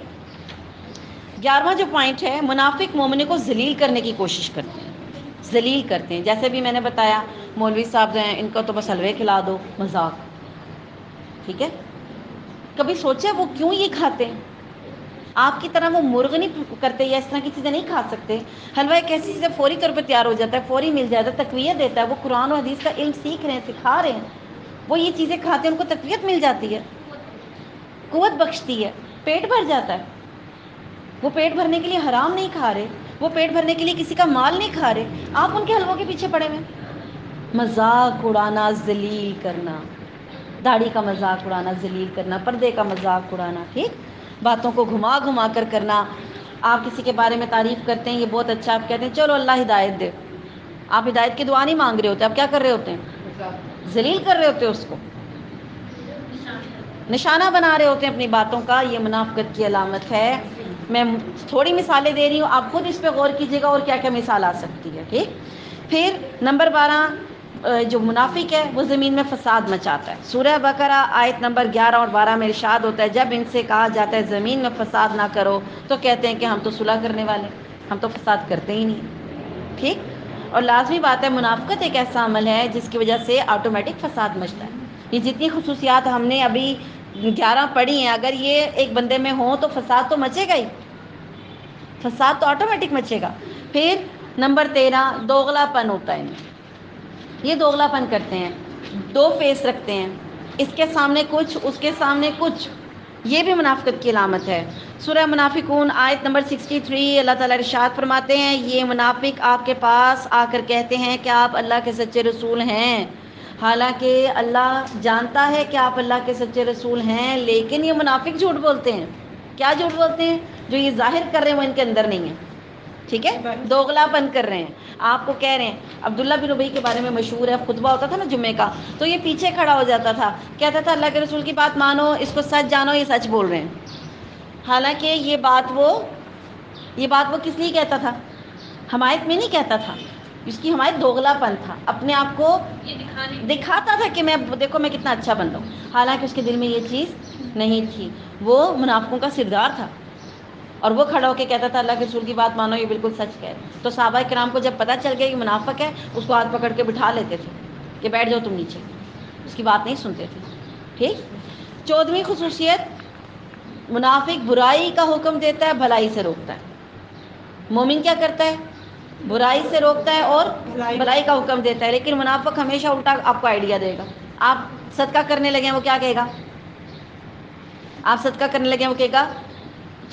11واں جو پوائنٹ ہے، منافق مومن کو ذلیل کرنے کی کوشش کرتے ہیں، ذلیل کرتے ہیں. جیسے بھی میں نے بتایا مولوی صاحب جو ہیں ان کو تو بس حلوے کھلا دو، مذاق. ٹھیک ہے. کبھی سوچا وہ کیوں یہ کھاتے ہیں؟ آپ کی طرح وہ مرغ نہیں کرتے یا اس طرح کی چیزیں نہیں کھا سکتے. حلوہ ایک ایسی چیز ہے فوری طور پہ تیار ہو جاتا ہے، فوری مل جاتا ہے، تقویت دیتا ہے. وہ قرآن و حدیث کا علم سیکھ رہے ہیں، سکھا رہے ہیں، وہ یہ چیزیں کھاتے ہیں، ان کو تقویت مل جاتی ہے، قوت بخشتی ہے، پیٹ بھر جاتا ہے. وہ پیٹ بھرنے کے لیے حرام نہیں کھا رہے، وہ پیٹ بھرنے کے لیے کسی کا مال نہیں کھا رہے. آپ ان کے حلووں کے پیچھے پڑے ہوئے. مذاق اڑانا، ذلیل کرنا، داڑھی کا مذاق اڑانا، ذلیل کرنا، پردے کا مذاق اڑانا. ٹھیک. باتوں کو گھما گھما کر کرنا. آپ کسی کے بارے میں تعریف کرتے ہیں، یہ بہت اچھا، آپ کہتے ہیں چلو اللہ ہدایت دے. آپ ہدایت کی دعا نہیں مانگ رہے ہوتے، آپ کیا کر رہے ہوتے ہیں؟ ذلیل کر رہے ہوتے ہیں، اس کو نشانہ بنا رہے ہوتے ہیں اپنی باتوں کا. یہ منافقت کی علامت ہے. میں تھوڑی مثالیں دے رہی ہوں، آپ خود اس پہ غور کیجیے گا اور کیا کیا مثال آ سکتی ہے. ٹھیک. پھر نمبر 12 جو منافق ہے وہ زمین میں فساد مچاتا ہے. سورہ بقرہ آیت نمبر 11 اور 12 میں ارشاد ہوتا ہے جب ان سے کہا جاتا ہے زمین میں فساد نہ کرو تو کہتے ہیں کہ ہم تو صلح کرنے والے، ہم تو فساد کرتے ہی نہیں. ٹھیک. اور لازمی بات ہے منافقت ایک ایسا عمل ہے جس کی وجہ سے آٹومیٹک فساد مچتا ہے. یہ جتنی خصوصیات ہم نے ابھی 11 پڑھی ہیں، اگر یہ ایک بندے میں ہوں تو فساد تو مچے گا ہی، فساد تو آٹومیٹک مچے گا۔ پھر نمبر 13 دوغلا پن ہوتا ہے، یہ دوغلا پن کرتے ہیں، دو فیس رکھتے ہیں، اس کے سامنے کچھ اس کے سامنے کچھ، یہ بھی منافقت کی علامت ہے۔ سورہ منافقون آیت نمبر 63 اللہ تعالیٰ ارشاد فرماتے ہیں یہ منافق آپ کے پاس آ کر کہتے ہیں کہ آپ اللہ کے سچے رسول ہیں، حالانکہ اللہ جانتا ہے کہ آپ اللہ کے سچے رسول ہیں، لیکن یہ منافق جھوٹ بولتے ہیں۔ کیا جھوٹ بولتے ہیں؟ جو یہ ظاہر کر رہے ہیں وہ ان کے اندر نہیں ہے، ٹھیک ہے، دوغلا پن کر رہے ہیں۔ آپ کو کہہ رہے ہیں، عبداللہ بن ابی کے بارے میں مشہور ہے، خطبہ ہوتا تھا نا جمعے کا، تو یہ پیچھے کھڑا ہو جاتا تھا، کہتا تھا اللہ کے رسول کی بات مانو، اس کو سچ جانو، یہ سچ بول رہے ہیں۔ حالانکہ یہ بات وہ کس لیے کہتا تھا؟ حمایت میں نہیں کہتا تھا، اس کی حمایت دوغلا پن تھا، اپنے آپ کو دکھاتا تھا کہ میں دیکھو میں کتنا اچھا بندہ ہوں، حالانکہ اس کے دل میں یہ چیز نہیں تھی، وہ منافقوں کا سردار تھا، اور وہ کھڑا ہو کے کہتا تھا اللہ کے رسول کی بات مانو، یہ بالکل سچ کہہ رہے ہیں۔ تو صحابہ کرام کو جب پتہ چل گیا کہ منافق ہے، اس کو ہاتھ پکڑ کے بٹھا لیتے تھے کہ بیٹھ جاؤ تم نیچے، اس کی بات نہیں سنتے تھے، ٹھیک۔ 14ویں خصوصیت، منافق برائی کا حکم دیتا ہے، بھلائی سے روکتا ہے۔ مومن کیا کرتا ہے؟ برائی سے روکتا ہے اور بھلائی کا حکم دیتا ہے، لیکن منافق ہمیشہ الٹا آپ کو آئیڈیا دے گا۔ آپ صدقہ کرنے لگے ہیں، وہ کیا کہے گا؟ آپ صدقہ کرنے لگے ہیں، وہ کہے گا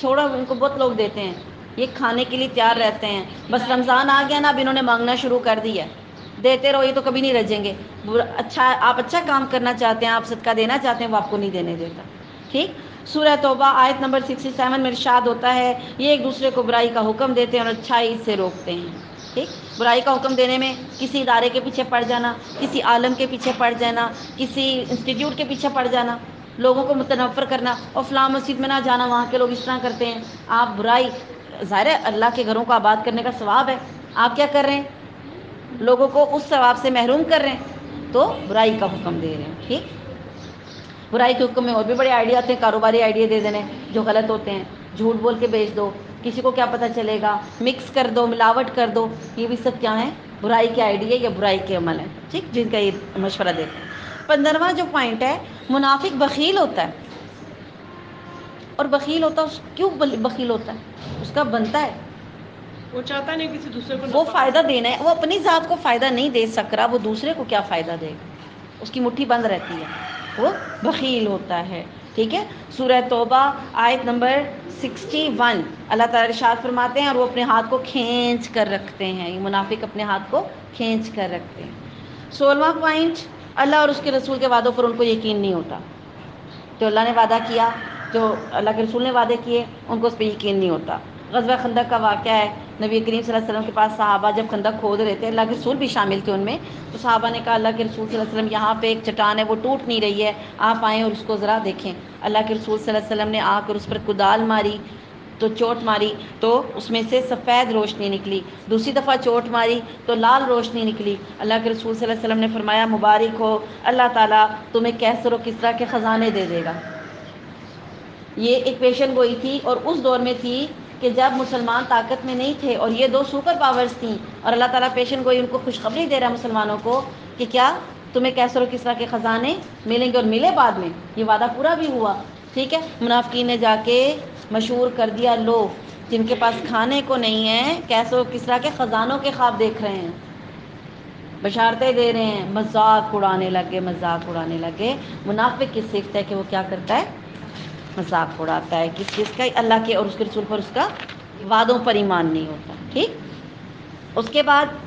چھوڑو ان کو، بہت لوگ دیتے ہیں، یہ کھانے کے لیے تیار رہتے ہیں، بس رمضان آ گیا نا اب انہوں نے مانگنا شروع کر دیا، دیتے رہو، یہ تو کبھی نہیں رجیں گے۔ اچھا، آپ اچھا کام کرنا چاہتے ہیں، آپ صدقہ دینا چاہتے ہیں، وہ آپ کو نہیں دینے دیتا، ٹھیک۔ سورہ توبہ آیت نمبر 67 میں ارشاد ہوتا ہے یہ ایک دوسرے کو برائی کا حکم دیتے ہیں اور اچھائی سے روکتے ہیں، ٹھیک۔ برائی کا حکم دینے میں کسی ادارے کے پیچھے پڑ جانا، کسی عالم کے پیچھے پڑ جانا، کسی انسٹیٹیوٹ کے پیچھے پڑ جانا، لوگوں کو متنفر کرنا، اور فلاں مسجد میں نہ جانا، وہاں کے لوگ اس طرح کرتے ہیں، آپ برائی، ظاہر ہے اللہ کے گھروں کو آباد کرنے کا ثواب ہے، آپ کیا کر رہے ہیں؟ لوگوں کو اس ثواب سے محروم کر رہے ہیں، تو برائی کا حکم دے رہے ہیں، ٹھیک۔ برائی کے حکم میں اور بھی بڑے آئیڈیا آتے ہیں، کاروباری آئیڈیا دے دینے جو غلط ہوتے ہیں، جھوٹ بول کے بیچ دو، کسی کو کیا پتہ چلے گا، مکس کر دو، ملاوٹ کر دو، یہ بھی سب کیا ہیں؟ برائی کے آئیڈیا یا برائی کے عمل ہیں، ٹھیک، جن کا یہ مشورہ دیتے ہیں۔ 15واں جو پوائنٹ ہے، منافق بخیل ہوتا ہے، اور بخیل ہوتا ہے، کیوں بخیل ہوتا ہے؟ اس کا بنتا ہے، وہ چاہتا نہیں کسی دوسرے کو وہ فائدہ دینا ہے، وہ اپنی ذات کو فائدہ نہیں دے سک رہا، وہ دوسرے کو کیا فائدہ دے گا، اس کی مٹھی بند رہتی ہے، وہ بخیل ہوتا ہے، ٹھیک ہے۔ سورہ توبہ آیت نمبر 61 اللہ تعالیٰ ارشاد فرماتے ہیں اور وہ اپنے ہاتھ کو کھینچ کر رکھتے ہیں، یہ منافق اپنے ہاتھ کو کھینچ کر رکھتے ہیں۔ 16واں پوائنٹ، اللہ اور اس کے رسول کے وعدوں پر ان کو یقین نہیں ہوتا، جو اللہ نے وعدہ کیا، جو اللہ کے رسول نے وعدے کیے، ان کو اس پہ یقین نہیں ہوتا۔ غزوہ خندق کا واقعہ ہے، نبی کریم صلی اللہ علیہ وسلم کے پاس صحابہ جب خندق کھود رہے تھے، اللہ کے رسول بھی شامل تھے ان میں، تو صحابہ نے کہا اللہ کے رسول صلی اللہ علیہ وسلم یہاں پہ ایک چٹان ہے وہ ٹوٹ نہیں رہی ہے، آپ آئیں اور اس کو ذرا دیکھیں۔ اللہ کے رسول صلی اللہ علیہ وسلم نے آ کر اس پر کدال ماری، تو چوٹ ماری تو اس میں سے سفید روشنی نکلی، دوسری دفعہ چوٹ ماری تو لال روشنی نکلی۔ اللہ کے رسول صلی اللہ علیہ وسلم نے فرمایا مبارک ہو، اللہ تعالیٰ تمہیں کیسر و کسریٰ کے خزانے دے دے گا۔ یہ ایک پیشن گوئی تھی، اور اس دور میں تھی کہ جب مسلمان طاقت میں نہیں تھے اور یہ دو سپر پاورز تھیں، اور اللہ تعالیٰ پیشن گوئی ان کو خوشخبری دے رہا ہے مسلمانوں کو کہ کیا تمہیں کیسر و کسریٰ کے خزانے ملیں گے، اور ملے بعد میں، یہ وعدہ پورا بھی ہوا، ٹھیک ہے۔ منافقین نے جا کے مشہور کر دیا، لو جن کے پاس کھانے کو نہیں ہے کیسر و کسریٰ کے خزانوں کے خواب دیکھ رہے ہیں، بشارتیں دے رہے ہیں، مذاق اڑانے لگے، مذاق اڑانے لگے۔ منافق کس صفت ہے کہ وہ کیا کرتا ہے؟ مذاق اڑاتا ہے، کس چیز کا؟ اللہ کے اور اس کے رسول پر، اس کا وعدوں پر ایمان نہیں ہوتا، ٹھیک۔ اس کے بعد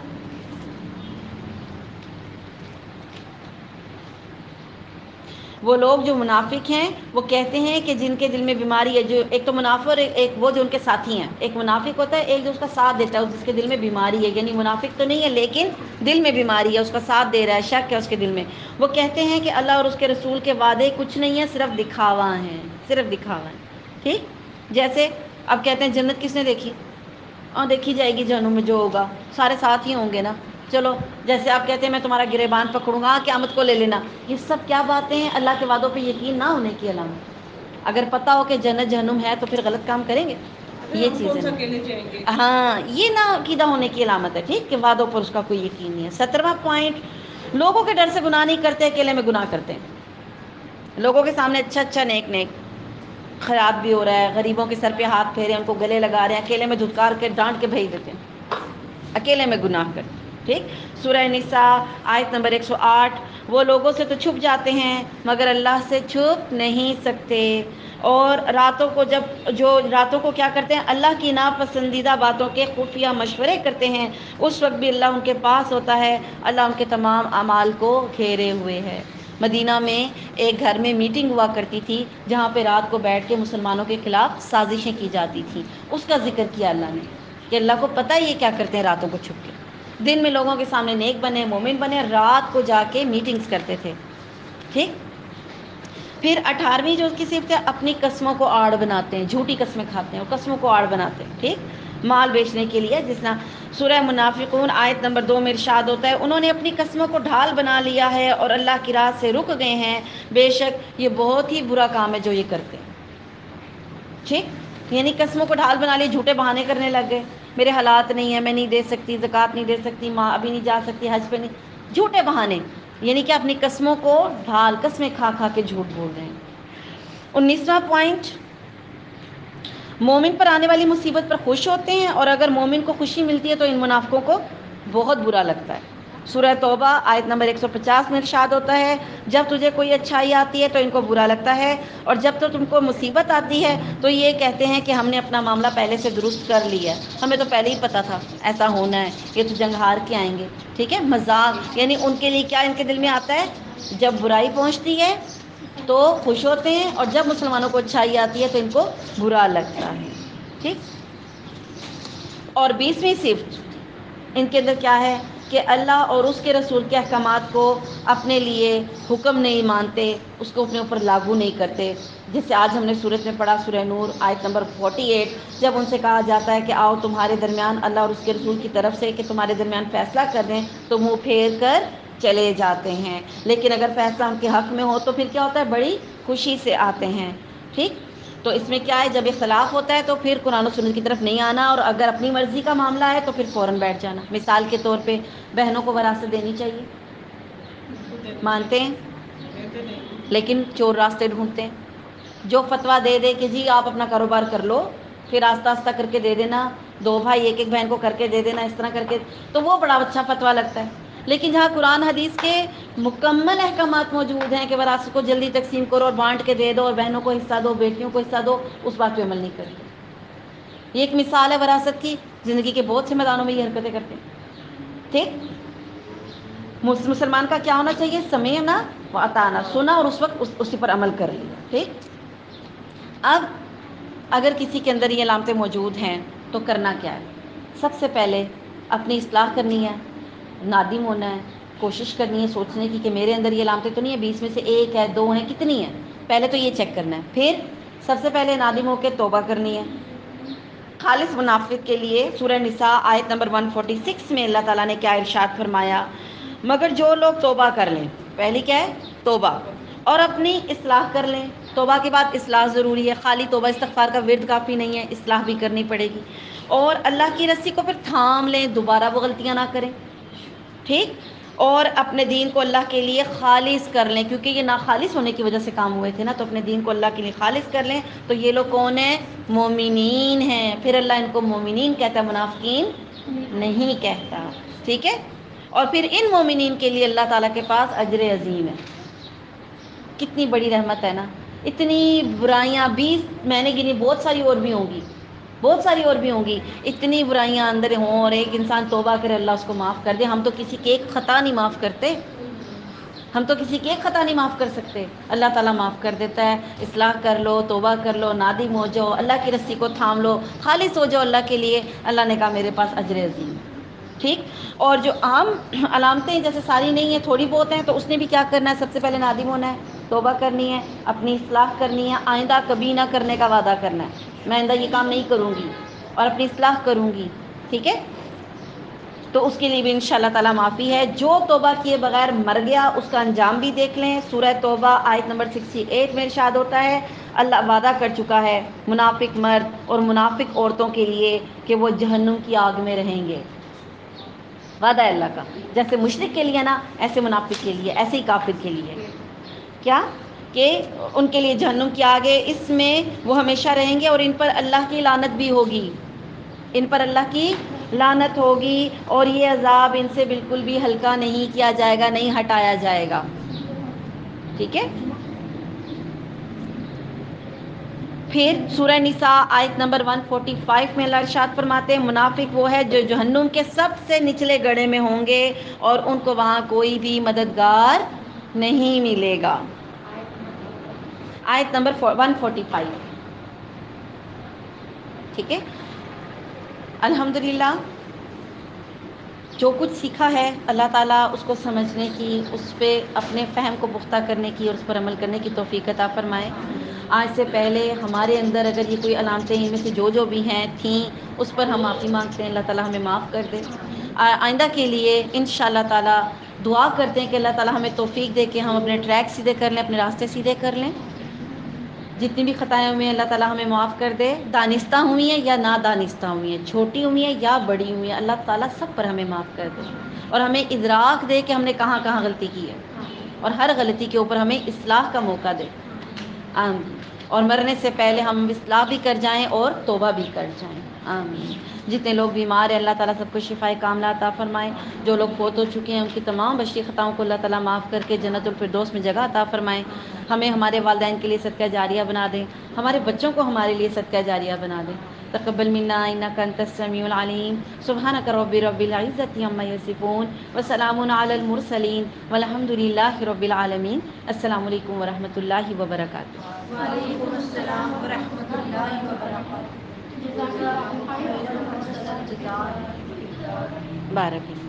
وہ لوگ جو منافق ہیں وہ کہتے ہیں کہ جن کے دل میں بیماری ہے، جو ایک تو منافق اور ایک وہ جو ان کے ساتھی ہیں، ایک منافق ہوتا ہے ایک جو اس کا ساتھ دیتا ہے، جس کے دل میں بیماری ہے، یعنی منافق تو نہیں ہے لیکن دل میں بیماری ہے، اس کا ساتھ دے رہا ہے، شک ہے اس کے دل میں۔ وہ کہتے ہیں کہ اللہ اور اس کے رسول کے وعدے کچھ نہیں ہیں، صرف دکھاوا ہیں، صرف دکھاوا ہے، ٹھیک۔ جیسے اب کہتے ہیں جنت کس نے دیکھی؟ دیکھی جائے گی جہنم میں جو ہوگا، سارے ساتھ ہی ہوں گے نا، چلو۔ جیسے آپ کہتے ہیں میں تمہارا گریبان پکڑوں گا، قیامت کو لے لینا، یہ سب کیا باتیں ہیں؟ اللہ کے وعدوں پہ یقین نہ ہونے کی علامت۔ اگر پتہ ہو کہ جنت جہنم ہے تو پھر غلط کام کریں گے، یہ چیزیں ہاں، یہ نا عقیدہ ہونے کی علامت ہے، ٹھیک، کہ وعدوں پر اس کا کوئی یقین نہیں ہے۔ 17واں پوائنٹ، لوگوں کے ڈر سے گناہ نہیں کرتے، اکیلے میں گناہ کرتے ہیں۔ لوگوں کے سامنے اچھا اچھا نیک نیک، خیرات بھی ہو رہا ہے، غریبوں کے سر پہ ہاتھ پھیرے، ان کو گلے لگا رہے ہیں، اکیلے میں دھتکار کے ڈانٹ کے بھیج دیتے ہیں، اکیلے میں گناہ کر. ٹھیک. سورہ نساء آیت نمبر 108، وہ لوگوں سے تو چھپ جاتے ہیں مگر اللہ سے چھپ نہیں سکتے. اور راتوں کو راتوں کو کیا کرتے ہیں؟ اللہ کی ناپسندیدہ باتوں کے خفیہ مشورے کرتے ہیں. اس وقت بھی اللہ ان کے پاس ہوتا ہے، اللہ ان کے تمام اعمال کو گھیرے ہوئے ہے. مدینہ میں ایک گھر میں میٹنگ ہوا کرتی تھی جہاں پہ رات کو بیٹھ کے مسلمانوں کے خلاف سازشیں کی جاتی تھیں. اس کا ذکر کیا اللہ نے کہ اللہ کو پتہ ہے یہ کیا کرتے ہیں راتوں کو چھپ کے. دن میں لوگوں کے سامنے نیک بنے، مومن بنے، رات کو جا کے میٹنگز کرتے تھے. ٹھیک. پھر 18ویں جو اس کی صفت ہے، اپنی قسموں کو آڑ بناتے ہیں، جھوٹی قسمیں کھاتے ہیں اور قسموں کو آڑ بناتے ہیں. ٹھیک. مال بیچنے کے لیے، جس طرح سورہ منافقون آیت نمبر 2 میں ارشاد ہوتا ہے، انہوں نے اپنی قسموں کو ڈھال بنا لیا ہے اور اللہ کی راہ سے رک گئے ہیں، بے شک یہ بہت ہی برا کام ہے جو یہ کرتے ہیں. ٹھیک. یعنی قسموں کو ڈھال بنا لیے، جھوٹے بہانے کرنے لگ گئے، میرے حالات نہیں ہیں، میں نہیں دے سکتی، زکوٰۃ نہیں دے سکتی، ماں ابھی نہیں جا سکتی حج پہ نہیں، جھوٹے بہانے. یعنی کہ اپنی قسموں کو ڈھال، قسمیں کھا کھا کے جھوٹ بول رہے ہیں. 19واں پوائنٹ، مومن پر آنے والی مصیبت پر خوش ہوتے ہیں، اور اگر مومن کو خوشی ملتی ہے تو ان منافقوں کو بہت برا لگتا ہے. سورہ توبہ آیت نمبر 150 میں ارشاد ہوتا ہے، جب تجھے کوئی اچھائی آتی ہے تو ان کو برا لگتا ہے، اور جب تو تم کو مصیبت آتی ہے تو یہ کہتے ہیں کہ ہم نے اپنا معاملہ پہلے سے درست کر لیا ہے، ہمیں تو پہلے ہی پتہ تھا ایسا ہونا ہے، یہ تو جنگ ہار کے آئیں گے. ٹھیک ہے. مذاق، یعنی ان کے لیے کیا ان کے دل میں آتا ہے؟ جب برائی پہنچتی ہے تو خوش ہوتے ہیں، اور جب مسلمانوں کو اچھائی آتی ہے تو ان کو برا لگتا ہے. ٹھیک. اور 20ویں صفت ان کے اندر کیا ہے کہ اللہ اور اس کے رسول کے احکامات کو اپنے لیے حکم نہیں مانتے، اس کو اپنے اوپر لاگو نہیں کرتے. جیسے آج ہم نے سورت میں پڑھا، سورہ نور آیت نمبر 48، جب ان سے کہا جاتا ہے کہ آؤ تمہارے درمیان اللہ اور اس کے رسول کی طرف سے کہ تمہارے درمیان فیصلہ کر دیں، تو منہ پھیر کر چلے جاتے ہیں. لیکن اگر فیصلہ ان کے حق میں ہو تو پھر کیا ہوتا ہے؟ بڑی خوشی سے آتے ہیں. ٹھیک. تو اس میں کیا ہے؟ جب اختلاف ہوتا ہے تو پھر قرآن و سنت کی طرف نہیں آنا، اور اگر اپنی مرضی کا معاملہ ہے تو پھر فوراً بیٹھ جانا. مثال کے طور پہ بہنوں کو وراثت دینی چاہیے، مانتے ہیں لیکن چور راستے ڈھونڈتے ہیں. جو فتویٰ دے دے کہ جی آپ اپنا کاروبار کر لو، پھر آہستہ آہستہ کر کے دے دینا، 2 بھائی ایک ایک بہن کو کر کے دے دینا، اس طرح کر کے، تو وہ بڑا اچھا فتویٰ لگتا ہے. لیکن جہاں قرآن حدیث کے مکمل احکامات موجود ہیں کہ وراثت کو جلدی تقسیم کرو اور بانٹ کے دے دو اور بہنوں کو حصہ دو، بیٹیوں کو حصہ دو، اس بات پہ عمل نہیں کرتے. یہ ایک مثال ہے وراثت کی، زندگی کے بہت سے میدانوں میں یہ حرکتیں کرتے ہیں. ٹھیک. مسلمان کا کیا ہونا چاہیے؟ سمعنا و اطعنا، سنا اور اس وقت اسی پر عمل کر لیا. ٹھیک. اب اگر کسی کے اندر یہ علامتیں موجود ہیں تو کرنا کیا ہے؟ سب سے پہلے اپنی اصلاح کرنی ہے، نادم ہونا ہے، کوشش کرنی ہے سوچنے کی کہ میرے اندر یہ علامتیں تو نہیں ہیں، 20 میں سے 1 ہے، 2 ہیں، کتنی ہیں؟ پہلے تو یہ چیک کرنا ہے. پھر سب سے پہلے نادم ہو کے توبہ کرنی ہے. خالص منافق کے لیے سورہ نساء آیت نمبر 146 میں اللہ تعالیٰ نے کیا ارشاد فرمایا؟ مگر جو لوگ توبہ کر لیں، پہلی کیا ہے؟ توبہ، اور اپنی اصلاح کر لیں. توبہ کے بعد اصلاح ضروری ہے، خالی توبہ استغفار کا ورد کافی نہیں ہے، اصلاح بھی کرنی پڑے گی. اور اللہ کی رسی کو پھر تھام لیں، دوبارہ وہ غلطیاں نہ کریں. ٹھیک. اور اپنے دین کو اللہ کے لیے خالص کر لیں، کیونکہ یہ ناخالص ہونے کی وجہ سے کام ہوئے تھے نا، تو اپنے دین کو اللہ کے لیے خالص کر لیں. تو یہ لوگ کون ہیں؟ مومنین ہیں. پھر اللہ ان کو مومنین کہتا ہے، منافقین نہیں کہتا. ٹھیک ہے. اور پھر ان مومنین کے لیے اللہ تعالیٰ کے پاس اجر عظیم ہے. کتنی بڑی رحمت ہے نا. اتنی برائیاں 20 میں نے گنی، بہت ساری اور بھی ہوں گی، بہت ساری اور بھی ہوں گی. اتنی برائیاں اندر ہوں اور ایک انسان توبہ کرے، اللہ اس کو معاف کر دے. ہم تو کسی کی ایک خطا نہیں معاف کرتے، ہم تو کسی کی ایک خطا نہیں معاف کر سکتے، اللہ تعالیٰ معاف کر دیتا ہے. اصلاح کر لو، توبہ کر لو، نادم ہو جاؤ، اللہ کی رسی کو تھام لو، خالص ہو جاؤ اللہ کے لیے. اللہ نے کہا میرے پاس اجر عظیم ہے. ٹھیک. اور جو عام علامتیں جیسے ساری نہیں ہیں، تھوڑی بہت ہیں، تو اس نے بھی کیا کرنا ہے؟ سب سے پہلے نادم ہونا ہے، توبہ کرنی ہے، اپنی اصلاح کرنی ہے، آئندہ کبھی نہ کرنے کا وعدہ کرنا ہے، میں آئندہ یہ کام نہیں کروں گی اور اپنی اصلاح کروں گی. ٹھیک ہے. تو اس کے لیے بھی انشاءاللہ تعالیٰ معافی ہے. جو توبہ کیے بغیر مر گیا اس کا انجام بھی دیکھ لیں. سورہ توبہ آیت نمبر 68 میں ارشاد ہوتا ہے، اللہ وعدہ کر چکا ہے منافق مرد اور منافق عورتوں کے لیے کہ وہ جہنم کی آگ میں رہیں گے. وعدہ ہے اللہ کا. جیسے مشرک کے لیے نا، ایسے منافق کے لیے، ایسے ہی کافر کے لیے. کیا کہ ان کے لیے جہنم کی آگ ہے، اس میں وہ ہمیشہ رہیں گے اور ان پر اللہ کی لعنت بھی ہوگی، ان پر اللہ کی لعنت ہوگی، اور یہ عذاب ان سے بالکل بھی ہلکا نہیں کیا جائے گا، نہیں ہٹایا جائے گا. ٹھیک ہے. پھر سورہ نساء آیت نمبر 145 میں اللہ ارشاد فرماتے ہیں منافق وہ ہے جو جہنم کے سب سے نچلے گڑھے میں ہوں گے اور ان کو وہاں کوئی بھی مددگار نہیں ملے گا. آیت نمبر 145. ٹھیک ہے. الحمدللہ جو کچھ سیکھا ہے اللہ تعالیٰ اس کو سمجھنے کی، اس پہ اپنے فہم کو پختہ کرنے کی اور اس پر عمل کرنے کی توفیق عطا فرمائے. آج سے پہلے ہمارے اندر اگر یہ کوئی علامتیں ان میں سے جو بھی ہیں تھیں، اس پر ہم معافی مانگتے ہیں، اللہ تعالیٰ ہمیں معاف کر دے. آئندہ کے لیے انشاءاللہ تعالیٰ دعا کرتے ہیں کہ اللہ تعالیٰ ہمیں توفیق دے کہ ہم اپنے ٹریک سیدھے کر لیں، اپنے راستے سیدھے کر لیں. جتنی بھی خطائیں ہوئی ہیں اللہ تعالیٰ ہمیں معاف کر دے، دانستہ ہوئی ہیں یا نادانستہ ہوئی ہیں، چھوٹی ہوئی ہیں یا بڑی ہوئی ہیں، اللہ تعالیٰ سب پر ہمیں معاف کر دے اور ہمیں ادراک دے کہ ہم نے کہاں کہاں غلطی کی ہے، اور ہر غلطی کے اوپر ہمیں اصلاح کا موقع دے. آمین. اور مرنے سے پہلے ہم اصلاح بھی کر جائیں اور توبہ بھی کر جائیں. آمین. جتنے لوگ بیمار ہیں اللہ تعالیٰ سب کو شفائے کاملہ عطا فرمائے. جو لوگ فوت ہو چکے ہیں ان کی تمام بشری خطاؤں کو اللہ تعالیٰ معاف کر کے جنت الفردوس میں جگہ عطا فرمائے. ہمیں ہمارے والدین کے لیے صدقہ جاریہ بنا دیں، ہمارے بچوں کو ہمارے لیے صدقہ جاریہ بنا دیں. تقبل منا انک انت السمیع العلیم. سبحانک رب العزة عما یصفون وسلام علی المرسلین والحمد للہ رب العالمین. السلام علیکم ورحمۃ اللہ وبرکاتہ. وعلیکم السلام ورحمۃ اللہ وبرکاتہ. بارک اللہ.